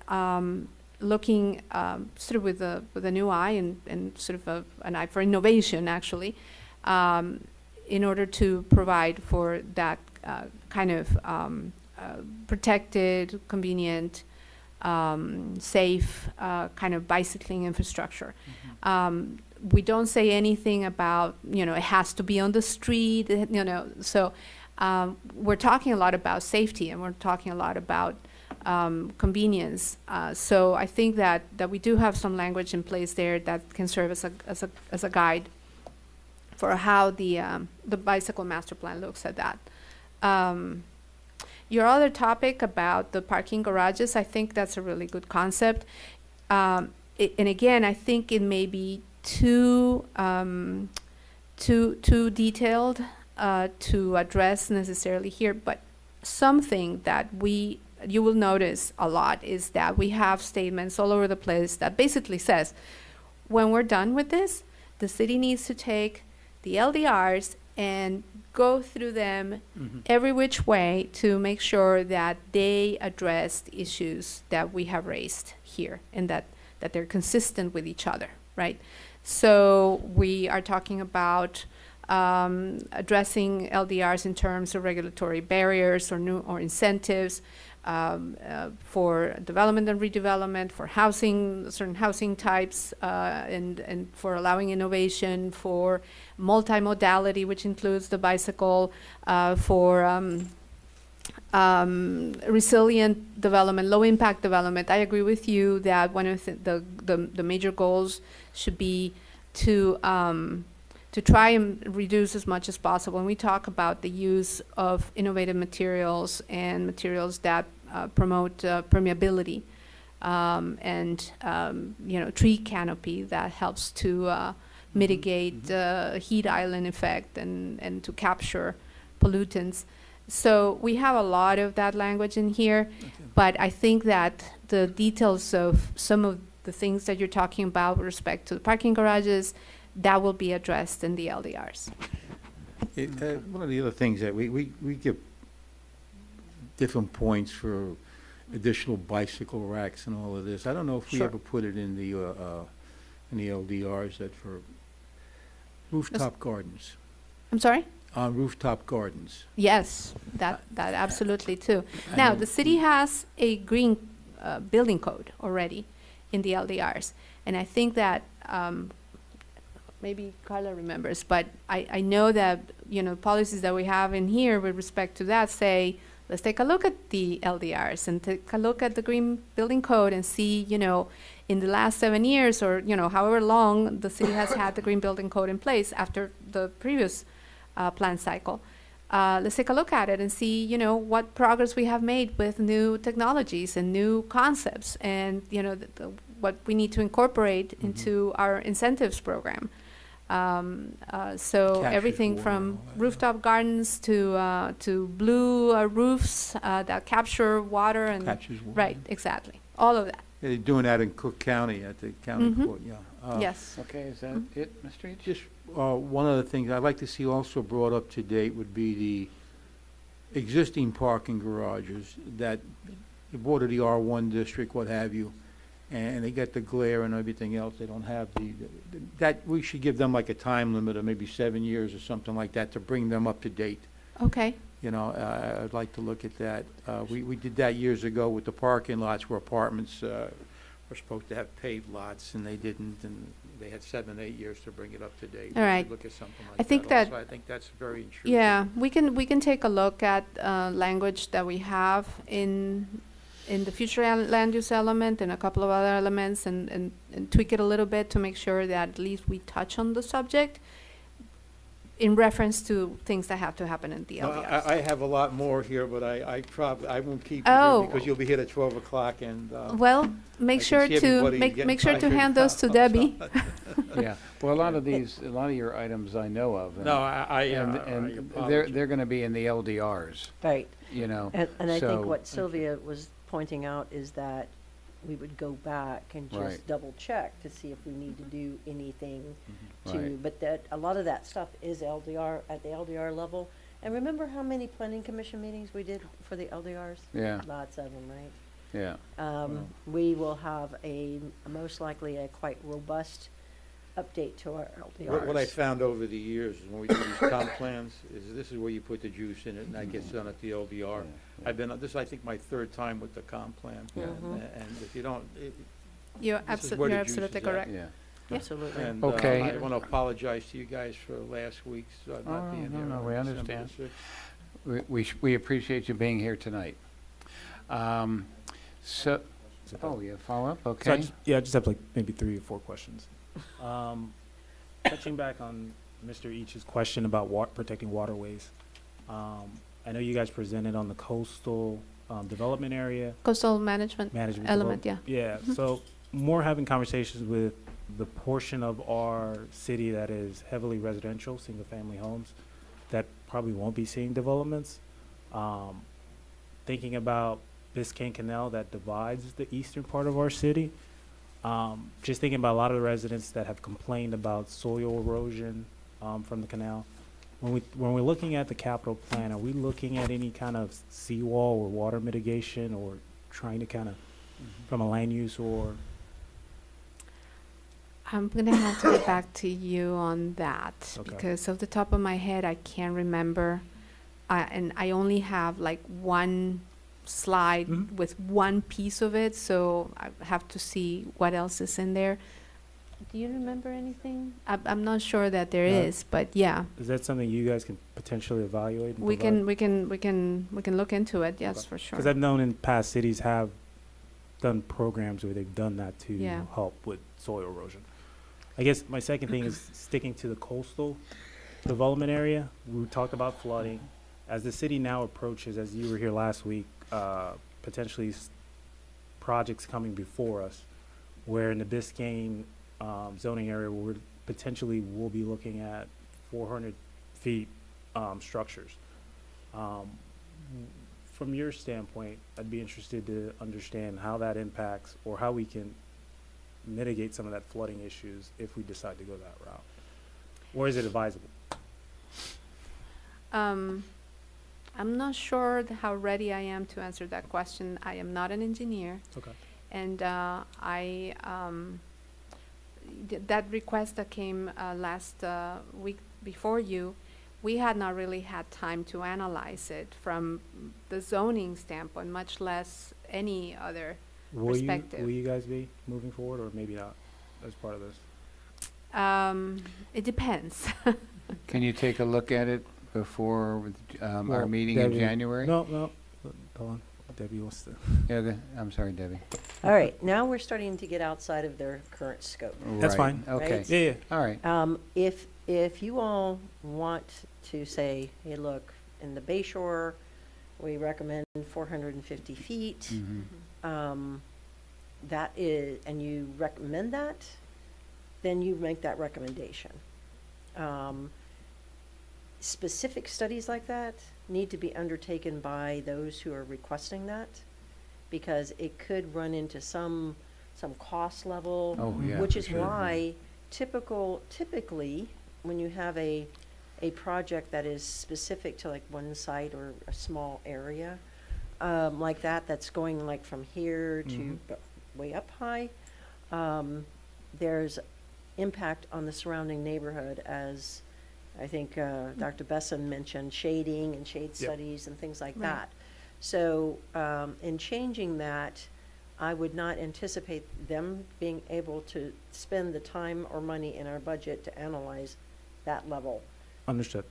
looking sort of with a new eye and sort of an eye for innovation, actually, in order to provide for that kind of protected, convenient, safe kind of bicycling infrastructure. We don't say anything about, it has to be on the street, so we're talking a lot about safety, and we're talking a lot about convenience. So I think that we do have some language in place there that can serve as a guide for how the bicycle master plan looks at that. Your other topic about the parking garages, I think that's a really good concept. And again, I think it may be too detailed to address necessarily here, but something that you will notice a lot is that we have statements all over the place that basically says, when we're done with this, the city needs to take the LDRs and go through them every which way to make sure that they address the issues that we have raised here and that they're consistent with each other, right? So we are talking about addressing LDRs in terms of regulatory barriers or incentives for development and redevelopment, for housing, certain housing types, and for allowing innovation, for multimodality, which includes the bicycle, for resilient development, low impact development. I agree with you that one of the major goals should be to try and reduce as much as possible. When we talk about the use of innovative materials and materials that promote permeability, and tree canopy that helps to mitigate heat island effect and to capture pollutants. So we have a lot of that language in here, but I think that the details of some of the things that you're talking about with respect to the parking garages, that will be addressed in the LDRs. One of the other things that we give different points for additional bicycle racks and all of this. I don't know if we Sure. ever put it in the LDRs that for rooftop gardens, I'm sorry? rooftop gardens. Yes, that absolutely too. Now, the city has a green building code already in the LDRs, and I think that maybe Carla remembers, but I know that policies that we have in here with respect to that say, let's take a look at the LDRs and take a look at the green building code and see, in the last 7 years or however long the city has had the green building code in place after the previous plan cycle. Let's take a look at it and see, what progress we have made with new technologies and new concepts and, what we need to incorporate into our incentives program. So Captures everything water from and all that, rooftop gardens to blue roofs that capture water and Captures water. right, exactly, all of that. Yeah, they're doing that in Cook County at the county Mhm. court, yeah. Yes. Okay, is that it, Mr. Each? Just one other thing I'd like to see also brought up to date would be the existing parking garages that the board of the R1 district, what have you, and they get the glare and everything else. They don't have that we should give them like a time limit of maybe 7 years or something like that to bring them up to date. Okay. I'd like to look at that. We did that years ago with the parking lots where apartments were supposed to have paved lots and they didn't, and they had 7, 8 years to bring it up to date. All We right. should look at something like I think that- also. I think that's very intrusive. Yeah, we can take a look at language that we have in the future land use element and a couple of other elements and tweak it a little bit to make sure that at least we touch on the subject in reference to things that have to happen in the No, LDRs. I have a lot more here, but I won't keep you Oh. here because you'll be here at 12 o'clock and. Well, make I can sure see to everybody getting make sure to tired hand those to now, Debbie. so- Yeah, well, a lot of your items I know of. and- No, I And apologize. they're gonna be in the LDRs, Right. you know. And I think so- what Sylvia was pointing out is that we would go back and Right. just double check to see if we need to do anything to, Right. but that, a lot of that stuff is LDR, at the LDR level. And remember how many planning commission meetings we did for the LDRs? Yeah, Lots of them, right? yeah. We will have most likely a quite robust update to our LDRs. What I found over the years is when we do these comp plans, is this is where you put the juice in it, and that gets done at the LDR. I've been, this is, I think, my 3rd time with the comp plan. Yeah. And if you don't, You're this is where the juice absolutely is at. correct. Yeah. Yeah. Absolutely. And Okay. I want to apologize to you guys for last week's Oh, not being no, here. no, on we December understand. the 6th. We appreciate you being here tonight. So, you follow up? So Okay. I just have like maybe 3 or 4 questions. Touching back on Mr. Each's question about protecting waterways. I know you guys presented on the coastal development area. Coastal management Management. element, yeah. Yeah, so more having conversations with the portion of our city that is heavily residential, single-family homes, that probably won't be seeing developments. Thinking about Biscayne Canal that divides the eastern part of our city. Just thinking about a lot of the residents that have complained about soil erosion from the canal. When we're looking at the capital plan, are we looking at any kind of seawall or water mitigation, or trying to kind of, from a land use or? I'm gonna have to get back to you on that, Okay. because off the top of my head, I can't remember. And I only have like one slide Mhm. with one piece of it, so I have to see what else is in there. Do you remember anything? I'm not sure that there Yeah. is, but yeah, Is that something you guys can potentially evaluate? we can look into it, yes, Okay. for sure. Because I've known in past cities have done programs where they've done that to Yeah. help with soil erosion. I guess my second thing is sticking to the coastal development area. We talked about flooding. As the city now approaches, as you were here last week, potentially projects coming before us, where in the Biscayne zoning area, we're potentially will be looking at 400 feet structures. From your standpoint, I'd be interested to understand how that impacts, or how we can mitigate some of that flooding issues if we decide to go that route. Or is it advisable? I'm not sure how ready I am to answer that question. I am not an engineer. Okay. And that request that came last week before you, we had not really had time to analyze it from the zoning standpoint, much less any other perspective. Will you guys be moving forward, or maybe not as part of this? It depends. Can you take a look at it before our Well, meeting in Debbie- January? No, hold on. Debbie wants to. Yeah, I'm sorry, Debbie. All right, now we're starting to get outside of their current scope. That's Right, fine. Okay, Right? Yeah, yeah. all right. If you all want to say, hey, look, in the Bay Shore, we recommend 450 feet, Mhm. that is, and you recommend that, then you make that recommendation. Specific studies like that need to be undertaken by those who are requesting that, because it could run into some cost level. Oh, yeah, Which for is sure. why typically, when you have a project that is specific to like one site or a small area, like that, that's going like from here to way up high, there's impact on the surrounding neighborhood, as I think Dr. Besson mentioned, shading and shade studies and things like Right. that. So in changing that, I would not anticipate them being able to spend the time or money in our budget to analyze that level. Understood.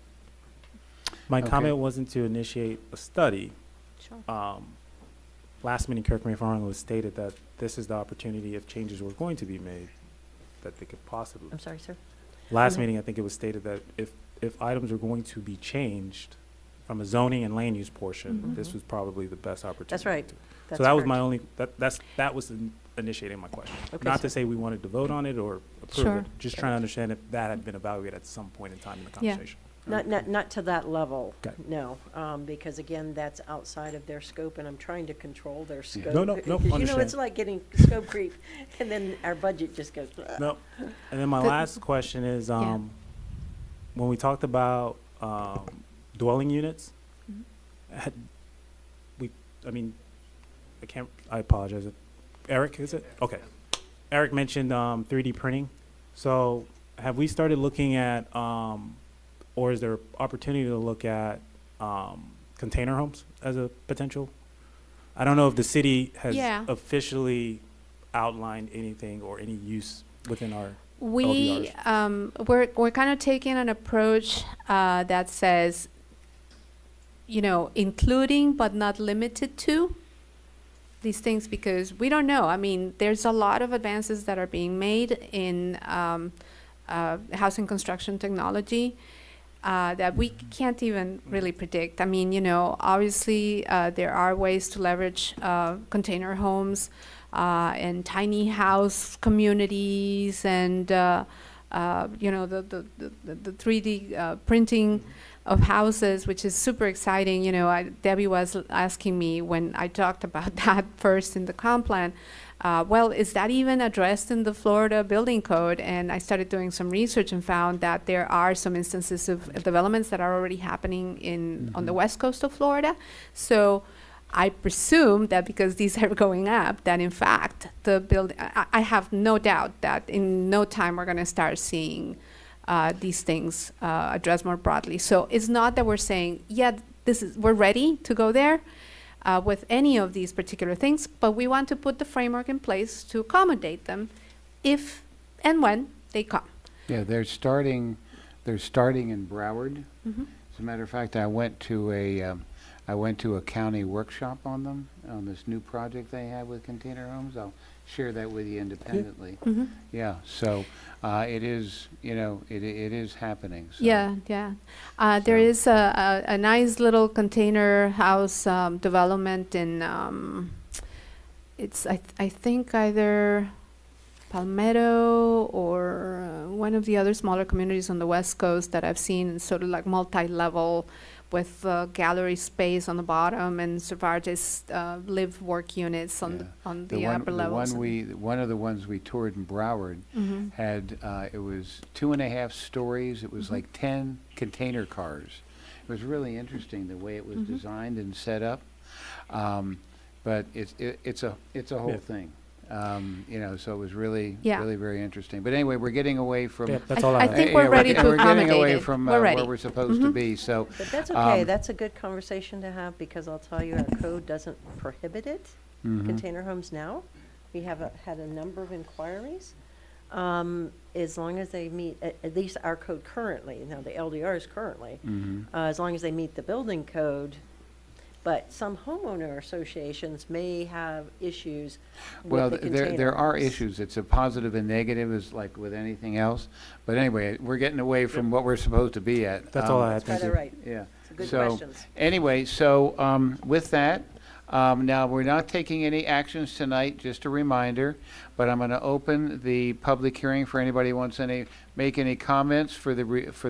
My Okay. comment wasn't to initiate a study. Sure. Last meeting, Kirk Farland was stated that this is the opportunity, if changes were going to be made, that they could possibly. I'm sorry, sir? Last Mhm. meeting, I think it was stated that if items are going to be changed from a zoning and land use portion, this Mhm. was probably the best opportunity. That's right. to- That's So that was my correct. only, that was initiating my question. Okay, Not sir. to say we wanted to vote on it or approve Sure. it, just trying to understand if that had been evaluated at some point in time in the Yeah. conversation. Not to that level, Okay. no, because again, that's outside of their scope, and I'm trying to control their scope. No, no, Because, you know, it's understand. like getting scope creep, and then our budget just goes. No. And then my The- last question is, Yeah. when we talked about dwelling units, Mhm. had I apologize. Eric, is it? Okay. Eric mentioned 3D printing. So have we started looking at, or is there opportunity to look at container homes as a potential? I don't know if the city has Yeah. officially outlined anything or any use within our We, we're kind of taking an approach that says, including but not limited to these things, because we don't know. I mean, there's a lot of advances that are being made in housing construction technology. that we can't even really predict. I mean, obviously, there are ways to leverage container homes and tiny house communities and, the 3D printing of houses, which is super exciting. Debbie was asking me when I talked about that first in the comp plan, well, is that even addressed in the Florida building code? And I started doing some research and found that there are some instances of developments that are already happening on the west coast of Florida. So I presume that because these are going up, that in fact, I have no doubt that in no time we're going to start seeing these things addressed more broadly. So it's not that we're saying, yeah, we're ready to go there with any of these particular things, but we want to put the framework in place to accommodate them if and when they come. Yeah, they're starting in Broward. Mhm. As a matter of fact, I went to a county workshop on them, on this new project they have with container homes. I'll share that with you independently. Mhm. Yeah, so it is, it is happening. So. Yeah. There is a nice little container house development in, it's I think either Palmetto or one of the other smaller communities on the West Coast that I've seen, sort of like multi-level with gallery space on the bottom and Servarges live work units on the upper levels. One of the ones we toured in Broward Mhm. had, it was 2.5 stories. It was like 10 container cars. It was really interesting the way it was designed and set up. But it's a whole Yeah. thing. So it was really, Yeah. really very interesting. But anyway, we're getting away from. Yeah, that's all I I have. think Yeah, we're ready to we're getting accommodate away it. from We're ready. where we're supposed to be. So But that's okay. Um, That's a good conversation to have because I'll tell you, our code doesn't prohibit it. mhm. Container homes now. We have had a number of inquiries. As long as they meet, at least our code currently, now the LDRs currently, Mhm. as long as they meet the building code. But some homeowner associations may have issues Well, with the container there are homes. issues. It's a positive and negative, as like with anything else. But anyway, we're getting away from what we're supposed to be at. That's all I had. That's Thank quite all you. right. Yeah. It's good So, questions. anyway, so with that, now we're not taking any actions tonight, just a reminder, but I'm going to open the public hearing for anybody who wants make any comments for the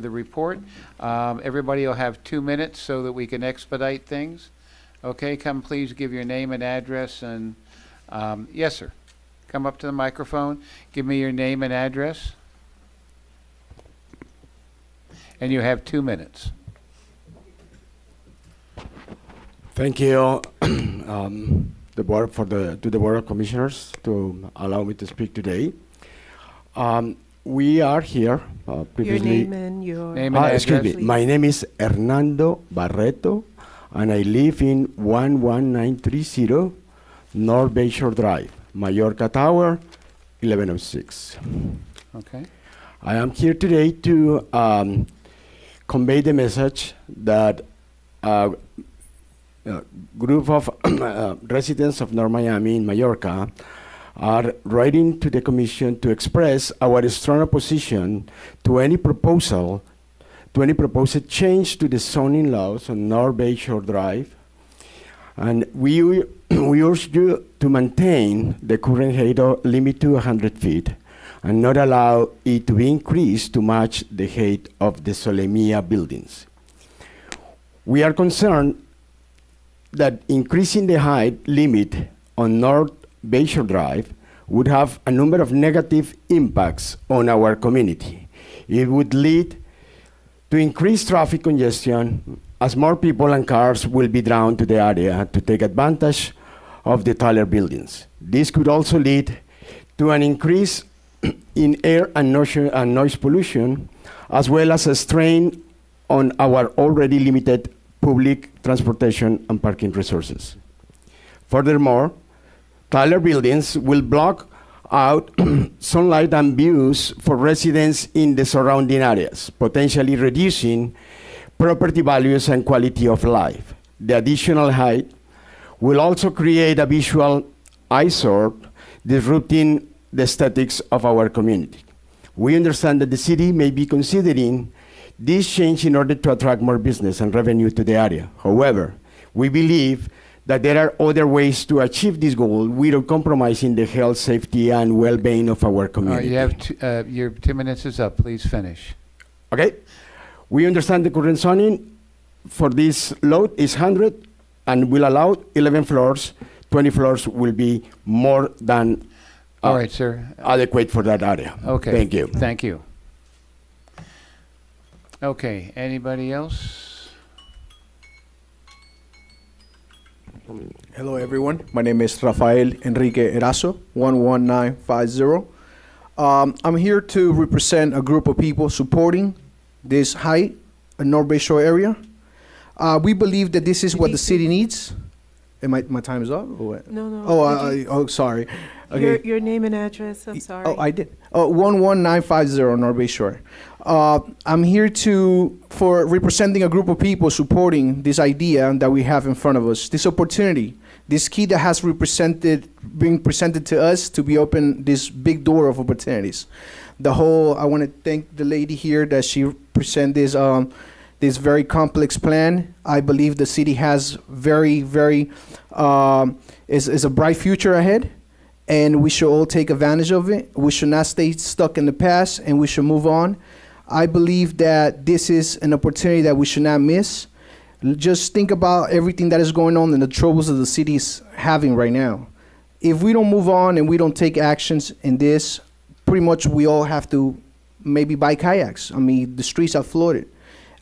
report. Everybody will have 2 minutes so that we can expedite things. Okay, come please give your name and address and, yes, sir. Come up to the microphone, give me your name and address. And you have 2 minutes. Thank you, the board to the Board of Commissioners to allow me to speak today. We are here Your previously. name and your. Name and Excuse me. address. My name is Hernando Barreto, and I live in 11930 North Bayshore Drive, Mallorca Tower, 1106. Okay. I am here today to convey the message that a group of residents of North Miami in Mallorca are writing to the Commission to express our strong opposition to any proposed change to the zoning laws on North Bayshore Drive. And we urge you to maintain the current height limit to 100 feet and not allow it to be increased to match the height of the Solemia buildings. We are concerned that increasing the height limit on North Bayshore Drive would have a number of negative impacts on our community. It would lead to increased traffic congestion as more people and cars will be drawn to the area to take advantage of the taller buildings. This could also lead to an increase in air and noise pollution, as well as a strain on our already limited public transportation and parking resources. Furthermore, taller buildings will block out sunlight and views for residents in the surrounding areas, potentially reducing property values and quality of life. The additional height will also create a visual eyesore, disrupting the aesthetics of our community. We understand that the city may be considering This change in order to attract more business and revenue to the area. However, we believe that there are other ways to achieve this goal without compromising the health, safety, and well-being of our All right, community. you have, your 2 minutes is up. Please finish. Okay? We understand the current zoning for this load is 100 and will allow 11 floors. 20 floors will be more than All right, sir. adequate for that area. Okay. Thank you. Thank you. Okay, anybody else? Hello, everyone. My name is Rafael Enrique Erazo, 11950. I'm here to represent a group of people supporting this height in North Bay Shore area. We believe that this is what the city needs. And my time is up? Or what? No, no. Oh, sorry. Okay. Your name and address, I'm sorry. Oh, I did. 11950 North Bay Shore. I'm here for representing a group of people supporting this idea that we have in front of us, this opportunity, this key that has being presented to us to be open this big door of opportunities. I want to thank the lady here that she presented this very complex plan. I believe the city has is a bright future ahead, and we should all take advantage of it. We should not stay stuck in the past, and we should move on. I believe that this is an opportunity that we should not miss. Just think about everything that is going on and the troubles that the city is having right now. If we don't move on and we don't take actions in this, pretty much we all have to maybe buy kayaks. I mean, the streets are flooded.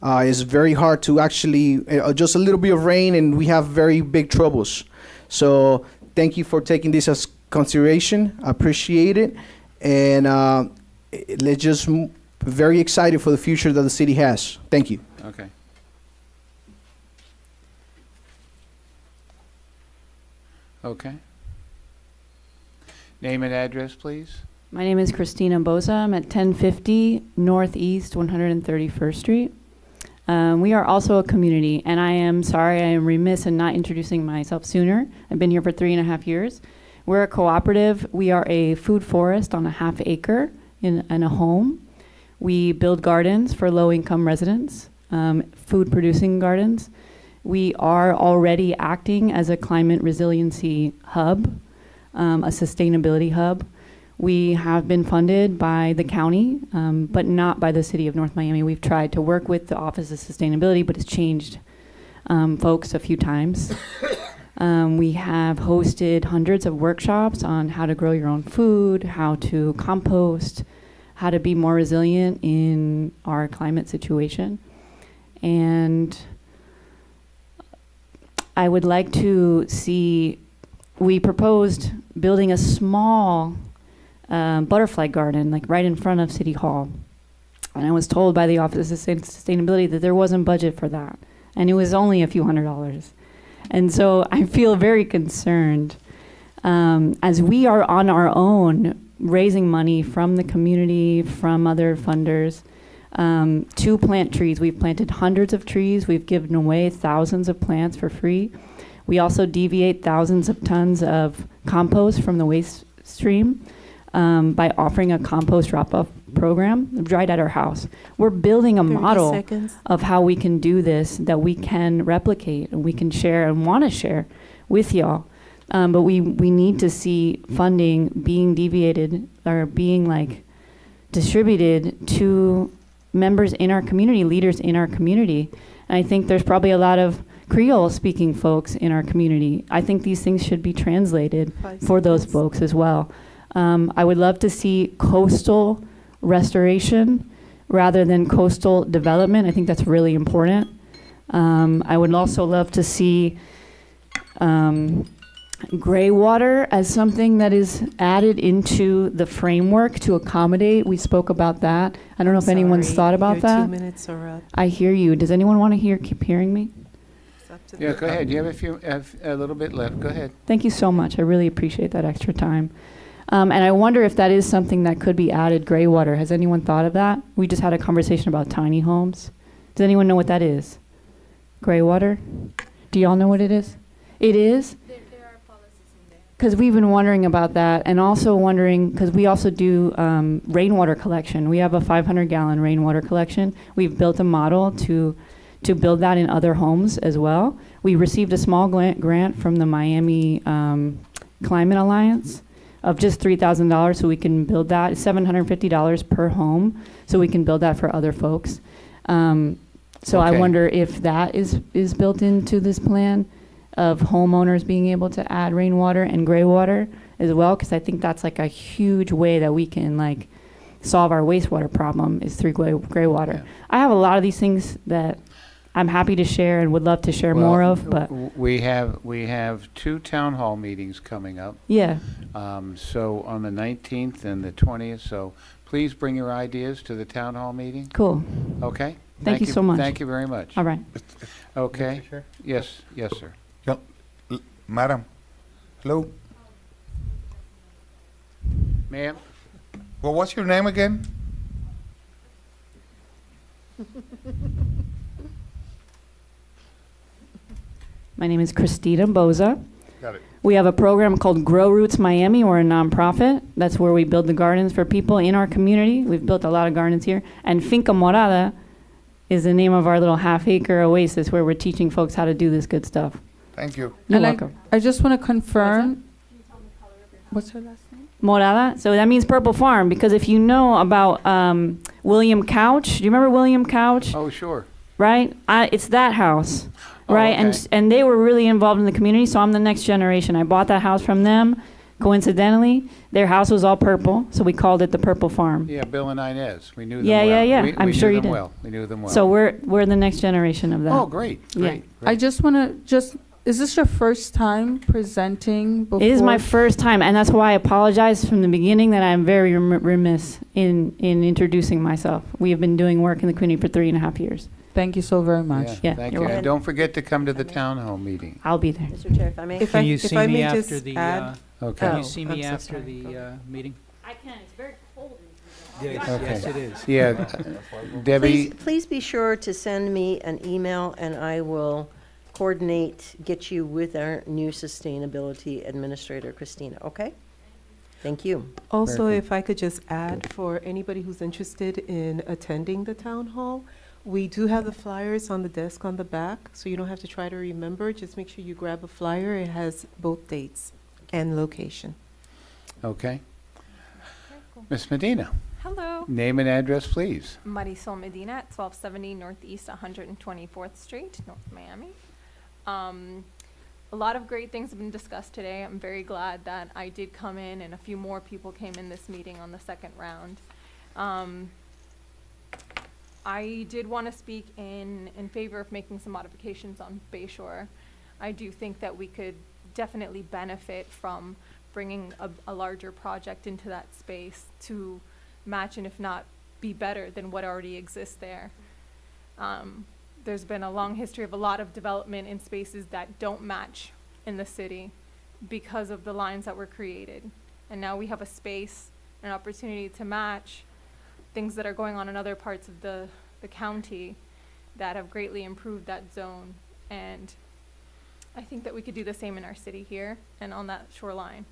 It's very hard to actually, just a little bit of rain and we have very big troubles. So thank you for taking this as consideration. I appreciate it. And let's just very excited for the future that the city has. Thank you. Okay. Okay. Name and address, please. My name is Christina Boza. I'm at 1050 Northeast 131st Street. We are also a community, and I am sorry, I am remiss in not introducing myself sooner. I've been here for 3.5 years. We're a cooperative. We are a food forest on a half acre in a home. We build gardens for low-income residents, food-producing gardens. We are already acting as a climate resiliency hub, a sustainability hub. We have been funded by the county, but not by the city of North Miami. We've tried to work with the Office of Sustainability, but it's changed folks a few times. We have hosted hundreds of workshops on how to grow your own food, how to compost, how to be more resilient in our climate situation. And I would like to see, we proposed building a small butterfly garden, like right in front of City Hall. And I was told by the Office of Sustainability that there wasn't budget for that. And it was only a few $100s. And so I feel very concerned as we are on our own raising money from the community, from other funders, to plant trees. We've planted hundreds of trees. We've given away thousands of plants for free. We also deviate thousands of tons of compost from the waste stream by offering a compost drop-off program right at our house. We're building a 30 model seconds. of how we can do this, that we can replicate and we can share and want to share with y'all. But we need to see funding being deviated or being like distributed to members in our community, leaders in our community. And I think there's probably a lot of Creole speaking folks in our community. I think these things should be translated for those folks as well. I would love to see coastal restoration rather than coastal development. I think that's really important. I would also love to see gray water as something that is added into the framework to accommodate. We spoke about that. I don't know if anyone's Sorry, thought about your that. 2 minutes are up. I hear you. Does anyone want to keep hearing me? It's up to Yeah, the- go ahead. You have a little bit left. Go ahead. Thank you so much. I really appreciate that extra time. And I wonder if that is something that could be added, gray water. Has anyone thought of that? We just had a conversation about tiny homes. Does anyone know what that is? Gray water? Do y'all know what it is? It is? because we've been wondering about that, and also wondering, because we also do rainwater collection. We have a 500-gallon rainwater collection. We've built a model to build that in other homes as well. We received a small grant from the Miami Climate Alliance of just $3,000, so we can build that. It's $750 per home, so we can build that for other folks. So I Okay. wonder if that is built into this plan of homeowners being able to add rainwater and gray water as well, because I think that's like a huge way that we can like solve our wastewater problem is through gray water. Yeah. I have a lot of these things that I'm happy to share and would love to share more Well, of, but We have 2 town hall meetings coming up. yeah, So on the 19th and the 20th, so please bring your ideas to the town hall meeting, cool. okay? Thank you so much. Thank you very much. All right. Okay? Yes, yes, sir. Madam, hello. Ma'am? Well, what's your name again? My name is Christina Boza. Got it. We have a program called Grow Roots Miami. We're a nonprofit. That's where we build the gardens for people in our community. We've built a lot of gardens here. And Finca Morada is the name of our little half-acre oasis where we're teaching folks how to do this good stuff. Thank you. You're And welcome. I just want to confirm. What's her last name? Morada. So that means Purple Farm, because if you know about William Couch, do you remember William Couch? Oh, sure. Right? It's that house, Oh, right? okay. And they were really involved in the community, so I'm the next generation. I bought that house from them. Coincidentally, their house was all purple, so we called it the Purple Farm. Yeah, Bill and Inez, we knew them Yeah, well. yeah, yeah. We I'm knew sure you them did. well. We knew them well. So we're the next generation of that. Oh, great, Yeah. great. I just want to is this your first time presenting before? It is my first time, and that's why I apologize from the beginning that I'm very remiss in introducing myself. We have been doing work in the community for 3.5 years. Thank you so very much. Yeah, Thank you're you. welcome. And don't forget to come to the town hall meeting. I'll be there. Mr. Chair, if I may. If Can I- you if see I me may after just the, add- Okay. can Oh, you see me I'm so after sorry. the meeting? I can. It's very cold. Yes, Okay. yes, it is. Yeah, Debbie, Please be sure to send me an email, and I will coordinate, get you with our new sustainability administrator, Christina, okay? Thank you. Also, Perfect. if I could just add, for anybody who's interested in attending the town hall, we do have the flyers on the desk on the back, so you don't have to try to remember. Just make sure you grab a flyer. It has both dates and location. okay. Ms. Medina, Hello, name and address, please. Marisol Medina at 1270 Northeast 124th Street, North Miami. A lot of great things have been discussed today. I'm very glad that I did come in and a few more people came in this meeting on the second round. I did want to speak in favor of making some modifications on Bayshore. I do think that we could definitely benefit from bringing a larger project into that space to match and if not be better than what already exists there. There's been a long history of a lot of development in spaces that don't match in the city because of the lines that were created. And now we have a space, an opportunity to match things that are going on in other parts of the county that have greatly improved that zone. And I think that we could do the same in our city here and on that shoreline.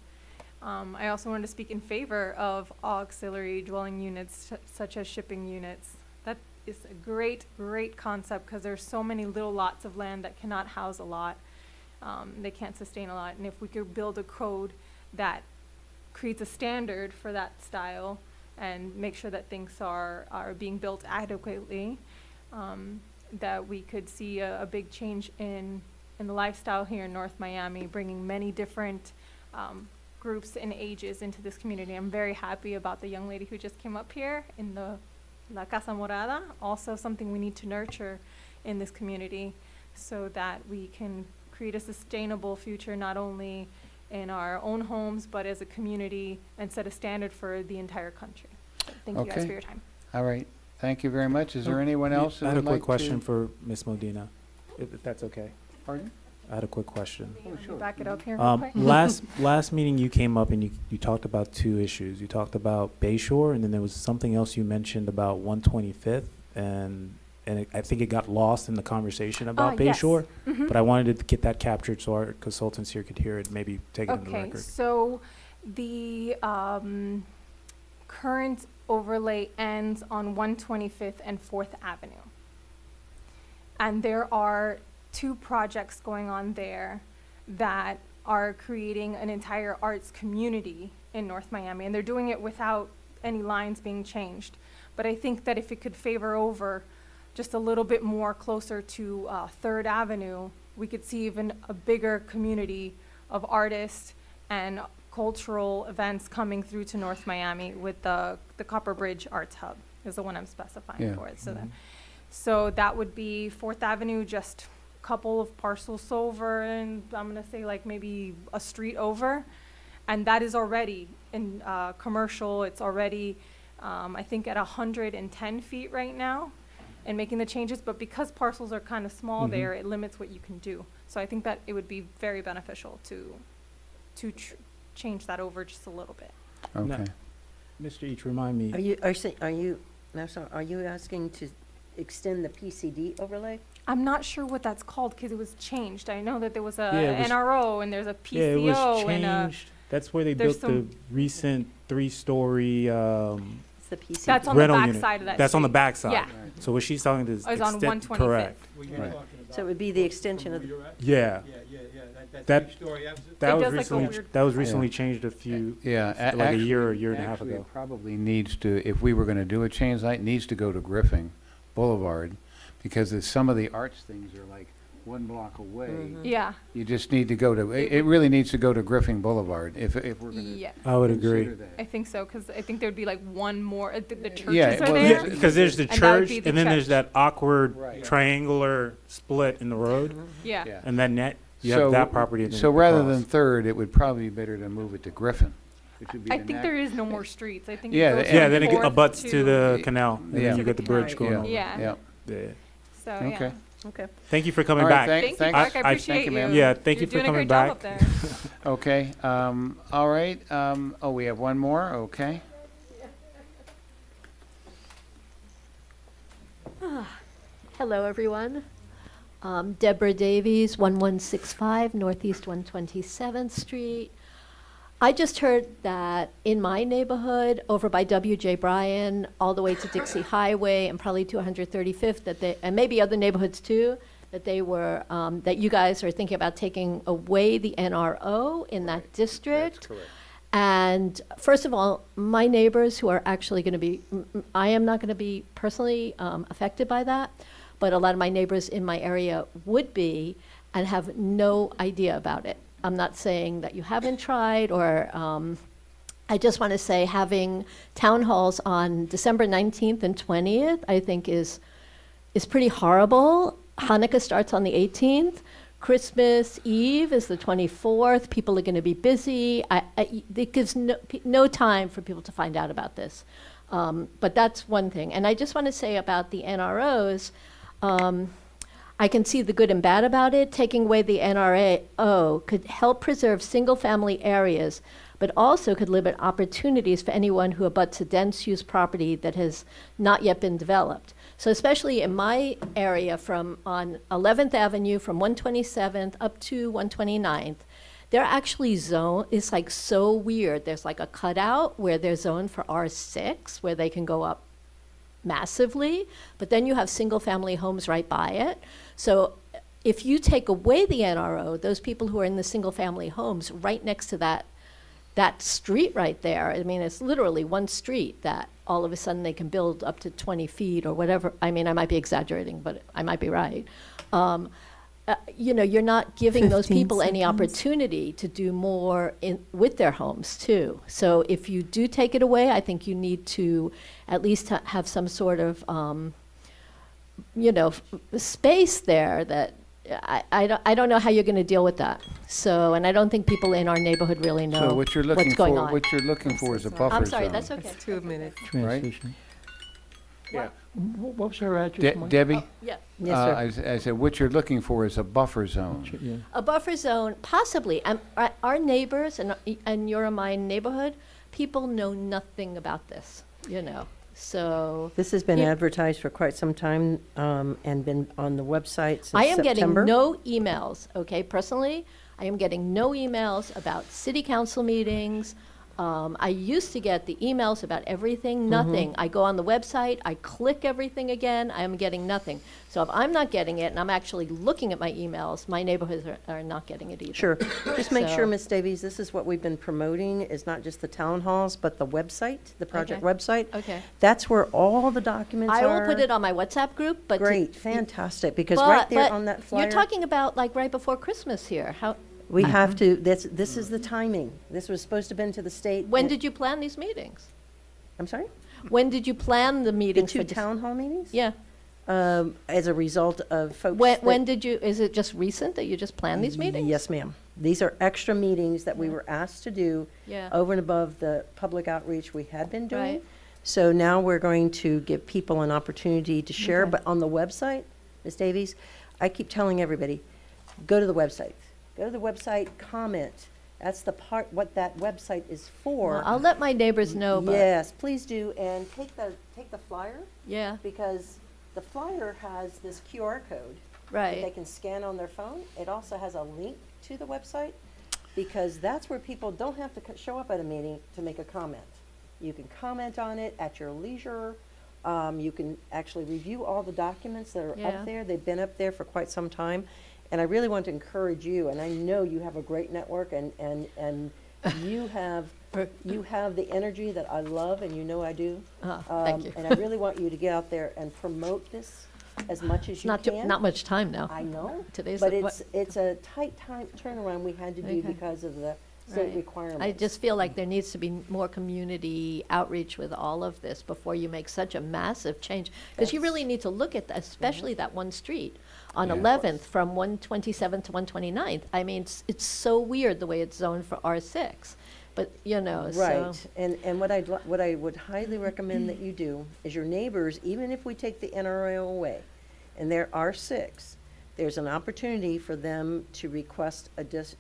I also wanted to speak in favor of auxiliary dwelling units such as shipping units. That is a great, great concept because there's so many little lots of land that cannot house a lot. They can't sustain a lot. And if we could build a code that creates a standard for that style and make sure that things are being built adequately, that we could see a big change in the lifestyle here in North Miami, bringing many different groups and ages into this community. I'm very happy about the young lady who just came up here in the La Casa Morada, also something we need to nurture in this community so that we can create a sustainable future, not only in our own homes, but as a community and set a standard for the entire country. So thank you guys Okay. for your time. All right, thank you very much. Is there anyone else? I that had a would quick like question to- for Ms. Modena, if that's okay. Pardon? I had a quick question. Let me back it up here real quick. Last meeting you came up and you talked about two issues. You talked about Bayshore, and then there was something else you mentioned about 125th and and I think it got lost in the conversation about Bay Yes. Shore. Mhm. But I wanted to get that captured so our consultants here could hear it, maybe take it on the Okay, record. so the current overlay ends on 125th and 4th Avenue. And there are 2 projects going on there that are creating an entire arts community in North Miami, and they're doing it without any lines being changed. But I think that if it could favor over just a little bit more closer to 3rd Avenue, we could see even a bigger community of artists and cultural events coming through to North Miami with the Copper Bridge Arts Hub is the one I'm specifying Yeah. for it. So that would be 4th Avenue, just a couple of parcels over, and I'm gonna say like maybe a street over. And that is already in commercial. It's already, I think, at 110 feet right now, and making the changes. But because parcels are kind of small Mhm. there, it limits what you can do. So I think that it would be very beneficial to change that over just a little bit. Okay. Mr. Each, remind me. Are you asking to extend the PCD overlay? I'm not sure what that's called because it was changed. I know that there was a Yeah, it was- NRO and there's a PCO Yeah, it was and a. changed. That's where they there's built the recent 3-story It's the PCD. That's on the rental back unit. side of that That's on the street. back side. Yeah. So what she's talking is Oh, it's on extend- 125th. correct. Right. So it would be the extension of, Yeah. That That- three-story, That It was does, like, a recently weird- that was recently changed a few Yeah. like a year and a half Actually, ago. it probably needs to, if we were going to do a change light, it needs to go to Griffin Boulevard, because some of the arts things are like 1 block away. Yeah. You just need to go to, it really needs to go to Griffin Boulevard if we're going to Yeah. I would agree. consider that. I think so, because I think there'd be like one more, the churches Yeah, are well, there. Yeah, because there's the and that would church, be the and then there's church. that awkward Right. triangular split in the road, Yeah. Yeah. and then you have that property. and then So the rather cross. than 3rd, it would probably be better to move it to Griffin, which would be I the think next. there is no more streets. I think Yeah, it goes the- Yeah, from then it 4th abuts to the canal, and Yeah. then you get the bridge going Yeah. over. Yeah. Yeah. Yeah. So, Okay. yeah. okay. Thank you for coming All right, back. Thank you, Thanks. Mark. I I- appreciate thank you, you. ma'am. Yeah, thank you You're for doing a coming great job back. up there. Okay, all right, oh, we have one more, okay. Hello, everyone. Deborah Davies, 1165 Northeast 127th Street. I just heard that in my neighborhood, over by W.J. Bryan, all the way to Dixie Highway and probably to 135th, and maybe other neighborhoods too, that that you guys are thinking about taking away the NRO in that district. correct. And first of all, my neighbors who are actually going to be, I am not going to be personally affected by that, but a lot of my neighbors in my area would be and have no idea about it. I'm not saying that you haven't tried, or I just want to say having town halls on December 19th and 20th, I think is pretty horrible. Hanukkah starts on the 18th. Christmas Eve is the 24th. People are going to be busy. It gives no time for people to find out about this. But that's one thing. And I just want to say about the NROs, I can see the good and bad about it. Taking away the NRO could help preserve single-family areas, but also could limit opportunities for anyone who abuts a dense-use property that has not yet been developed. So especially in my area on 11th Avenue from 127th up to 129th, they're actually it's like so weird. There's like a cutout where they're zoned for R6, where they can go up massively, but then you have single-family homes right by it. So if you take away the NRO, those people who are in the single-family homes right next to that street right there, I mean, it's literally one street that all of a sudden they can build up to 20 feet or whatever. I mean, I might be exaggerating, but I might be right. You're not giving those 15 people any seconds. opportunity to do more with their homes too. So if you do take it away, I think you need to at least have some sort of, space there that I don't know how you're going to deal with that. So, and I don't think people in our neighborhood really know So what you're looking what's going for, on. what you're looking for is a buffer zone. I'm sorry, that's okay. It's 2 minutes. Right? Transition. Yeah. What was her address, Mike? Debbie? Yeah. Yes, sir. I said, what you're looking for is a buffer zone. Yeah. A buffer zone, possibly. Our neighbors and your and my neighborhood, people know nothing about this, So This has been Yeah. advertised for quite some time, and been on the website since I am getting September. no emails, okay, personally. I am getting no emails about city council meetings. I used to get the emails about everything, nothing. I go on the website, I click everything again, I am getting nothing. So if I'm not getting it, and I'm actually looking at my emails, my neighborhoods are not getting it either. Sure. Just make So- sure, Ms. Davies, this is what we've been promoting, is not just the town halls, but the website, the project Okay. website. Okay. That's where all the documents are. I will put it on my WhatsApp group, but. to- Great, fantastic, because right there but on that flyer. You're talking about like right before Christmas here. How, We have to, this is the timing. This was supposed to have been to the state. when and- did you plan these meetings? I'm sorry? When did you plan the The meetings? two for Dec- town hall meetings? Yeah. As a result of folks. When that- did you, is it just recent that you just planned these meetings? Yes, ma'am. These are extra meetings that we were asked to do Yeah. over and above the public outreach we had been doing. Right. So now we're going to give people an opportunity to share, Okay. but on the website, Ms. Davies, I keep telling everybody, go to the website. Go to the website, comment. That's the part, what that website is for. Well, I'll let my neighbors know, but. Yes, please do, and take the flyer, Yeah, because the flyer has this QR code that they right. can scan on their phone. It also has a link to the website, because that's where people don't have to show up at a meeting to make a comment. You can comment on it at your leisure. You can actually review all the documents that are Yeah. up there. They've been up there for quite some time. And I really want to encourage you, and I know you have a great network, and you have the energy that I love, and you know I do. Thank you. And I really want you to get out there and promote this as much as you Not, can. not much time now. I know, Today's. but the- what- it's a tight time turnaround we had to do Okay. because of the state Right. requirements. I just feel like there needs to be more community outreach with all of this before you make such a massive change. Because you really need to look at, especially that one street on Yeah. 11th from 127th to 129th. I mean, it's so weird the way it's zoned for R6. But, you know, so. Right, and what what I would highly recommend that you do is your neighbors, even if we take the NRO away, and there are 6, there's an opportunity for them to request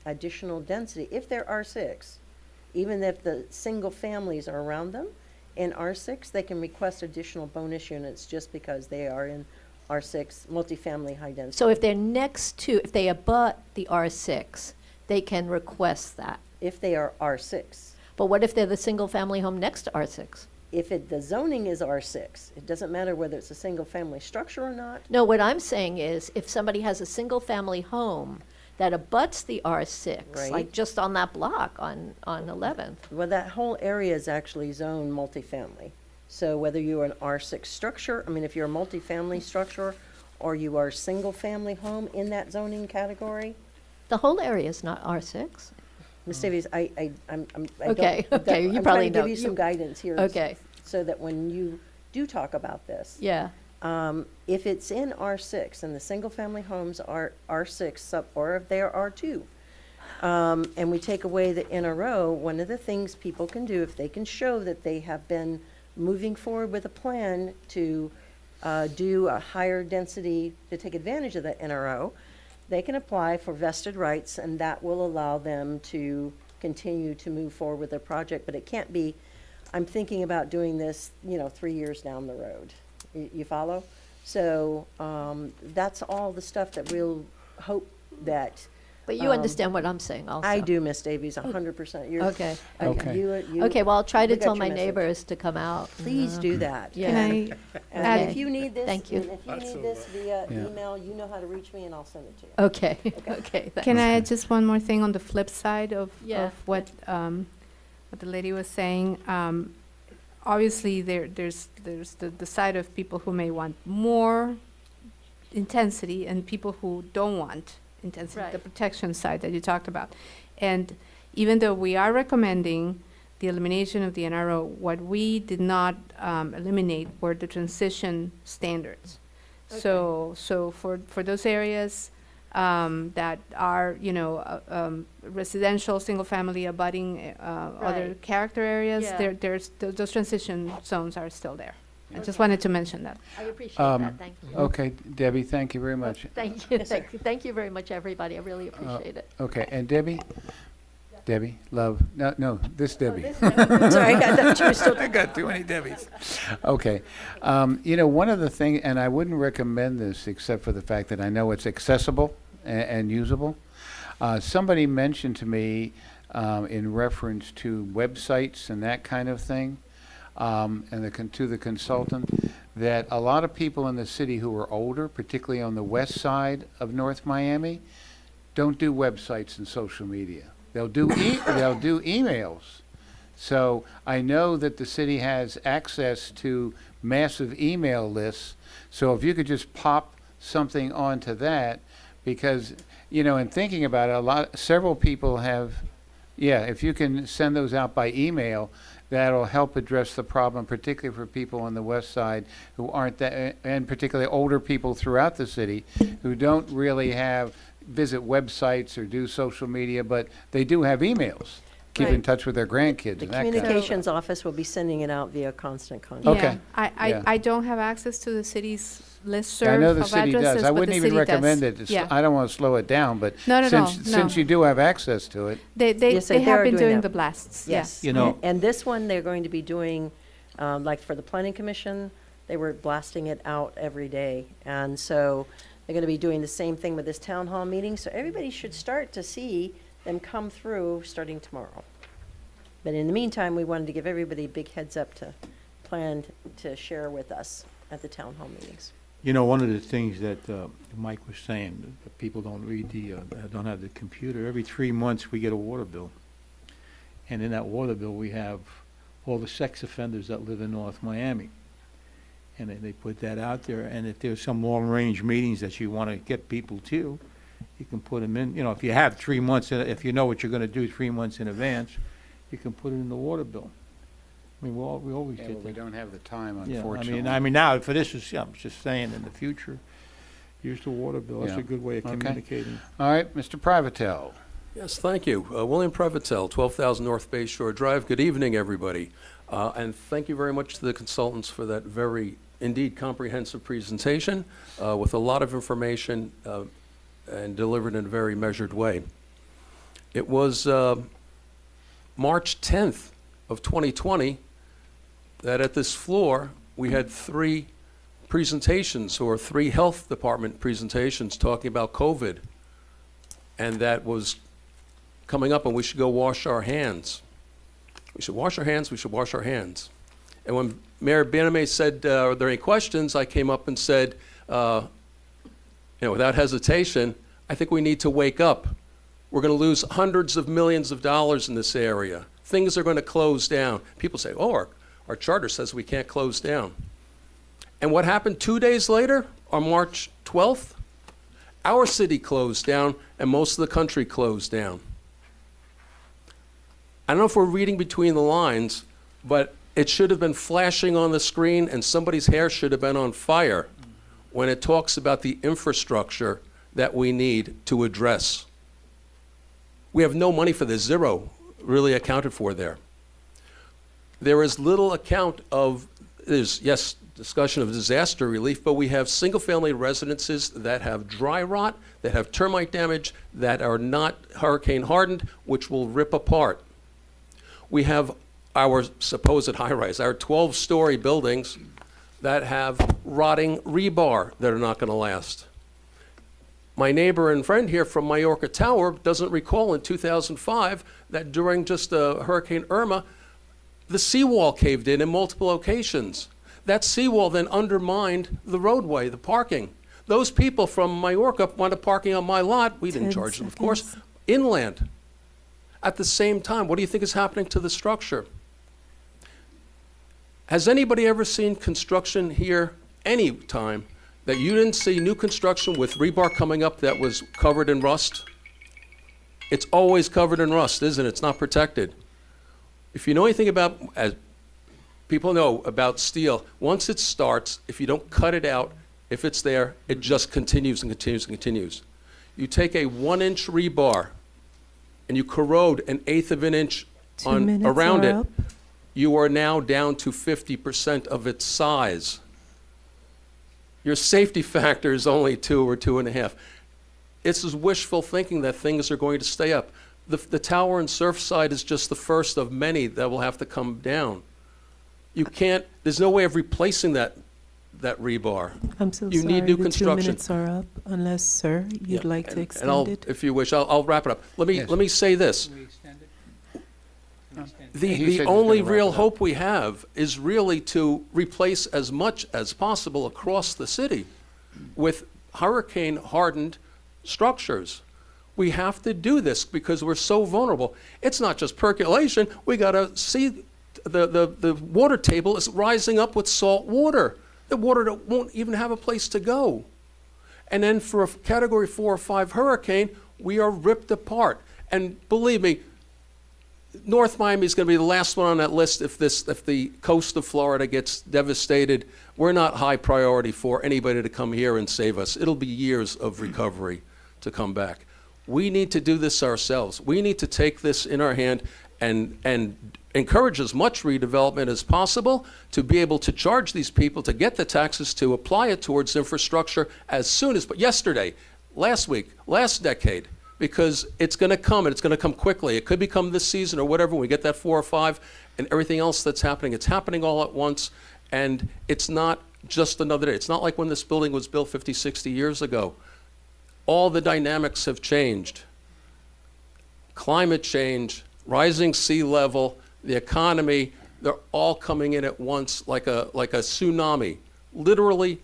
additional density, if there are 6, even if the single families are around them. In R6, they can request additional bonus units just because they are in R6, multifamily high density. So if they're next to, if they abut the R6, they can request that. If they are R6. But what if they're the single-family home next to R6? If the zoning is R6, it doesn't matter whether it's a single-family structure or not. No, what I'm saying is, if somebody has a single-family home that abuts the R6, Right. like just on that block on 11th. Well, that whole area is actually zoned multifamily. So whether you're an R6 structure, I mean, if you're a multifamily structure, or you are a single-family home in that zoning category, The whole area is not R6. Ms. Davies, I don't. Okay, okay, you I'm probably trying to know. give you some guidance here. Okay. So that when you do talk about this. Yeah, If it's in R6 and the single-family homes are R6, or if they are R2, and we take away the NRO, one of the things people can do, if they can show that they have been moving forward with a plan to do a higher density, to take advantage of the NRO, they can apply for vested rights, and that will allow them to continue to move forward with their project. But it can't be, I'm thinking about doing this, 3 years down the road. You follow? So that's all the stuff that we'll hope that. but you understand what I'm saying also. I do, Miss Davies, 100%. You're- Okay. Okay. Okay, well, I'll try to we got tell your my message. neighbors to come out. Please do that. Yeah. Can I And add- if you need this, Thank you. and if you need this via Yeah. email, you know how to reach me, and I'll send it to you. Okay, okay. Can I add just one more thing on the flip side of Yeah. what the lady was saying? Obviously, there's the side of people who may want more intensity and people who don't want intensity, the Right. protection side that you talked about. And even though we are recommending the elimination of the NRO, what we did not eliminate were the transition standards. So for those areas that are, residential, single-family abutting other Right. character areas, Yeah. those transition zones are still there. I just wanted to mention that. I appreciate Um, that, thank you. Okay, Debbie, thank you very much. Thank you, thank you very much, everybody, I really appreciate it. Okay, and Debbie, Debbie, love, no, this Debbie. Sorry, I thought you were still. I got too many Debbies. Okay. One of the things, and I wouldn't recommend this except for the fact that I know it's accessible and usable. Somebody mentioned to me in reference to websites and that kind of thing, and to the consultant, that a lot of people in the city who are older, particularly on the west side of North Miami, don't do websites and social media. They'll do emails. So I know that the city has access to massive email lists. So if you could just pop something onto that, because in thinking about it, several people have, if you can send those out by email, that'll help address the problem, particularly for people on the west side who aren't that, and particularly older people throughout the city who don't really visit websites or do social media, but they do have emails. Keep in Right. touch with their grandkids The and that kind of communications office will be sending it out via constant contact. Okay. Yeah, I don't have access to the city's listserv I know the of city addresses, does. I but wouldn't the even city recommend does. it. It's- Yeah. I don't want to slow it down, but No, since you do have access to it, They Yes, they they have are been doing doing that. the blasts. Yes. You know- And this one, they're going to be doing, like for the planning commission, they were blasting it out every day. And so they're going to be doing the same thing with this town hall meeting. So everybody should start to see them come through starting tomorrow. But in the meantime, we wanted to give everybody a big heads up to plan to share with us at the town hall meetings. One of the things that Mike was saying, that people don't read don't have the computer. Every 3 months, we get a water bill. And in that water bill, we have all the sex offenders that live in North Miami. And they put that out there. And if there's some long-range meetings that you want to get people to, you can put them in. If you have 3 months, if you know what you're going to do 3 months in advance, you can put it in the water bill. I mean, we always yeah, get well, we that. don't have the time, Yeah, unfortunately. I mean, now, for this is, I'm just saying, in the future, use the water bill. That's Yeah. a good way of Okay. communicating. All right, Mr. Privatel. Yes, thank you. William Previtel, 12,000 North Bay Shore Drive. Good evening, everybody. And thank you very much to the consultants for that very, indeed, comprehensive presentation with a lot of information and delivered in a very measured way. It was March 10th of 2020 that at this floor, we had 3 presentations, or 3 health department presentations talking about COVID. And that was coming up, and we should go wash our hands. We should wash our hands, we should wash our hands. And when Mayor Baname said, are there any questions, I came up and said, without hesitation, I think we need to wake up. We're going to lose hundreds of millions of dollars in this area. Things are going to close down. People say, oh, our charter says we can't close down. And what happened 2 days later, on March 12th? Our city closed down, and most of the country closed down. I don't know if we're reading between the lines, but it should have been flashing on the screen, and somebody's hair should have been on fire when it talks about the infrastructure that we need to address. We have no money for this, zero really accounted for there. There is little account of, there's, yes, discussion of disaster relief, but we have single-family residences that have dry rot, that have termite damage, that are not hurricane hardened, which will rip apart. We have our supposed high-rise, our 12-story buildings that have rotting rebar that are not going to last. My neighbor and friend here from Majorca Tower doesn't recall in 2005 that during just Hurricane Irma, the seawall caved in multiple locations. That seawall then undermined the roadway, the parking. Those people from Majorca wound up parking on my lot. We didn't 10 charge them, of course, inland. At the same time, what do you think is happening to the structure? Has anybody ever seen construction here any time that you didn't see new construction with rebar coming up that was covered in rust? It's always covered in rust, isn't it? It's not protected. If you know anything about, as people know about steel, once it starts, if you don't cut it out, if it's there, it just continues and continues and continues. You take a 1-inch rebar and you corrode 1/8 of an inch 2 minutes around are it, up. you are now down to 50% of its size. Your safety factor is only 2 or 2.5. It's just wishful thinking that things are going to stay up. The tower in Surfside is just the first of many that will have to come down. You can't, there's no way of replacing that rebar. I'm so You sorry. need new the construction. 2 minutes are up, unless, sir, you'd Yeah, like to and extend I'll, it. if you wish, I'll wrap it up. Let Yes. me say this. Can we extend it? Can we extend it? The, He said the he's only gonna wrap real it up. hope we have is really to replace as much as possible across the city with hurricane-hardened structures. We have to do this because we're so vulnerable. It's not just percolation. We got to see the water table is rising up with salt water. The water that won't even have a place to go. And then for a Category 4 or 5 hurricane, we are ripped apart. And believe me, North Miami is going to be the last one on that list if the coast of Florida gets devastated. We're not high priority for anybody to come here and save us. It'll be years of recovery to come back. We need to do this ourselves. We need to take this in our hand and encourage as much redevelopment as possible to be able to charge these people to get the taxes to apply it towards infrastructure as soon as, but yesterday, last week, last decade, because it's going to come, and it's going to come quickly. It could become this season or whatever, when we get that 4 or 5, and everything else that's happening. It's happening all at once, and it's not just another day. It's not like when this building was built 50, 60 years ago. All the dynamics have changed. Climate change, rising sea level, the economy, they're all coming in at once like a tsunami. Literally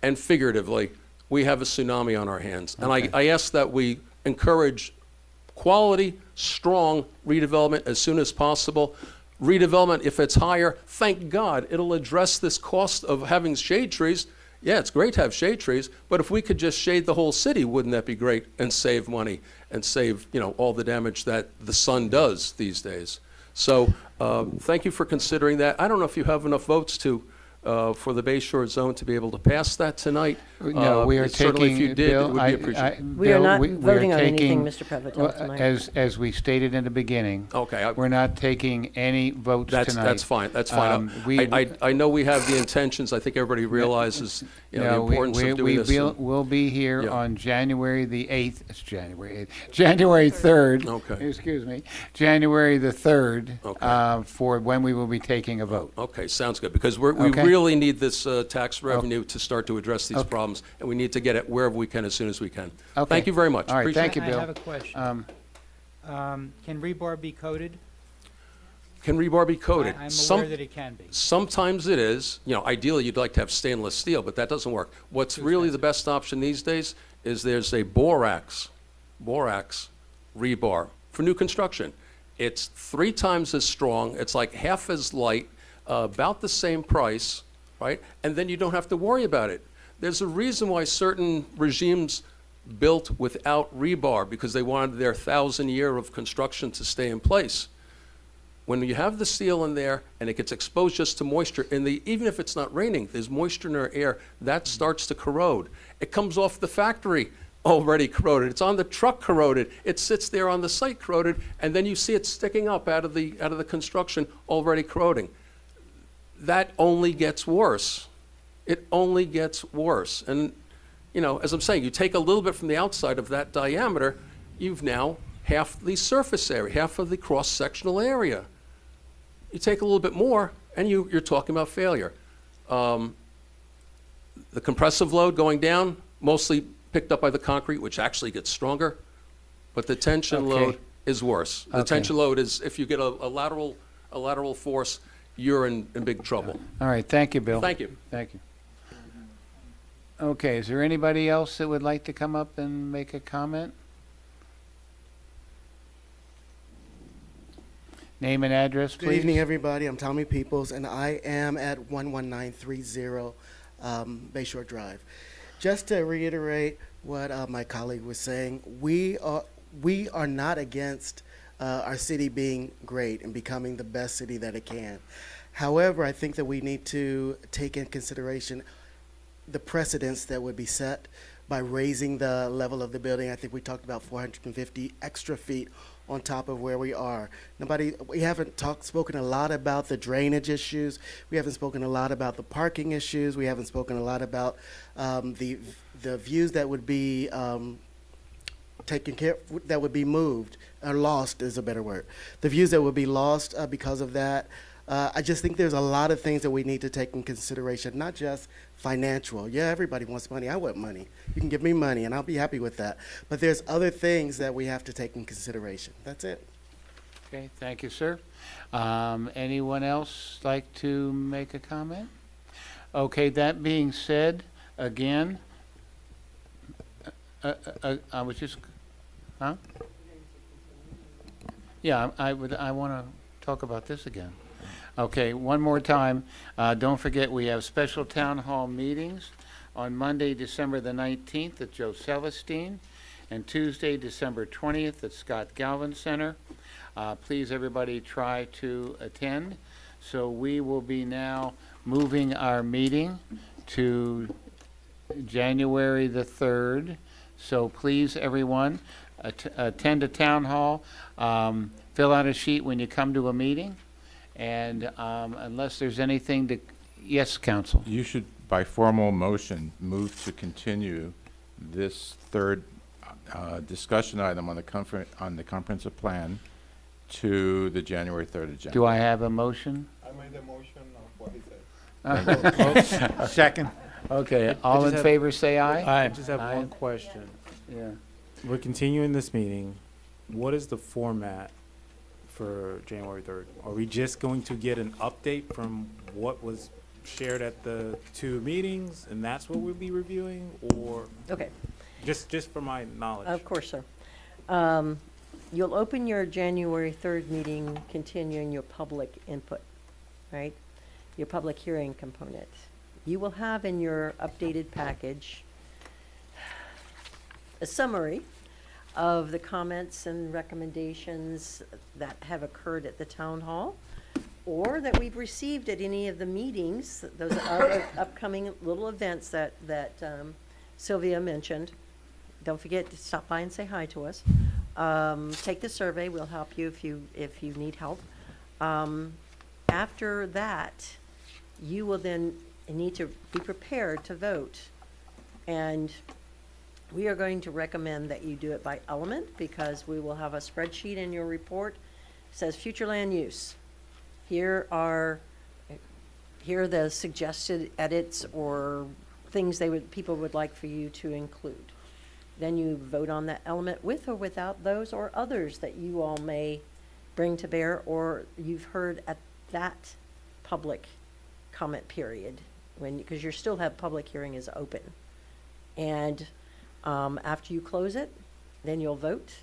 and figuratively, we have a tsunami on our hands. Okay. And I ask that we encourage quality, strong redevelopment as soon as possible. Redevelopment, if it's higher, thank God, it'll address this cost of having shade trees. Yeah, it's great to have shade trees, but if we could just shade the whole city, wouldn't that be great, and save money and save, all the damage that the sun does these days. So thank you for considering that. I don't know if you have enough votes for the Bay Shore zone to be able to pass that tonight. No, we are Certainly if you taking, did, it Bill, would be appreciated. We are Bill, not we are voting on anything, taking- Mr. Prevost, well, tonight. As we stated in the beginning, Okay, we're not taking any votes tonight. that's fine, that's fine. I know we have the intentions, I think everybody realizes, the No, importance of doing this. we'll be here Yeah. on January the 8th, it's January 8th, January 3rd. Okay. Excuse me, January the 3rd, Okay. for when we will be taking a vote. Okay, sounds good, because we Okay. really need this tax revenue to start to address these Okay. problems, and we need to get it wherever we can as soon as we can. Okay. Thank you very much. All right, Appreciate thank you, it. Bill. I have a question. Can rebar be coated? Can rebar be coated? I'm Some- aware that it can be. Sometimes it is. Ideally, you'd like to have stainless steel, but that doesn't work. What's really the best option these days is there's a borax rebar for new construction. It's 3 times as strong, it's like half as light, about the same price, right? And then you don't have to worry about it. There's a reason why certain regimes built without rebar, because they wanted their 1,000-year of construction to stay in place. When you have the steel in there and it gets exposed just to moisture, even if it's not raining, there's moisture in our air, that starts to corrode. It comes off the factory already corroded. It's on the truck corroded. It sits there on the site corroded, and then you see it sticking up out of the construction already corroding. That only gets worse. It only gets worse. And, as I'm saying, you take a little bit from the outside of that diameter, you've now half the surface area, half of the cross-sectional area. You take a little bit more, and you're talking about failure. The compressive load going down, mostly picked up by the concrete, which actually gets stronger, but the tension Okay. load is worse. The Okay. tension load is, if you get a lateral force, you're in big trouble. All right, thank you, Bill. Thank you. Thank you. Okay, is there anybody else that would like to come up and make a comment? Name and address, please. Good evening, everybody. I'm Tommy Peoples, and I am at 11930 Bayshore Drive. Just to reiterate what my colleague was saying, we are not against our city being great and becoming the best city that it can. However, I think that we need to take in consideration the precedents that would be set by raising the level of the building. I think we talked about 450 extra feet on top of where we are. We haven't spoken a lot about the drainage issues. We haven't spoken a lot about the parking issues. We haven't spoken a lot about the views that would be taken care, that would be moved, or lost is a better word. The views that would be lost because of that. I just think there's a lot of things that we need to take in consideration, not just financial. Yeah, everybody wants money. I want money. You can give me money, and I'll be happy with that. But there's other things that we have to take in consideration. That's it. Okay, thank you, sir. Anyone else like to make a comment? Okay, that being said, again, I was just, huh? Yeah, I want to talk about this again. Okay, one more time. Don't forget, we have special town hall meetings on Monday, December the 19th at Joe Celestine, and Tuesday, December 20th at Scott Galvin Center. Please, everybody, try to attend. So we will be now moving our meeting to January the 3rd. So please, everyone, attend a town hall. Fill out a sheet when you come to a meeting. And unless there's anything to, yes, Counsel? You should, by formal motion, move to continue this third discussion item on the comprehensive plan to the January 3rd agenda. Do I have a motion? I made the motion of what he said. A second. Okay, I all just in have- favor, say aye. I just have Aye. one question. Yeah. We're continuing this meeting. What is the format for January 3rd? Are we just going to get an update from what was shared at the two meetings, and that's what we'll be reviewing, or? Okay. Just for my knowledge. Of course, sir. You'll open your January 3rd meeting continuing your public input, right? Your public hearing component. You will have in your updated package a summary of the comments and recommendations that have occurred at the town hall, or that we've received at any of the meetings, those other upcoming little events that Sylvia mentioned. Don't forget to stop by and say hi to us. Take the survey, we'll help you if you need help. After that, you will then need to be prepared to vote. And we are going to recommend that you do it by element, because we will have a spreadsheet in your report. It says future land use. Here are the suggested edits or things people would like for you to include. Then you vote on that element with or without those or others that you all may bring to bear, or you've heard at that public comment period, because you still have public hearing is open. And after you close it, then you'll vote,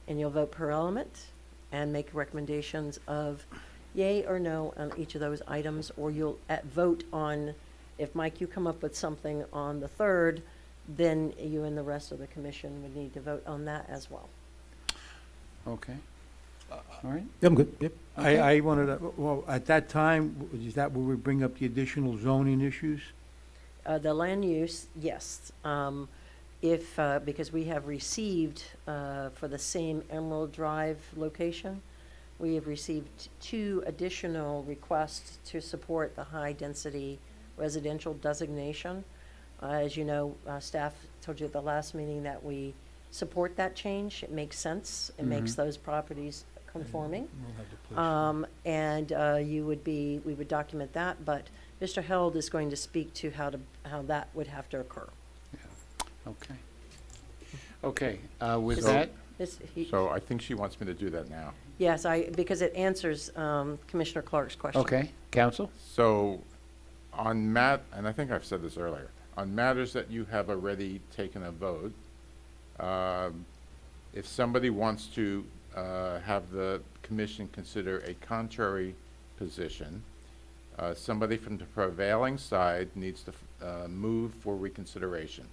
and you'll vote per element and make recommendations of yay or no on each of those items, or you'll vote on, if Mike, you come up with something on the 3rd, then you and the rest of the commission would need to vote on that as well. Okay. All right. I'm good, yep. Okay. I wanted to, well, at that time, is that where we bring up the additional zoning issues? The land use, yes. Because we have received, for the same Emerald Drive location, we have received 2 additional requests to support the high-density residential designation. As you know, staff told you at the last meeting that we support that change. It makes sense. It makes those properties conforming. And we would document that, but Mr. Held is going to speak to how that would have to occur. Okay. Okay, with So- that, So I think she wants me to do that now. Yes, because it answers Commissioner Clark's question. okay, Counsel? So on and I think I've said this earlier, on matters that you have already taken a vote, if somebody wants to have the commission consider a contrary position, somebody from the prevailing side needs to move for reconsideration.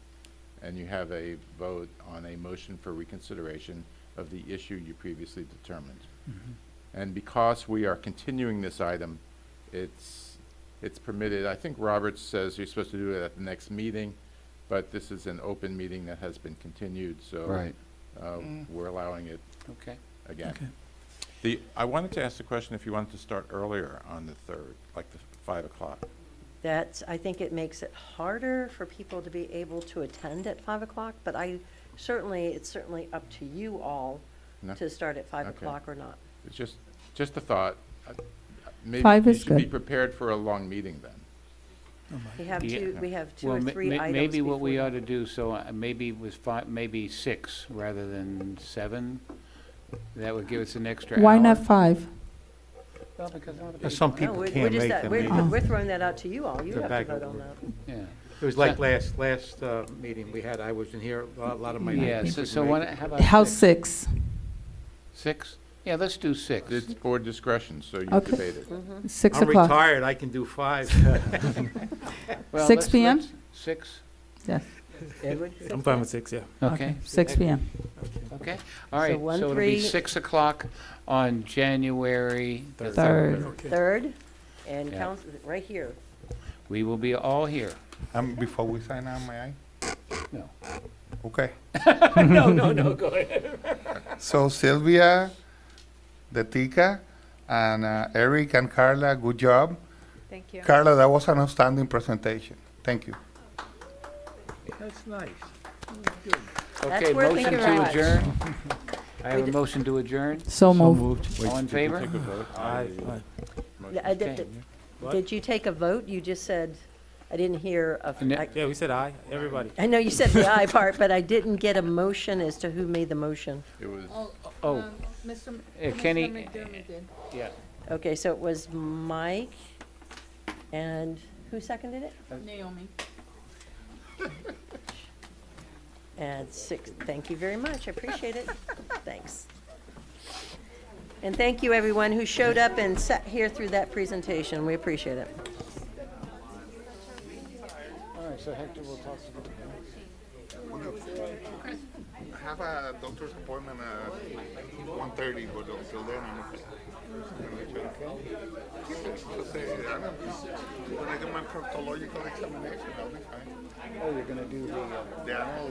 And you have a vote on a motion for reconsideration of the issue you previously determined. And because we are continuing this item, it's permitted. I think Roberts says you're supposed to do it at the next meeting, but this is an open meeting that has been continued, so Right. We're allowing it Okay. again. I wanted to ask the question if you wanted to start earlier on the 3rd, like the 5 o'clock. I think it makes it harder for people to be able to attend at 5 o'clock, but I certainly, it's certainly up to you all No? to start at 5 Okay. o'clock or not. It's just a thought. Maybe 5 you is should be good. prepared for a long meeting then. We have Yeah. two, we have two Well, or ma- three ma- items maybe what we before ought to do, so maybe it was five, maybe 6 rather than 7. That would give us an extra hour. Why not 5? Well, because a lot of people- Some No, people we're can't just make that- the we're- meeting. We're throwing that out to you all. You They're have back to vote at on work. that. Yeah. It was like last meeting we had, I wasn't here, a lot of my. Yeah, neighbors so couldn't why make don't- it. how about How's 6? 6? 6? Yeah, let's do 6. It's board discretion, so you Okay. debate it. 6 I'm o'clock. retired, I can do 5. Well, 6 p.m.? 6? Yes. Edward? I'm fine with 6, yeah. Okay. 6 p.m. Okay, all right, one, so it'll be three- 6 o'clock on January the 3rd. 3rd. Third, and Yeah. council, right here. We will be all here. Before we sign on, may I? No. Okay. No, go ahead. So Sylvia, Detica, and Eric and Carla, good job. Thank you. Carla, that was an outstanding presentation. Thank you. That's nice. Okay, worth motion thinking about. to adjourn. I have We a d- motion to adjourn. So moved. All in favor? Take a vote. Aye. Okay. Did you take a vote? You just said, I didn't hear a, No. I- Yeah, we said aye, everybody. I know you said the aye part, but I didn't get a motion as to who made the motion. It was, Oh, Mr. Kenny, McDermott did. yeah. Okay, so it was Mike, and who seconded it? Naomi. And 6, thank you very much, I appreciate it. Thanks. And thank you, everyone who showed up and sat here through that presentation, we appreciate it. All right, so Hector will talk to you. I have a doctor's appointment at 1:30, but until then, I'm okay. When I get my proctological examination, I'll be fine. Oh, you're gonna do the, The annual